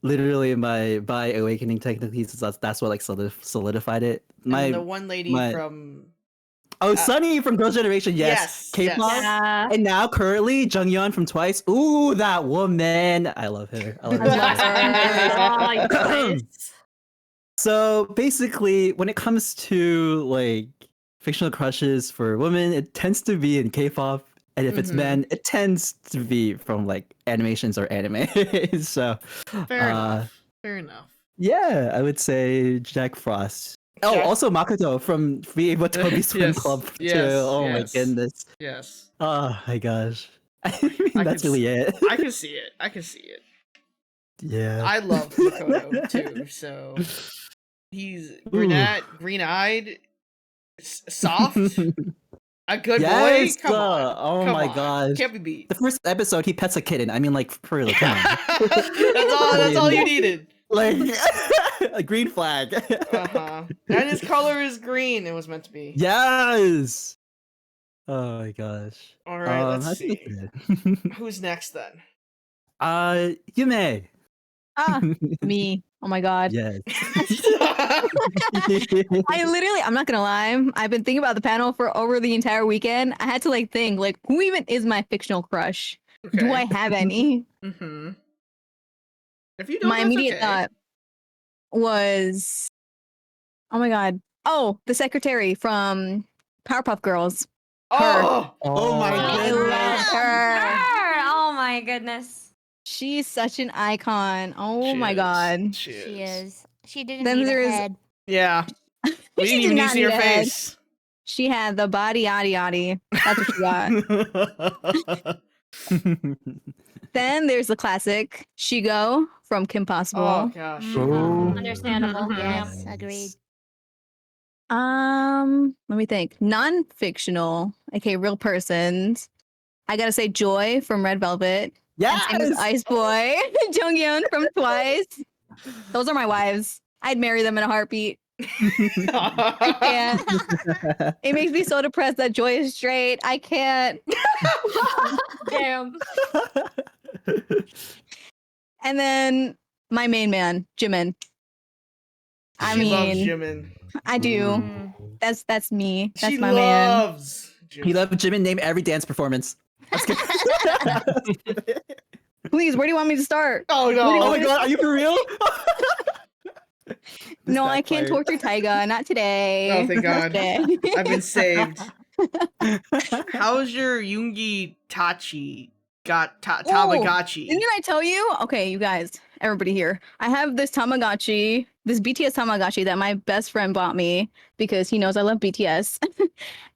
literally my bi awakening technically, since that's what like solidified it. And the one lady my- from Sunny from Girls' Generation, yes. yes, K-pop. yes. Yeah. And now currently Jungyeon from Twice. Ooh, that woman. I love her. I love her. Oh, you guys. So basically, when it comes to like fictional crushes for women, it tends to be in K-pop, and if it's Mhm. men, it tends to be from like animations or anime. So Fair enough. Fair enough. yeah, I would say Jack Frost. Oh, Jack- also Makoto from Free Watobi Swim Yes, Club too. yes, Oh my yes. goodness. Yes. Oh my gosh. I mean, I that's can really it. I can see it. I can see it. Yeah. I love Makoto too, so he's brunette, green-eyed, soft, a good Yes, boy. Come on. oh Come my on. gosh. Can't be beat. The first episode, he pets a kitten. I mean, like, for real, come on. That's all you needed. Like, a green flag. Uh-huh. And his color is green. It was meant to be. Yes. Oh my gosh. All right, let's I see. think good. Who's next then? Yume. Ah, me. Oh my god. Yes. I literally, I'm not gonna lie. I've been thinking about the panel for over the entire weekend. I had to like think, like, who even is my fictional crush? Do I have any? Mm-hmm. If you don't, My that's immediate okay. thought was, oh my god. Oh, the secretary from Powerpuff Girls. Oh, Oh my I goodness. love her. Her! Oh my goodness. She's such an icon. Oh She my is. god. She is. She is. She didn't Then need there a is- head. Yeah. We She didn't did even not need to see her need a head. face. She had the body yaddy yaddy. That's what she got. Then there's the classic Shigo from Kim Possible. Oh gosh. Oh. Understandable. Mhm. Yeah. Yes, agreed. Let me think. Non-fictional, okay, real persons. I gotta say Joy from Red Velvet. Yes. And same with Ice Boy. Jungyeon from Twice. Those are my wives. I'd marry them in a heartbeat. I can't. It makes me so depressed that Joy is straight. I can't. Damn. And then my main man, Jimin. I She loves mean, Jimin. I do. Mm. That's me. That's She my man. loves Jimin. He loved Jimin name every dance performance. Let's go. Please, where do you want me to start? Oh no. Oh my god, are you for real? This No, I can't backfired. torture Taiga. Not today. Oh, thank Not God. today. I've been saved. How's your Yoongi Tachi Oh, Tamagotchi? didn't I tell you? Okay, you guys, everybody here. I have this Tamagotchi, this BTS Tamagotchi that my best friend bought me because he knows I love BTS.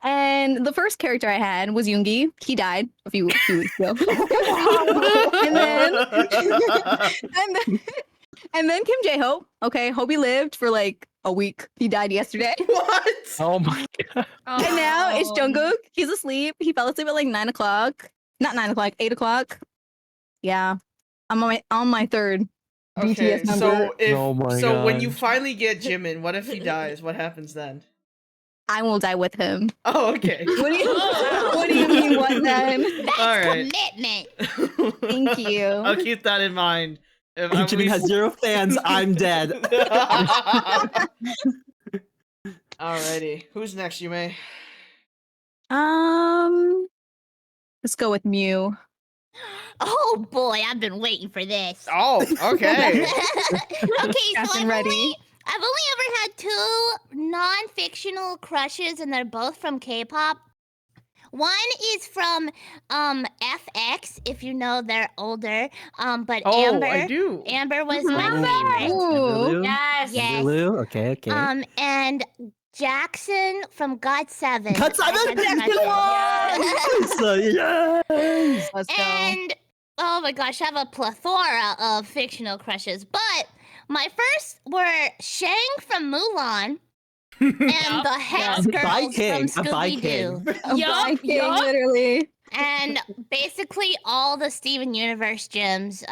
And the first character I had was Yoongi. He died a few weeks ago. and then and then and then Kim Jae-ho. Okay, Hobie lived for like a week. He died yesterday. What? Oh my god. And now it's Jungkook. He's asleep. He fell asleep at like 9 o'clock. Not 9 o'clock, 8 o'clock. Yeah. I'm on my third Okay, BTS member. so if Oh my when you God. finally get Jimin, what if he dies? What happens then? I will die with him. Oh, okay. What do you mean, what then? That's All right. commitment. Thank you. I'll keep that in mind. If If Jimin has 0 fans, I'm dead. Alrighty, who's next, Yume? Let's go with Mew. Oh boy, I've been waiting for this. Oh, okay. Okay, so Captain Ready. I've only ever had 2 non-fictional crushes, and they're both from K-pop. One is from FX, if you know they're older. But Oh, Amber, I do. Amber was Mhm. my favorite. Ooh. Yes. Yes. Lulu? Okay. And Jackson from God7. God7? I had Jackson crush on. So, yes! Let's go. And oh my gosh, I have a plethora of fictional crushes. But my first were Shang from Mulan and the Hex Girls Viking, from a Viking. Scooby-Doo. A Yup, Viking, yup. literally. And basically all the Steven Universe gems.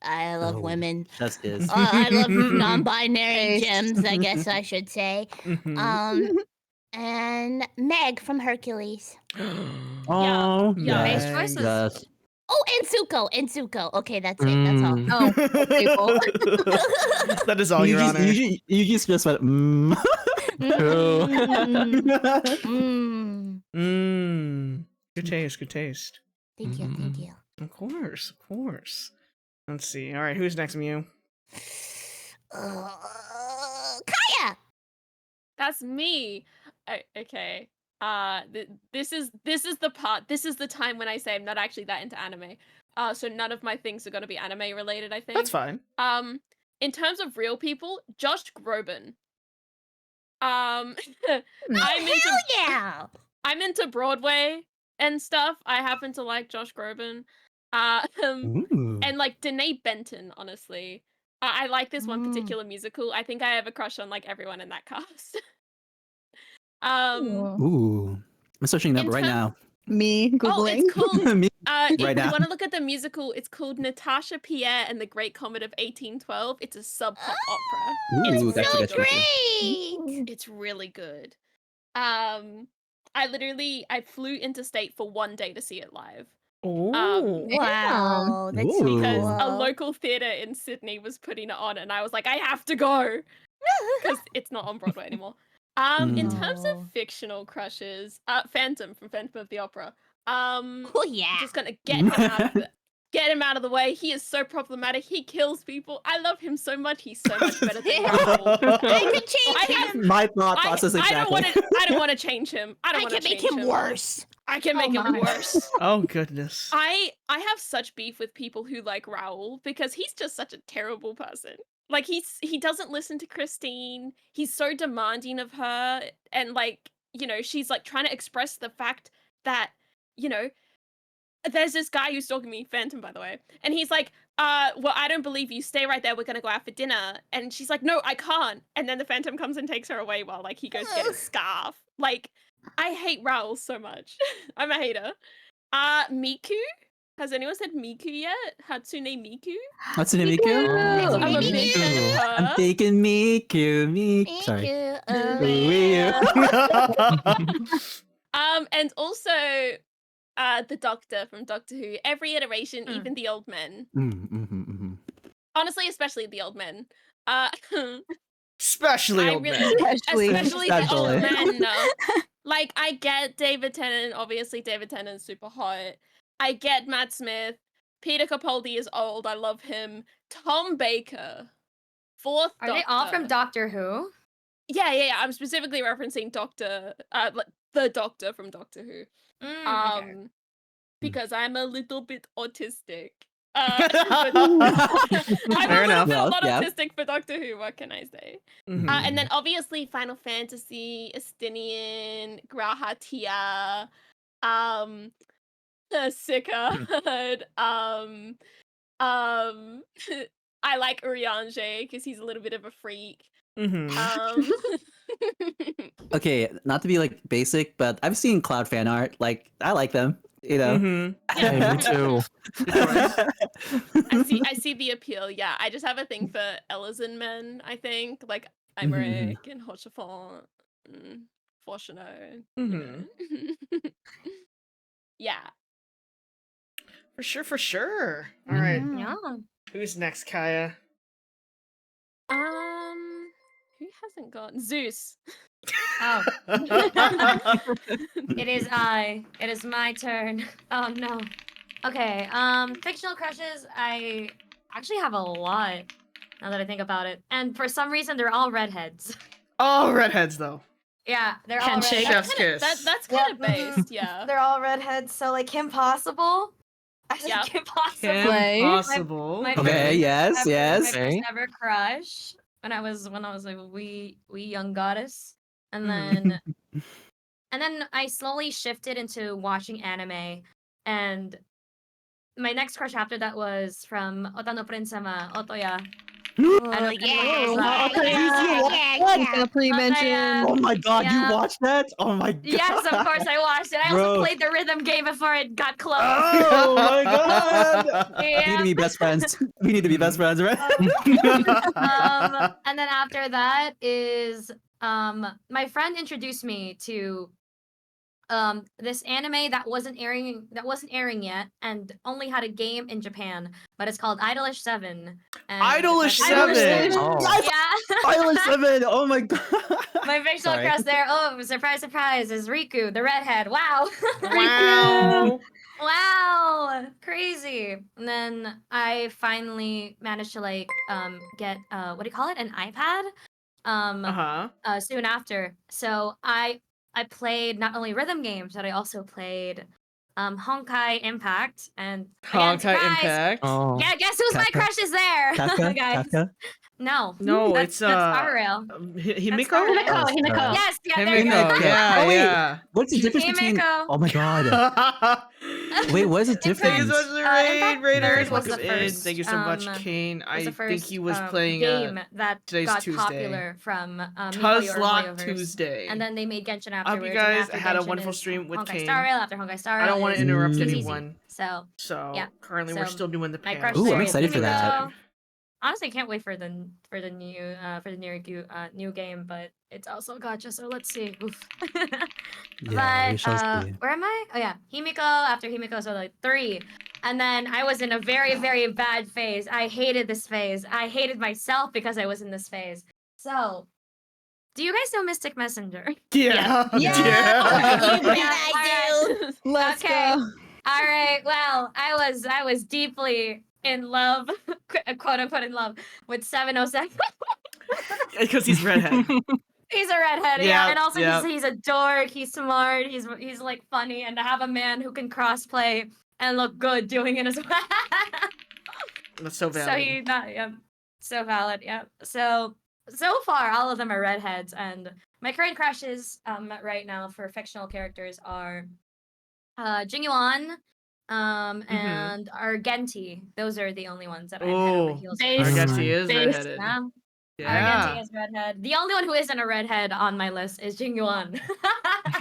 I love Oh. women. That's his. I love non-binary Nice. gems, I guess I should say. Mhm. And Meg from Hercules. Oh, Yeah, Nice. nice choices. yes. Oh, and Zuko. Okay, that's it. That's all. Mm. Oh, people. That is all, Your Honor. You just went, Mm. Good taste, good taste. Thank you, thank you. Of course, of course. Let's see. All right, who's next, Mew? Kaya! That's me. Okay. This is the part. This is the time when I say I'm not actually that into anime. So none of my things are gonna be anime related. I think. That's fine. In terms of real people, Josh Groban. I'm into Hell yeah! I'm into Broadway and stuff. I happen to like Josh Groban. Ooh. And like Danae Benton, honestly. I like this one particular musical. I think I have a crush on like everyone in that cast. Ooh. I'm searching it up In right term- now. Me Oh, googling. it's called. Me If right you now. want to look at the musical, it's called Natasha Pierre and the Great Comet of 1812. It's a sub pop opera. Ooh, It's that's really a good choice. Great! It's really good. I flew interstate for 1 day to see it live. Oh. Wow, that's so Ooh. Because a cool. local theater in Sydney was putting it on, and I was like, I have to go because it's not on Broadway anymore. In terms No. of fictional crushes, Phantom from Phantom of the Opera. Oh yeah. Just gonna get him out of the way. He is so problematic. He kills people. I love him so much. He's so much better than Raoul. I could change him. My thought process exactly. I don't want to change him. I don't I want to can make change him worse. I can Oh make him my. worse. Oh goodness. I have such beef with people who like Raoul because he's just such a terrible person. Like he doesn't listen to Christine. He's so demanding of her, and like, you know, she's like trying to express the fact that, you know, there's this guy who's stalking me, Phantom, by the way, and he's like, well, I don't believe you. Stay right there. We're gonna go out for dinner. And she's like, no, I can't. And then the Phantom comes and takes her away while like he goes to get his scarf. Like, I hate Raoul so much. I'm a hater. Miku. Has anyone said Miku yet? Hatsune Miku. Hatsune Miku? Hatsune I'm a big fan of her. I'm taking Miku. Thank Sorry. you. And also the Doctor from Doctor Who. Every iteration, even the old men. Honestly, especially the old men. Especially I old really, men. especially the old Especially. men. Like, I get David Tennant. Obviously, David Tennant's super hot. I get Matt Smith. Peter Capaldi is old. I love him. Tom Baker. Fourth Are Doctor. they all from Doctor Who? Yeah. I'm specifically referencing Doctor. the Doctor from Doctor Who. Okay. Because I'm a little bit autistic. I'm Fair a little enough. bit not Yeah. autistic for Doctor Who. What can I say? Mhm. And then obviously Final Fantasy, Estinian, Grahatia, Sickard, I like Urianger because he's a little bit of a freak. Mhm. Okay, not to be like basic, but I've seen Cloud fan art. Like, I like them. You know. Mhm. Hey, me too. I see the appeal. Yeah, I just have a thing for Ellison men. I think like Imeric and Hochefort, Fortuno. Mhm. Yeah. For sure, for sure. All right. Mhm. Yeah. Who's next, Kaya? Who hasn't gone? Zeus. Oh. It is I. It is my turn. Oh no. Okay. Fictional crushes. I actually have a lot. Now that I think about it, and for some reason they're all redheads. All redheads, though. Yeah, they're Handshake. all redheads. Chef's kiss. That's Yeah, kind of based. Yeah. They're all redheads. So like Kim Possible. I said Yep. Kim Possible. Kim Play. Possible. My Okay, first yes, ever- yes. My Okay. first ever crush when I was like a wee young goddess, and Mhm. then I slowly shifted into watching anime, and my next crush after that was from Otano Prinsama Otoya. I don't Yeah, know. yeah, okay. yeah, yeah. Gonna pre-mention. Oh my god, Yeah. you watched that? Oh my god. Yes, of course I watched it. I Bro. also played the rhythm game before it got closed. Oh my god. We need Yeah. to be best friends. We need to be best friends, right? And then after that is my friend introduced me to this anime that wasn't airing yet and only had a game in Japan, but it's called Idolish 7. And Idolish my- 7. Oh. Yeah. Island 7. Oh my god. My fictional Sorry. crush there, oh, surprise, surprise, is Riku, the redhead. Wow. Wow. Wow, crazy. And then I finally managed to like get what do you call it, an iPad Uh-huh. soon after. So I played not only rhythm games, but I also played Honkai Impact, and again, Honkai surprise! Impact. Oh. Yeah, guess who's my Kafka? crush is there, Kafka? guys. Kafka? No, No, that's Star Rail. Himiko? Star Rail. Himiko, Himiko. Yes, yeah, there you Himiko, go. yeah, Oh, wait. yeah. What's the difference between? Himiko. Oh my god. Wait, what is the Thank you difference? so much for the Impact raid, Raiders. was the Welcome in. first, Thank you so much, was Kane. was I the think first, he was playing game that today's got Tuesday. popular from MiHoYo Tuzlock Hoyoverse. Tuesday. And then they made Genshin I hope afterwards. you and guys after had a Genshin wonderful is stream with Honkai Kane. Star Rail. After Honkai Star I Rail don't want to is interrupt TCC. anyone. So So Yeah. currently we're So, still doing the my panel. crush Ooh, there I'm is excited for that. Himiko. Honestly, can't wait for the new game, but it's also gacha. So let's see. Oof. Yeah, we But shall see. where am I? Oh yeah, Himiko. After Himiko, so like 3, and then I was in a very very bad phase. I hated this phase. I hated myself because I was in this phase. So, do you guys know Mystic Messenger? Yeah. Yeah. Yeah. You bet I do. Let's Okay. go. All right. Well, I was deeply in love, quote unquote in love, with 707. Because he's redhead. He's a redhead, yeah, Yeah, and also yeah. he's a dork. He's smart. He's like funny, and to have a man who can crossplay and look good doing it as well. That's so valid. So he not yeah, so valid, yeah. So far, all of them are redheads, and my current crushes right now for fictional characters are Jingyuan and Argenti. Those are the only ones that I'm head over Oh, heels Base. for. Argenti is Base. redheaded. Yeah. Yeah. Argenti is redhead. The only one who isn't a redhead on my list is Jingyuan.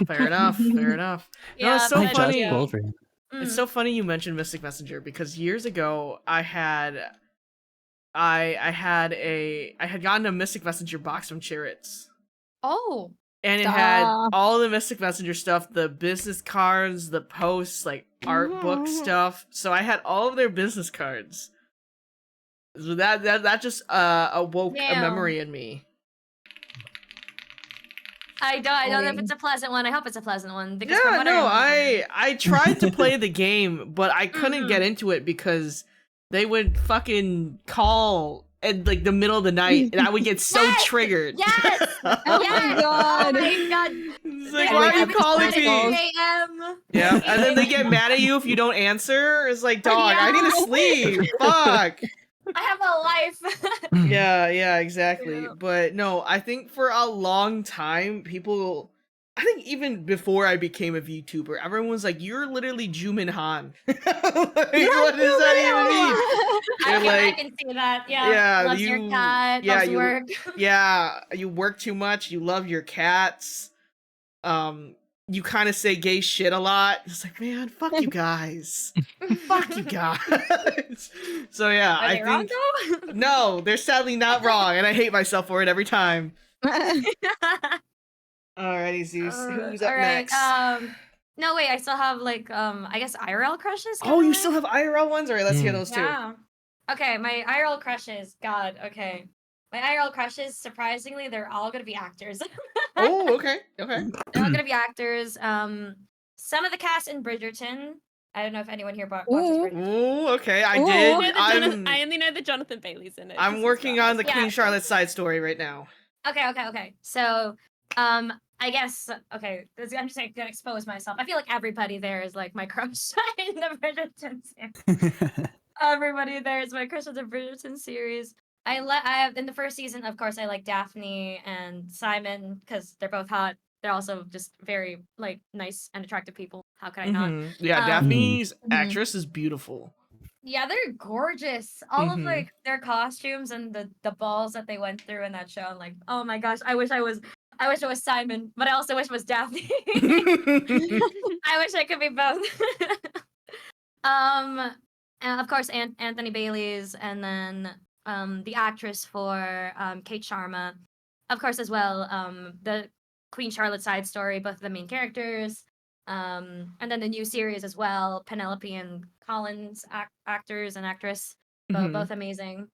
Fair enough. Fair enough. No, it's so but, funny. yeah. Well for him. It's Mm. so funny you mentioned Mystic Messenger because years ago I had gotten a Mystic Messenger box from Chariots. Oh. And it had Stop. all the Mystic Messenger stuff, the business cards, the posts, like art book stuff. So I had all of their business cards. So that just awoke a Damn. memory in me. I don't know if it's a pleasant one. I hope it's a pleasant one. Because from Yeah, what no, remember- I tried to play the game, but I couldn't get into it because they would fucking call at like the middle of the night, and I would get so Yes! triggered. Yes! Oh my god. Oh my god! It's like, They why wake are you up at calling 7 me? a.m. Yeah, and then they get mad at you if you don't answer. It's like, dog, I need to sleep. Fuck. I have a life. Yeah, exactly. Yeah. But no, I think for a long time, people, I think even before I became a VTuber, everyone was like, "You're literally Jumin Han." Like, what does that even mean? You're I like, can see that. Yeah. yeah, Loves your cat. Loves you, work. yeah, you work too much. You love your cats. You kind of say gay shit a lot. It's like, man, fuck you guys. Fuck you guys. So yeah, Are they wrong think though? no, they're sadly not wrong, and I hate myself for it every time. Alrighty, Zeus. Who's up all right. next? No wait, I still have like I guess IRL crushes. Oh, you kinda? still have IRL ones? Alright, let's hear those too. Yeah. Okay, my IRL crushes. God. Okay. My IRL crushes. Surprisingly, they're all gonna be actors. Oh, okay. Okay. They're all gonna be actors. Some of the cast in Bridgerton. I don't know if anyone here watches Ooh. Bridgerton. Ooh, okay. I Ooh. did. I only know that Jonathan Bailey's in it. 'cause I'm he's working on the Ross. Queen Yeah. Charlotte side story right now. Okay. So, I guess okay. I'm just gonna expose myself. I feel like everybody there is like my crush in the Bridgerton series. Everybody there is my crush in the Bridgerton series. I have in the first season, of course, I like Daphne and Simon because they're both hot. They're also just very like nice and attractive people. How could I not? Yeah, Um, Daphne's Mhm. actress is beautiful. Yeah, they're gorgeous. All of Mhm. like their costumes and the balls that they went through in that show. I'm like, oh my gosh, I wish it was Simon, but I also wish it was Daphne. I wish I could be both. And of course, Anthony Bailey's, and then the actress for Kate Sharma, of course, as well. The Queen Charlotte side story, both of the main characters. And then the new series as well. Penelope and Collins, actors and actress, Mhm. both amazing.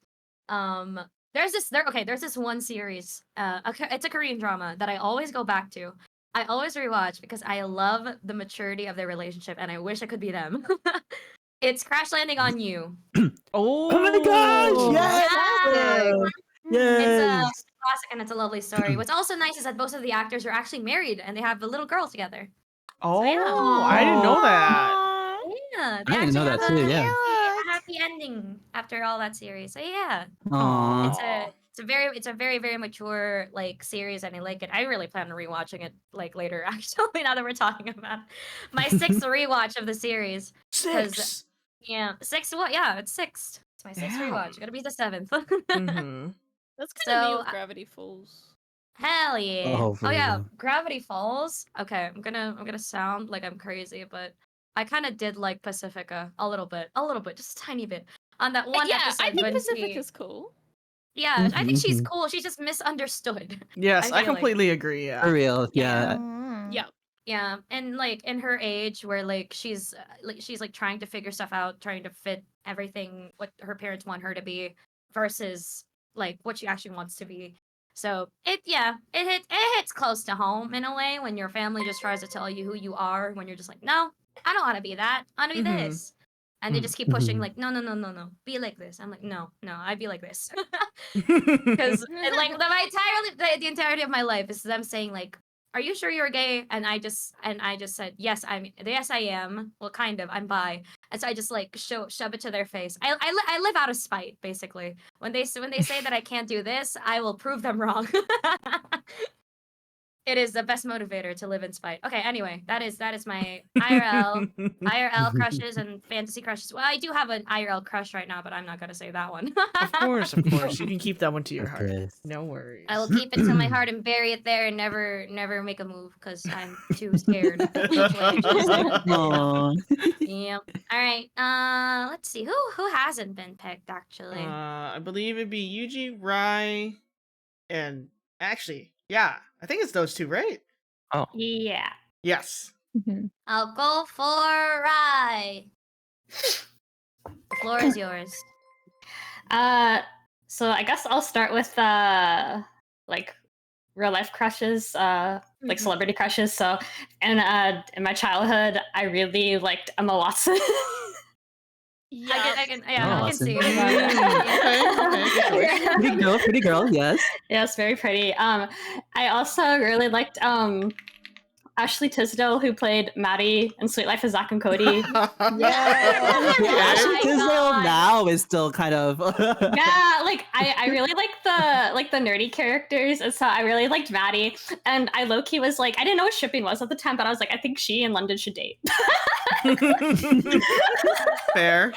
There's this one series. It's a Korean drama that I always go back to. I always rewatch because I love the maturity of their relationship, and I wish I could be them. It's Crash Landing on You. Oh, Oh my gosh! Yes! Yeah! It's a Yes! classic and it's a lovely story. What's also nice is that both of the actors are actually married and they have a little girl together. Oh, yeah. I didn't know that. Yeah, they I didn't know actually that have too, yeah. a happy ending after all that series. So yeah, Aww. it's a very very mature like series, and I like it. I really plan on rewatching it like later. Actually, now that we're talking about my sixth rewatch of the series. 6. Yeah, sixth. What? Yeah, it's sixth. It's my sixth Damn. rewatch. It's gonna be the seventh. Mhm. That's kind of me So, with Gravity Falls. Hell yeah. Oh, for yeah, real. Gravity Falls. Okay, I'm gonna sound like I'm crazy, but I kind of did like Pacifica a little bit, just a tiny bit. On that one Yeah, episode I think when Pacifica's cool. yeah, I think she's Mhm. cool. She's just misunderstood. Yes, I feel like. completely agree. For Yeah. real, yeah. Yeah. Yeah, and like in her age where like she's like trying to figure stuff out, trying to fit everything what her parents want her to be versus like what she actually wants to be. So it hits close to home in a way when your family just tries to tell you who you are when you're just like, no, I don't want to be that. I want to be Mhm. this. And they just keep pushing Mhm. like, no, be like this. I'm like, no, I'd be like this. Because like the entirety of my life is them saying like, are you sure you're gay? And I just said yes, I am. Well, kind of, I'm bi. And so I just like shove it to their face. I live out of spite, basically. When they say that I can't do this, I will prove them wrong. It is the best motivator to live in spite. Okay, anyway, that is my IRL crushes and fantasy crushes. Well, I do have an IRL crush right now, but I'm not gonna say that one. Of course. You can keep that one to your Of heart. course. No worries. I will keep it to my heart and bury it there and never make a move because I'm too scared. Aw. Yep. All right. Let's see who hasn't been picked actually. I believe it'd be Yuji, Rai, and actually, yeah, I think it's those two, right? Oh, Yeah. Yes. Mhm. I'll go for Rai. The floor is yours. So I guess I'll start with like real life crushes, like Mhm. celebrity crushes. So, and in my childhood, I really liked Emma Watson. Yeah. I can Oh, I can awesome. see. Okay, good choice. Pretty girl, yes. Yes, very pretty. I also really liked Ashley Tisdale, who played Maddie in Sweet Life of Zack and Cody. Yeah. Yeah, Ashley my Tisdale God. now is still kind of. Yeah, like I really like the nerdy characters, and so I really liked Maddie. And I low-key was like, I didn't know what shipping was at the time, but I was like, I think she and London should date. Fair.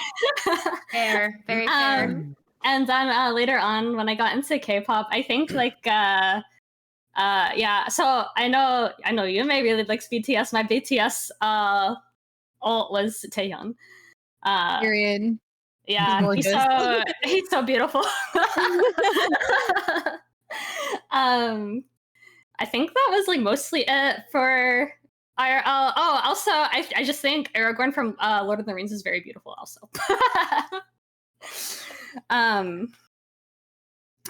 Fair, very fair. And then later on, when I got into K-pop, I think like yeah. So I know Yume really likes BTS. My BTS alt was Taehyun. Period. Yeah, Gorgeous. he's so beautiful. I think that was like mostly it for IRL. Oh, also I just think Aragorn from Lord of the Rings is very beautiful also.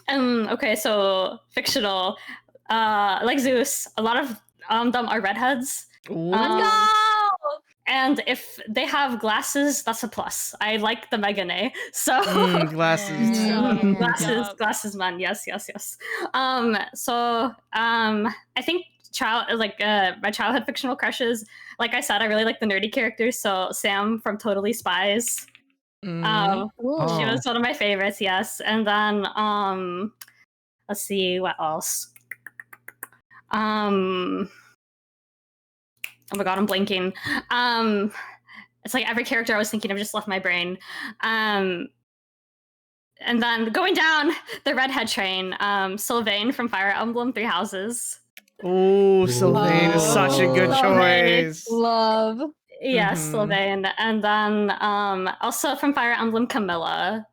Okay, so fictional. Like Zeus, a lot of them are redheads. Ooh. And if they have glasses, that's a plus. I like the Megane. So Glasses. Yeah. glasses man. Yes. So I think my childhood fictional crushes, like I said, I really like the nerdy characters. So Sam from Totally Spies. She was one of my favorites, yes. And then let's see what else. Oh my god, I'm blanking. It's like every character I was thinking of just left my brain. And then going down the redhead train, Sylvain from Fire Emblem Three Houses. Oh, Sylvain is such a good Sylvain. choice. Love. Yes, Sylvain. And then also from Fire Emblem Camilla.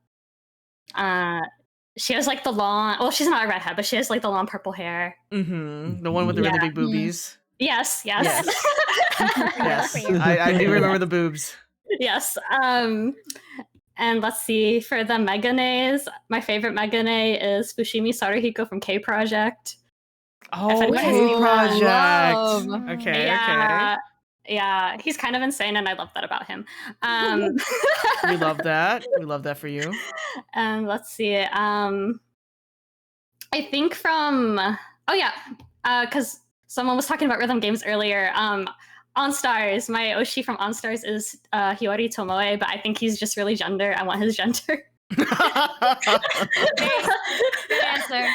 She has like the long, well, she's not a redhead, but she has like the long purple hair. The one with the really big boobies. Yes. Yes. I do remember the boobs. Yes. And let's see, for the Meganes, my favorite Megane is Fushimi Saruhiko from K Project. Oh, K Project. Okay. Yeah, he's kind of insane, and I love that about him. We love that. We love that for you. And let's see. I think from because someone was talking about rhythm games earlier. On Stars, my Oshi from On Stars is Hiyori Tomoe, but I think he's just really gender. I want his gender. Good answer.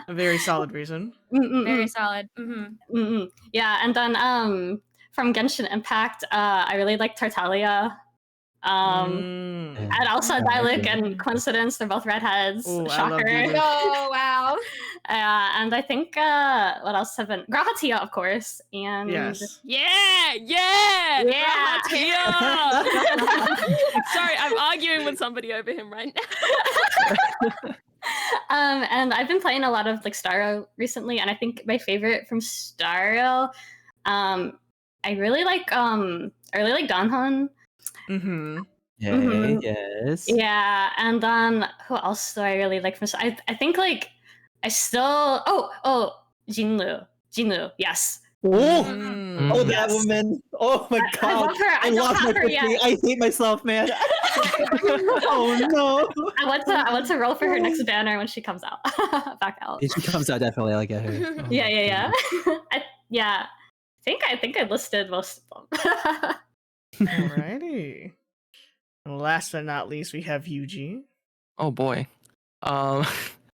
A very solid reason. Very solid. Yeah, and then from Genshin Impact, I really like Tartaglia. And also Dialect and Coincidence, they're both redheads. Ooh, Shocker. Oh wow. And I think what else have been Grahatia, of course. And Yes. Yeah. Sorry, I'm arguing with somebody over him right now. And I've been playing a lot of like Starro recently, and I think my favorite from Starro, I really like Danhon. Yes. Yeah, and then who else do I really like from? I think like I still Jinlu, yes. Oh, that woman! Oh my god! I lost my pussy. I hate myself, man. Oh no! I want to roll for her next banner when she comes out, back out. If she comes out, definitely I'll get her. Oh, Yeah. I think I listed most of them. Alrighty. And last but not least, we have Yuji. Oh boy. I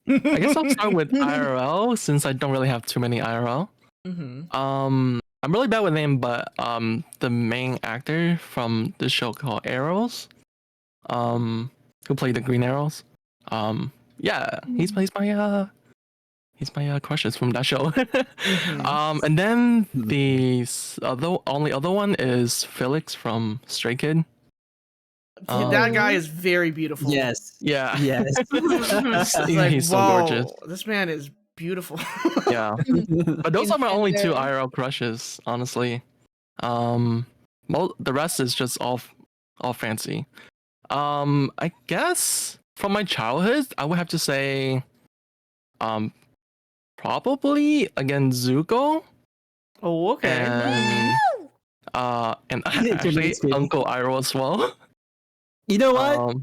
guess I'll start with IRL since I don't really have too many IRL. I'm really bad with name, but the main actor from the show called Arrows, who played the Green Arrows, yeah, he's my crushes from that show. And then the only other one is Felix from Stray Kid. That guy is very beautiful. Yes. Yeah. Yes. He's so gorgeous. This man is beautiful. Yeah. But those are my only two IRL crushes, honestly. The rest is just all fancy. I guess from my childhood, I would have to say, probably again Zuko. Oh, okay. And actually Uncle Iroh as well. You know what?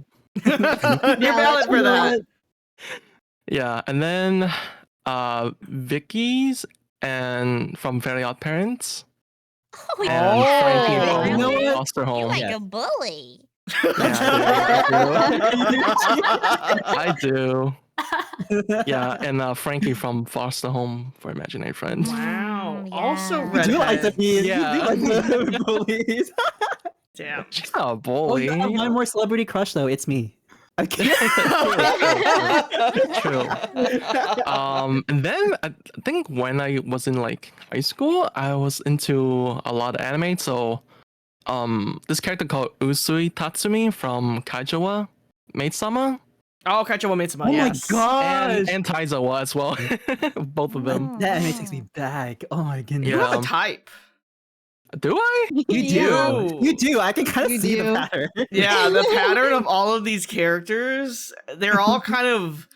You're valid for that. Yeah, and then Vicky's and from Very Odd Parents. Oh, And Frankie from You know what? Foster you're Home. like Yes. a bully. I do. Yeah, and Frankie from Foster Home for Imaginary Friends. Wow. Mm, Also yeah. You do like the redhead. bees. Yeah. You do like the bullies. Damn. She's not a Oh, bully. you have one more celebrity crush though. It's me. I can't. True. And then I think when I was in like high school, I was into a lot of anime. So, this character called Usui Tatsumi from Kaijowa Maid-sama. Oh, Kaijowa Maid-sama, Oh my yes. gosh. And Taizawa as well. Both of them. Oh, That anime takes wow. me back. Oh my goodness. You have Yeah. a type. Do I? You do. Yeah. You do. I can kind of You see the do. pattern. Yeah, the pattern of all of these characters, they're all kind of,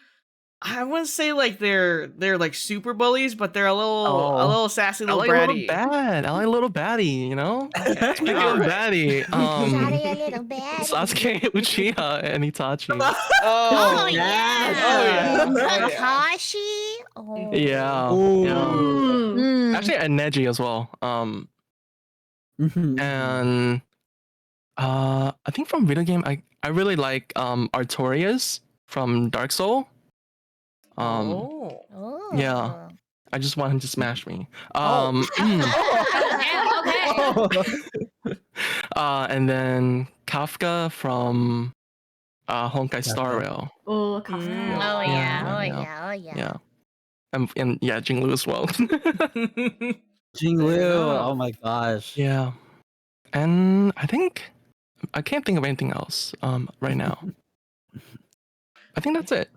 I wouldn't say like they're like super bullies, but they're a little sassy, I little like a little bratty. bad. I like a little baddie, you know? Speaking of Alright. baddie, Sorry, a little bad. Sasuke Uchiha and Itachi. Oh, yes. yeah. Oh, yeah. Oh, yeah. Kakashi. Oh. Yeah. Ooh. Yeah. Mm. Actually, and Neji as well. Mhm. And I think from video game, I really like Artorias from Dark Soul. Oh. Oh. Yeah. I just want him to smash me. Oh. Okay. And then Kafka from Honkai Star Rail. Oh, Mm. coffee. Oh, Yeah, yeah. Oh, yeah, yeah. Oh, yeah. Yeah. And yeah, Jinglu as well. Jinglu. enough. Oh my gosh. Yeah. And I think I can't think of anything else right now. I think that's it.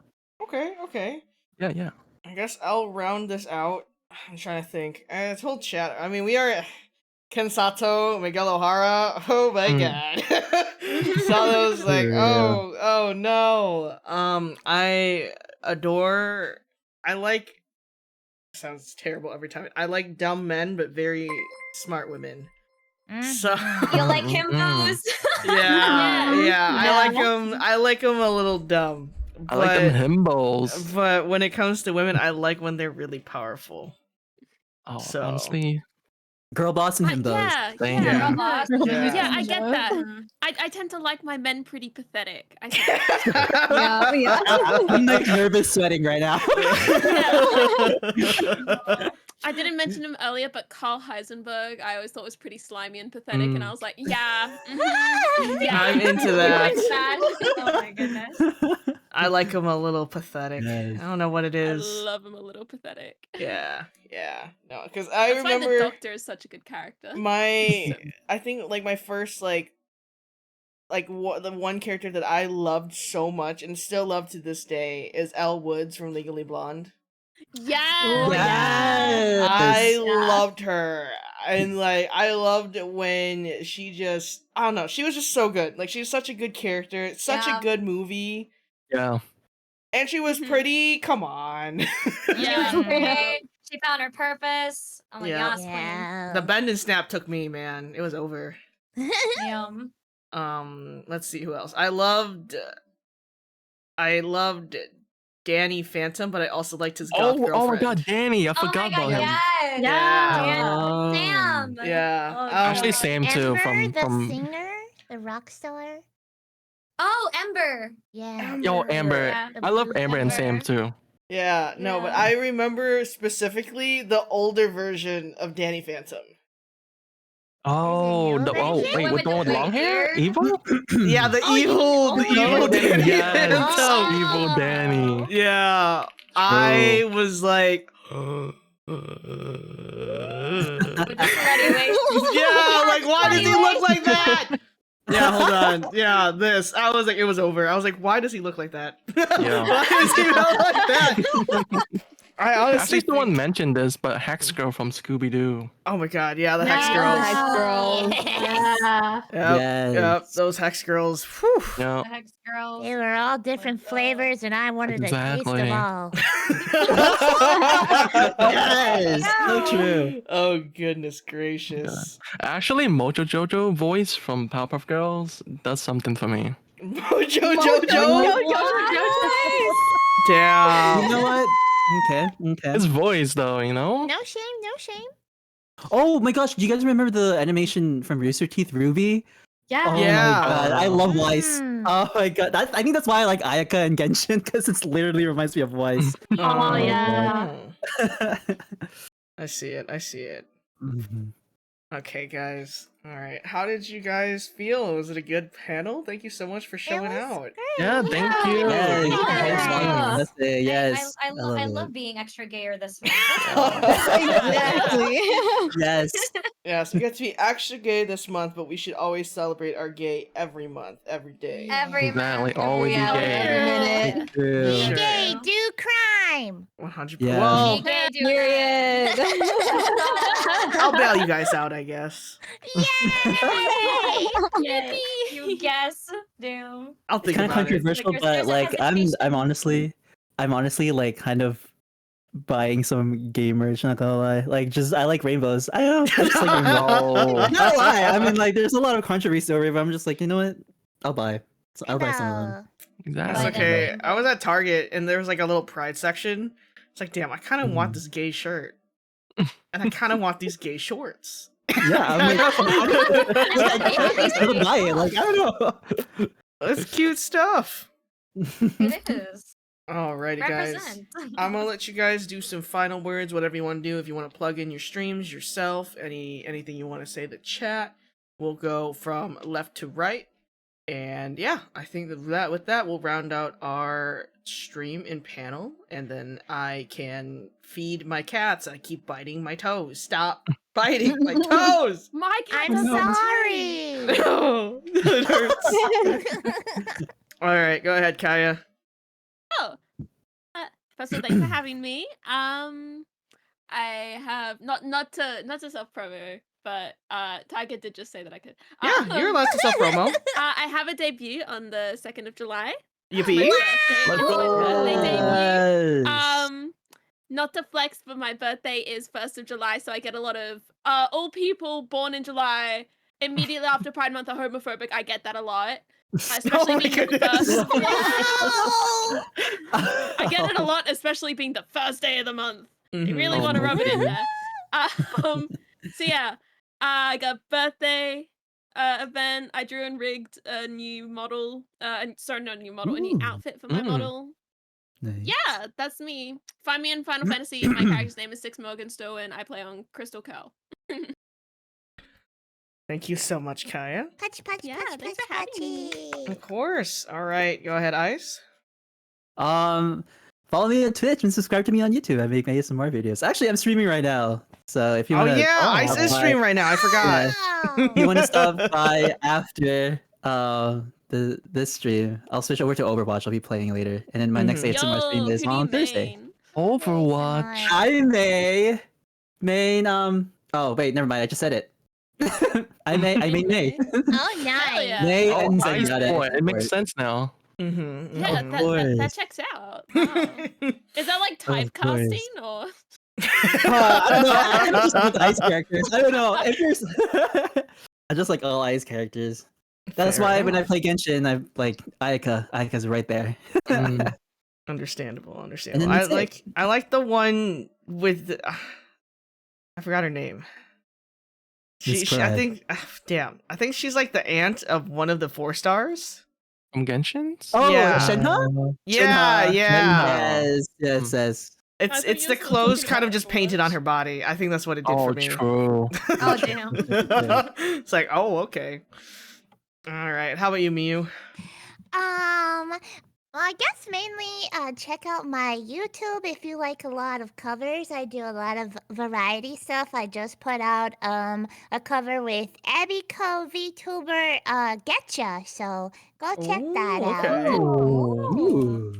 Okay. Yeah, yeah. I guess I'll round this out. I'm trying to think. I told chat. I mean, we are Ken Sato, Miguel O'Hara. Oh my god. Sato was like, oh no. I adore. I like. Sounds terrible every time. I like dumb men, but very smart women. So You like himbos? yeah. I like him a little dumb. I like them himbos. But when it comes to women, I like when they're really powerful. Oh, So- honestly, Girl boss and him though. Same. Yeah. Yeah, I get that. Mhm. I tend to like my men pretty pathetic. I think. Yeah. I'm like nervous sweating right now. I didn't mention him earlier, but Carl Heisenberg, I always thought was pretty slimy and pathetic, and I was like, yeah, yeah, I'm into that. It's sad. Oh my goodness. I like him a little pathetic. Nice. I don't know what it I is. love him a little pathetic. Yeah. No, because I That's why the remember Doctor is such a good character. I think like my first the one character that I loved so much and still love to this day is Elle Woods from Legally Blonde. Yeah. Yes. I loved her. And like I loved when she just I don't know, she was just so good. Like she's such a good character. It's such Yeah. a good movie. Yeah. And she was pretty. Come on. Yeah. She was great. She found her purpose. Oh my Yeah. gosh, Yeah. The bend and snap took me, man. It was over. queen. Let's see who else. I loved Danny Phantom, but I also liked his goth girlfriend. Oh my god, Danny! I Oh my forgot god, about him. yes. Yeah. Sam. Yeah. Oh, Actually, God. Sam too. Ember, the From singer, the rock star. Oh, Ember. Yeah. Yo, Amber. Yeah. I love Amber and Sam Amber. too. Yeah, no, but Yeah. I remember specifically the older version of Danny Phantom. Oh, new version? wait, with the one with long hair? beard? Evil? Yeah, the Oh, you evil, mean the evil old Danny Yes, Phantom. evil Danny. Yeah, I was like, yeah, like why does he look like that? Yeah, hold on. Yeah, this. I was like, it was over. I was like, why does he look like that? Yeah. Why does he look like that? I honestly Actually, someone mentioned this, but Hex Girl from Scooby Doo. Oh my god, yeah, the Yeah. Hex Girls. Hex Girls. Yeah. Yep, those Hex Girls. Whew. Yeah. The Hex Girls. They were all different flavors, and I wanted a taste Exactly. of all. Yes. So true. Oh goodness gracious. Actually, Mojo Jojo voice from Powerpuff Girls does something for me. Mojo. You Damn. know what? Okay. His voice, though, you know. No shame, no shame. Oh my gosh, do you guys remember the animation from Rooster Teeth Ruby? Yeah. Oh Yeah. my god, I love Weiss. Mm. Oh my god, I think that's why I like Ayaka and Genshin, because it's literally reminds me of Weiss. Oh, yeah. I see it. Mhm. Okay, guys. All right. How did you guys feel? Was it a good panel? Thank you so much for showing was out. great. Yeah, thank Yeah. you. Yes, Thank you for yes, having us. that's it, yes. I love love it. being extra gayer this month. Exactly. Yes. Yes, we get to be extra gay this month, but we should always celebrate our gay every month, every day. Every Exactly, month, always be every gay. hour. Every minute. True. Be Sure. gay, do crime. 100%. Yeah. Well, Be gay, do Period. I'll bail you guys out, I guess. Yay! You guess, Doom. I'll It's think kind of about it. controversial, Like, but there's a like I'm hesitation. honestly like kind of buying some gay merch, not gonna lie. Like just I like rainbows. I don't know. I just like rainbows. No. Not gonna lie. I mean like there's a lot of controversy over it, but I'm just like, you know what? I'll buy. So I'll buy some of them. That's Exactly. okay. I was at Target and there was like a little pride section. It's like, damn, I kind of want Mhm. this gay shirt. And I kind of want these gay shorts. Yeah, I'm like, I'm gonna buy it. Like I don't know. It's cute stuff. It is. Alrighty, guys. Represent. I'm gonna let you guys do some final words, whatever you want to do. If you want to plug in your streams yourself, anything you want to say to the chat, we'll go from left to right. And yeah, I think that with that we'll round out our stream and panel, and then I can feed my cats. I keep biting my toes. Stop biting my toes. My cat I'm does sorry. No, it hurts. All right, go ahead, Kaya. First of all, thanks for having me. I have not to self promo, but Tiger did just say that I could. Yeah, you're allowed to self promo. I have a debut on the 2nd of July. Yippee! My Let's birthday. go. My birthday debut. Yes. Not to flex, but my birthday is 1st of July, so I get a lot of all people born in July immediately after Pride Month are homophobic. I get that a lot. Especially Oh my being the goodness. first. No! I get it a lot, especially being the first day of the month. You Mhm. really Oh want to my rub it in goodness. there. So yeah, I got birthday event. I drew and rigged a new model. Sorry, not a new model, a new Ooh. outfit for my model. Nice. Yeah, that's me. Find me in Final Fantasy. My character's name is Six Morgenstone, and I play on Crystal Curl. Thank you so much, Kaya. Putch, putch, Yeah, putch, thanks putch, for having me. putchy. Of course. All right, go ahead, Ice. Follow me on Twitch and subscribe to me on YouTube. I make my ASMR videos. Actually, I'm streaming right now. So if you Oh wanna yeah, Ice stop is by- streaming right now. I forgot. if you wanna stop by after this stream, I'll switch over to Overwatch. I'll be playing later. And then my next Mhm. ASMR stream Yo, is who do you on Thursday. main? Overwatch. I may main oh wait, never mind, I just said it. I main May. Oh, Hell nice. yeah. May Oh, and nice Zenyatta. boy. It makes sense now. Mm-hmm. Yeah, Of that course. checks out. Wow. Is that like course. typecasting or? I don't know. I just like ice characters. I don't know. If there's I just like all ice characters. That's Fair why when I enough. play Genshin, I like Ayaka. Ayaka's right there. Mm. Understandable. And Understandable. then that's it. I like the one with the, I forgot her name. I Describe. think damn. I think she's like the aunt of one of the 4 stars. From Genshin's? Oh, Yeah. Shenhe? Yeah, Shenhe. yeah. Yes, yes, Mm. yes. It's I thought it's you the were still clothes talking kind of about just painted on Overwatch. her body. I think that's what it did Oh, for me. true. Oh damn. It's like, oh, okay. All right. How about you, Miyu? Well, I guess mainly check out my YouTube if you like a lot of covers. I do a lot of variety stuff. I just put out a cover with Abbyco VTuber Getcha, so go check that Ooh, okay. out. Ooh.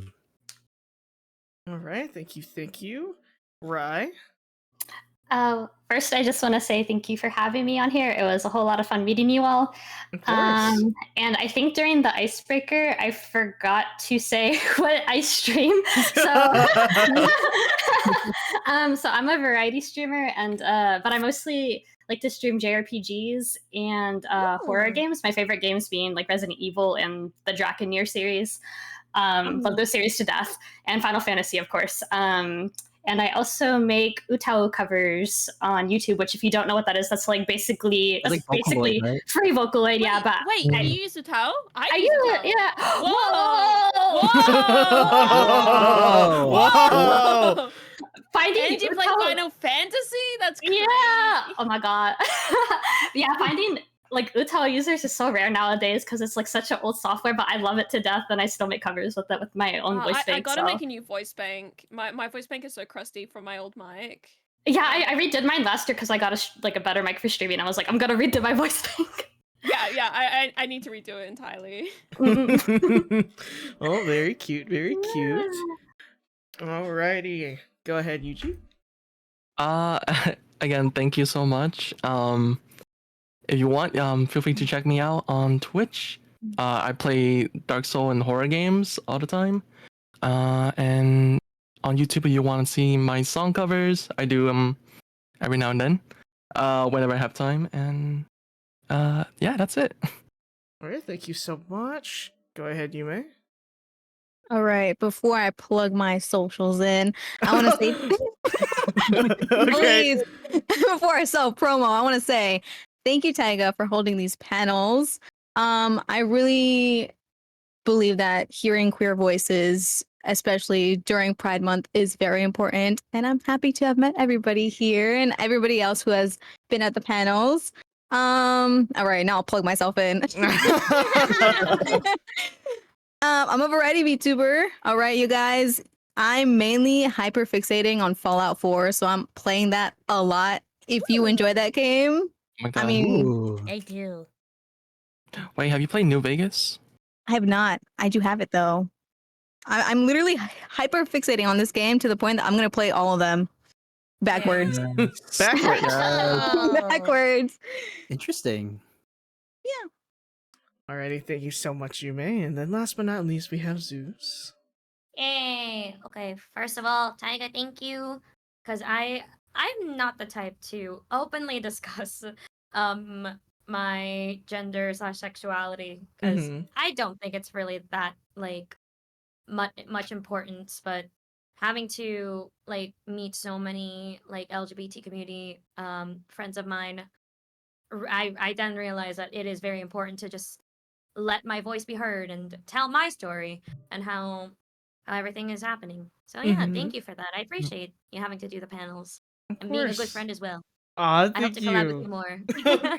All right. Thank you. Rye. First, I just want to say thank you for having me on here. It was a whole lot of fun meeting you all. Of course. And I think during the icebreaker, I forgot to say what I stream. So So I'm a variety streamer, and but I mostly like to stream JRPGs and horror Ooh. games. My favorite games being like Resident Evil and the Drakengard series. Love those series to death, and Final Fantasy, of course. And I also make Utao covers on YouTube, which if you don't know what that is, that's like basically That's like Vocaloid, right? free Vocaloid. Yeah, but Wait, you use a towel? I use use a it. towel. Yeah. Whoa! Whoa! Whoa! Finding And you play Utao- Final Fantasy? That's crazy. Yeah. Oh my god. Yeah, finding like Utao users is so rare nowadays because it's like such an old software, but I love it to death, and I still make covers with it with my own voice bank. I gotta so. make a new voice bank. My voice bank is so crusty from my old mic. Yeah, I redid mine last year because I got a better mic for streaming. I was like, I'm gonna redo my voice bank. Yeah, I need to redo it entirely. Oh, very cute, very cute. Alrighty, go ahead, Yuji. Again, thank you so much. If you want, feel free to check me out on Twitch. I play Dark Soul and horror games all the time. And on YouTube, if you want to see my song covers, I do them every now and then, whenever I have time. And yeah, that's it. Alright, thank you so much. Go ahead, Yume. All right, before I plug my socials in, I want to say, Okay. please, before I sell promo, I want to say thank you, Taiga, for holding these panels. I really believe that hearing queer voices, especially during Pride Month, is very important. And I'm happy to have met everybody here and everybody else who has been at the panels. All right, now I'll plug myself in. I'm a variety VTuber. All right, you guys. I'm mainly hyper fixating on Fallout 4, so I'm playing that a lot. If you enjoy that game, Oh my God. I mean, Ooh. I do. Wait, have you played New Vegas? I have not. I do have it though. I'm literally hyper fixating on this game to the point that I'm gonna play all of them backwards. Backwards. Oh. Backwards. Interesting. Alrighty, thank you so much, Yume. And then last but not least, we have Zeus. Yay! Okay, first of all, Taiga, thank you, because I'm not the type to openly discuss my gender / sexuality because Mhm. I don't think it's really that like much importance, but having to like meet so many like LGBT community friends of mine, I then realized that it is very important to just let my voice be heard and tell my story and how everything is happening. So yeah, Mhm. thank you for that. I appreciate you having to do the panels Of and being a good course. friend as well. Aw, I hope thank to collab with you you. more.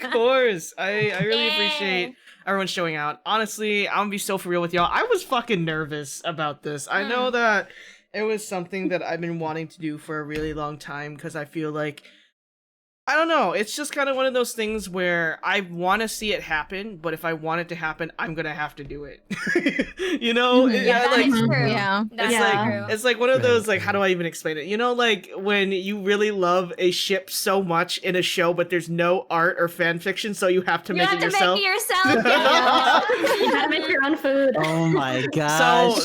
Of course. I really appreciate Yay. everyone showing out. Honestly, I'm gonna be so for real with y'all. I was fucking nervous about this. I know Mm. that it was something that I've been wanting to do for a really long time because I feel like I don't know. It's just kind of one of those things where I want to see it happen, but if I want it to happen, I'm gonna have to do it. You know? Mhm. Yeah, that like is true. Yeah. That's it's like true. it's like one of Right, those like how right. do I even explain it? You know, like when you really love a ship so much in a show, but there's no art or fan fiction, so you have to You make have it to yourself. make it yourself. Yeah. You gotta make your own food. Oh my So, gosh.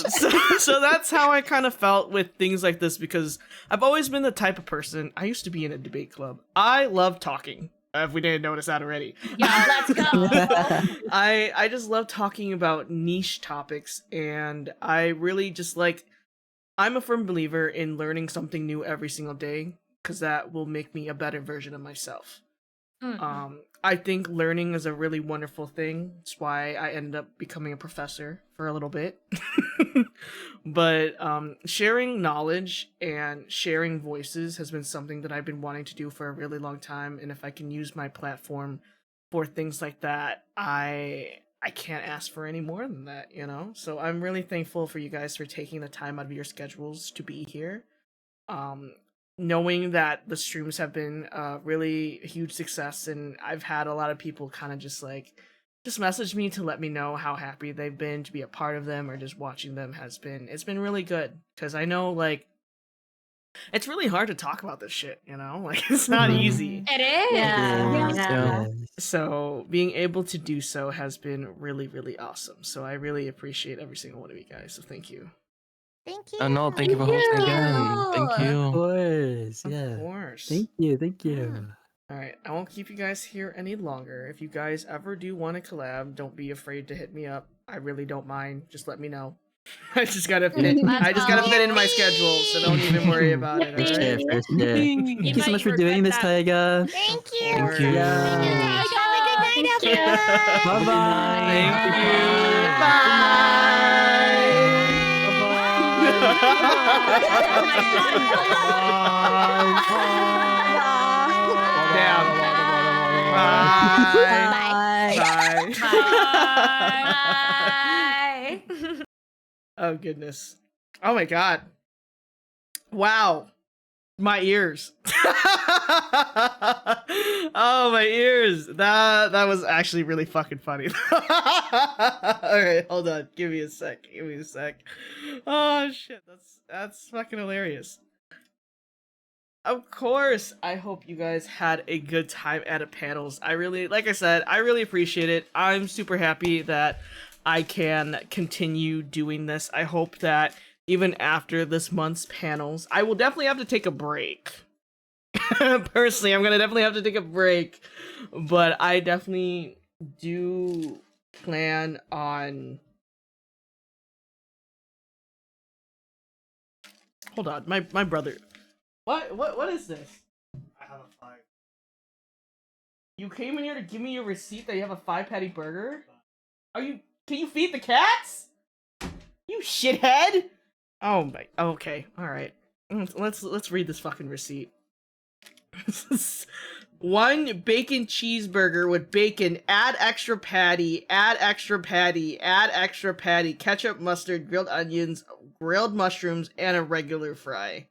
so that's how I kind of felt with things like this because I've always been the type of person. I used to be in a debate club. I love talking. If we didn't notice that already. Yeah, let's go. I just love talking about niche topics, and I really just like. I'm a firm believer in learning something new every single day because that will make me a better version of myself. I think learning is a really wonderful thing. That's why I ended up becoming a professor for a little bit. But sharing knowledge and sharing voices has been something that I've been wanting to do for a really long time. And if I can use my platform for things like that, I can't ask for any more than that, you know? So I'm really thankful for you guys for taking the time out of your schedules to be here. Knowing that the streams have been really a huge success, and I've had a lot of people kind of just message me to let me know how happy they've been to be a part of them or just watching them it's been really good because I know like it's really hard to talk about this shit, you know, like it's not easy. It is. Yeah. Yeah. So being able to do so has been really, really awesome. So I really appreciate every single one of you guys. So thank you. Thank you. No, thank you for hosting again. Thank you. you. Of course. course. Of Yeah. course. Thank you. Thank you. Yeah. All right, I won't keep you guys here any longer. If you guys ever do want to collab, don't be afraid to hit me up. I really don't mind. Just let me know. I just gotta fit. Let's I just gotta go. fit into my schedule, so don't even worry about it. For All sure, right. for sure. Thank you so might much for regret doing this, that. Taiga. Thank you. course. Thank you. Have a good night, everyone. Bye-bye. Thank you. Damn. Bye. Bye. Bye. Bye. Oh goodness. Oh my god. Wow. My ears. Oh, my ears. That was actually really fucking funny. Alright, hold on. Give me a sec. Give me a sec. Oh shit, that's fucking hilarious. Of course, I hope you guys had a good time at a panels. I really, like I said, I really appreciate it. I'm super happy that I can continue doing this. I hope that even after this month's panels, I will definitely have to take a break. Personally, I'm gonna definitely have to take a break, but I definitely do plan on. Hold on, my brother. What is this? I have a 5. You came in here to give me your receipt that you have a 5-patty burger? Can you feed the cats? You shithead! Oh my, okay, alright. Let's read this fucking receipt. 1 bacon cheeseburger with bacon, add extra patty, add extra patty, add extra patty, ketchup, mustard, grilled onions, grilled mushrooms, and a regular fry.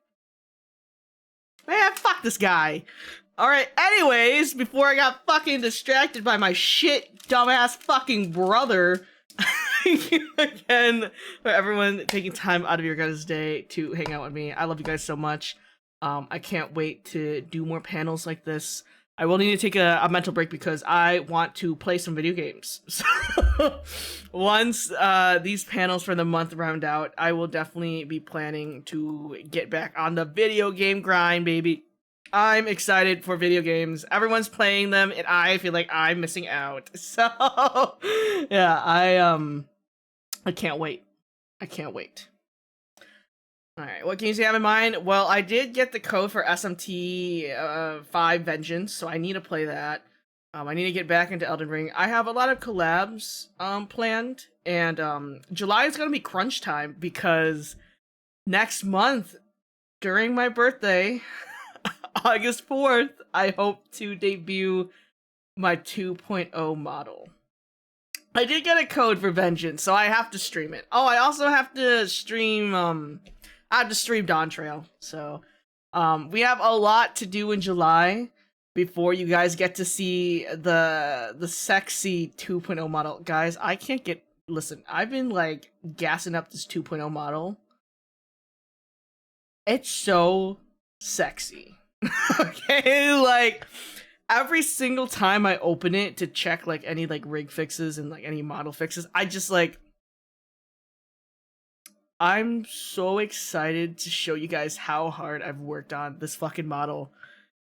Man, fuck this guy. Alright, anyways, before I got fucking distracted by my shit dumbass fucking brother, thank you again for everyone taking time out of your guys' day to hang out with me. I love you guys so much. I can't wait to do more panels like this. I will need to take a mental break because I want to play some video games. So once these panels for the month round out, I will definitely be planning to get back on the video game grind, baby. I'm excited for video games. Everyone's playing them, and I feel like I'm missing out. So yeah, I can't wait. I can't wait. Alright, what games do you have in mind? Well, I did get the code for SMT 5 Vengeance, so I need to play that. I need to get back into Elden Ring. I have a lot of collabs planned, and July is going to be crunch time because next month, during my birthday, August 4th, I hope to debut my 2.0 model. I did get a code for Vengeance, so I have to stream it. Oh, I also have to stream, I have to stream Dawn Trail. So, we have a lot to do in July before you guys get to see the sexy 2.0 model. Guys, I can't get, listen, I've been like gassing up this 2.0 model. It's so sexy. Okay, like every single time I open it to check like any like rig fixes and like any model fixes, I just like, I'm so excited to show you guys how hard I've worked on this fucking model.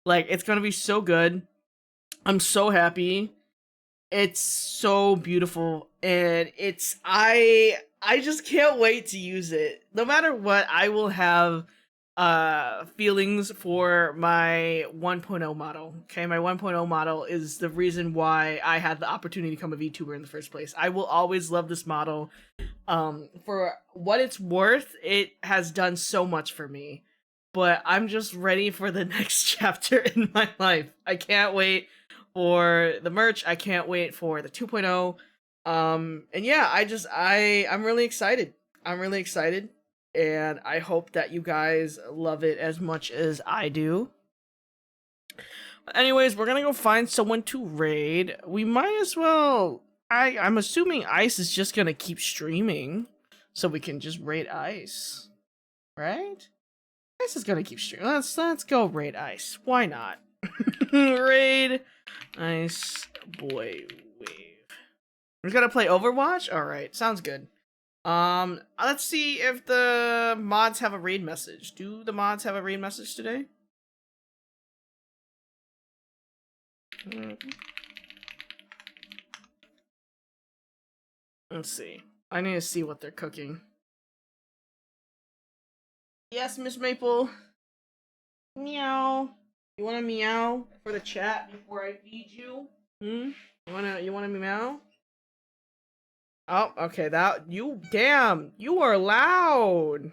Like, it's gonna be so good. I'm so happy. It's so beautiful, and I just can't wait to use it. No matter what, I will have feelings for my 1.0 model. Okay, my 1.0 model is the reason why I had the opportunity to become a VTuber in the first place. I will always love this model. For what it's worth, it has done so much for me. But I'm just ready for the next chapter in my life. I can't wait for the merch. I can't wait for the 2.0. And yeah, I'm really excited. I'm really excited. And I hope that you guys love it as much as I do. Anyways, we're gonna go find someone to raid. We might as well... I'm assuming Ice is just gonna keep streaming, so we can just raid Ice. Right? Ice is gonna keep streaming. Let's go raid Ice. Why not? Raid Ice Boy Wave. We're gonna play Overwatch? Alright, sounds good. Let's see if the mods have a raid message. Do the mods have a raid message today? Let's see. I need to see what they're cooking. Yes, Miss Maple. Meow. You wanna meow for the chat before I feed you? Hmm? You wanna meow? Oh, okay, damn, you are loud.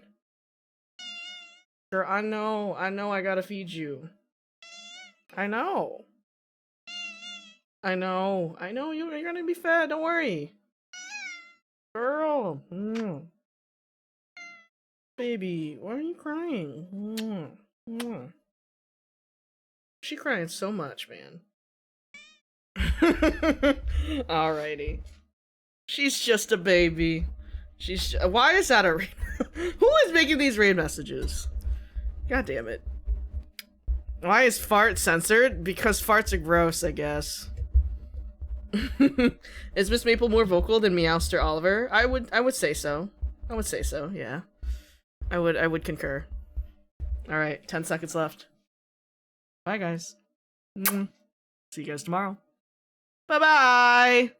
Sure, I know I gotta feed you. I know you're gonna be fed, don't worry. Girl. Baby, why are you crying? She crying so much, man. Alrighty. She's just a baby. Why is that a raid? Who is making these raid messages? God damn it. Why is fart censored? Because farts are gross, I guess. Is Miss Maple more vocal than Meowster Oliver? I would say so. I would say so, yeah. I would concur. Alright, 10 seconds left. Bye guys. See you guys tomorrow. Bye-bye!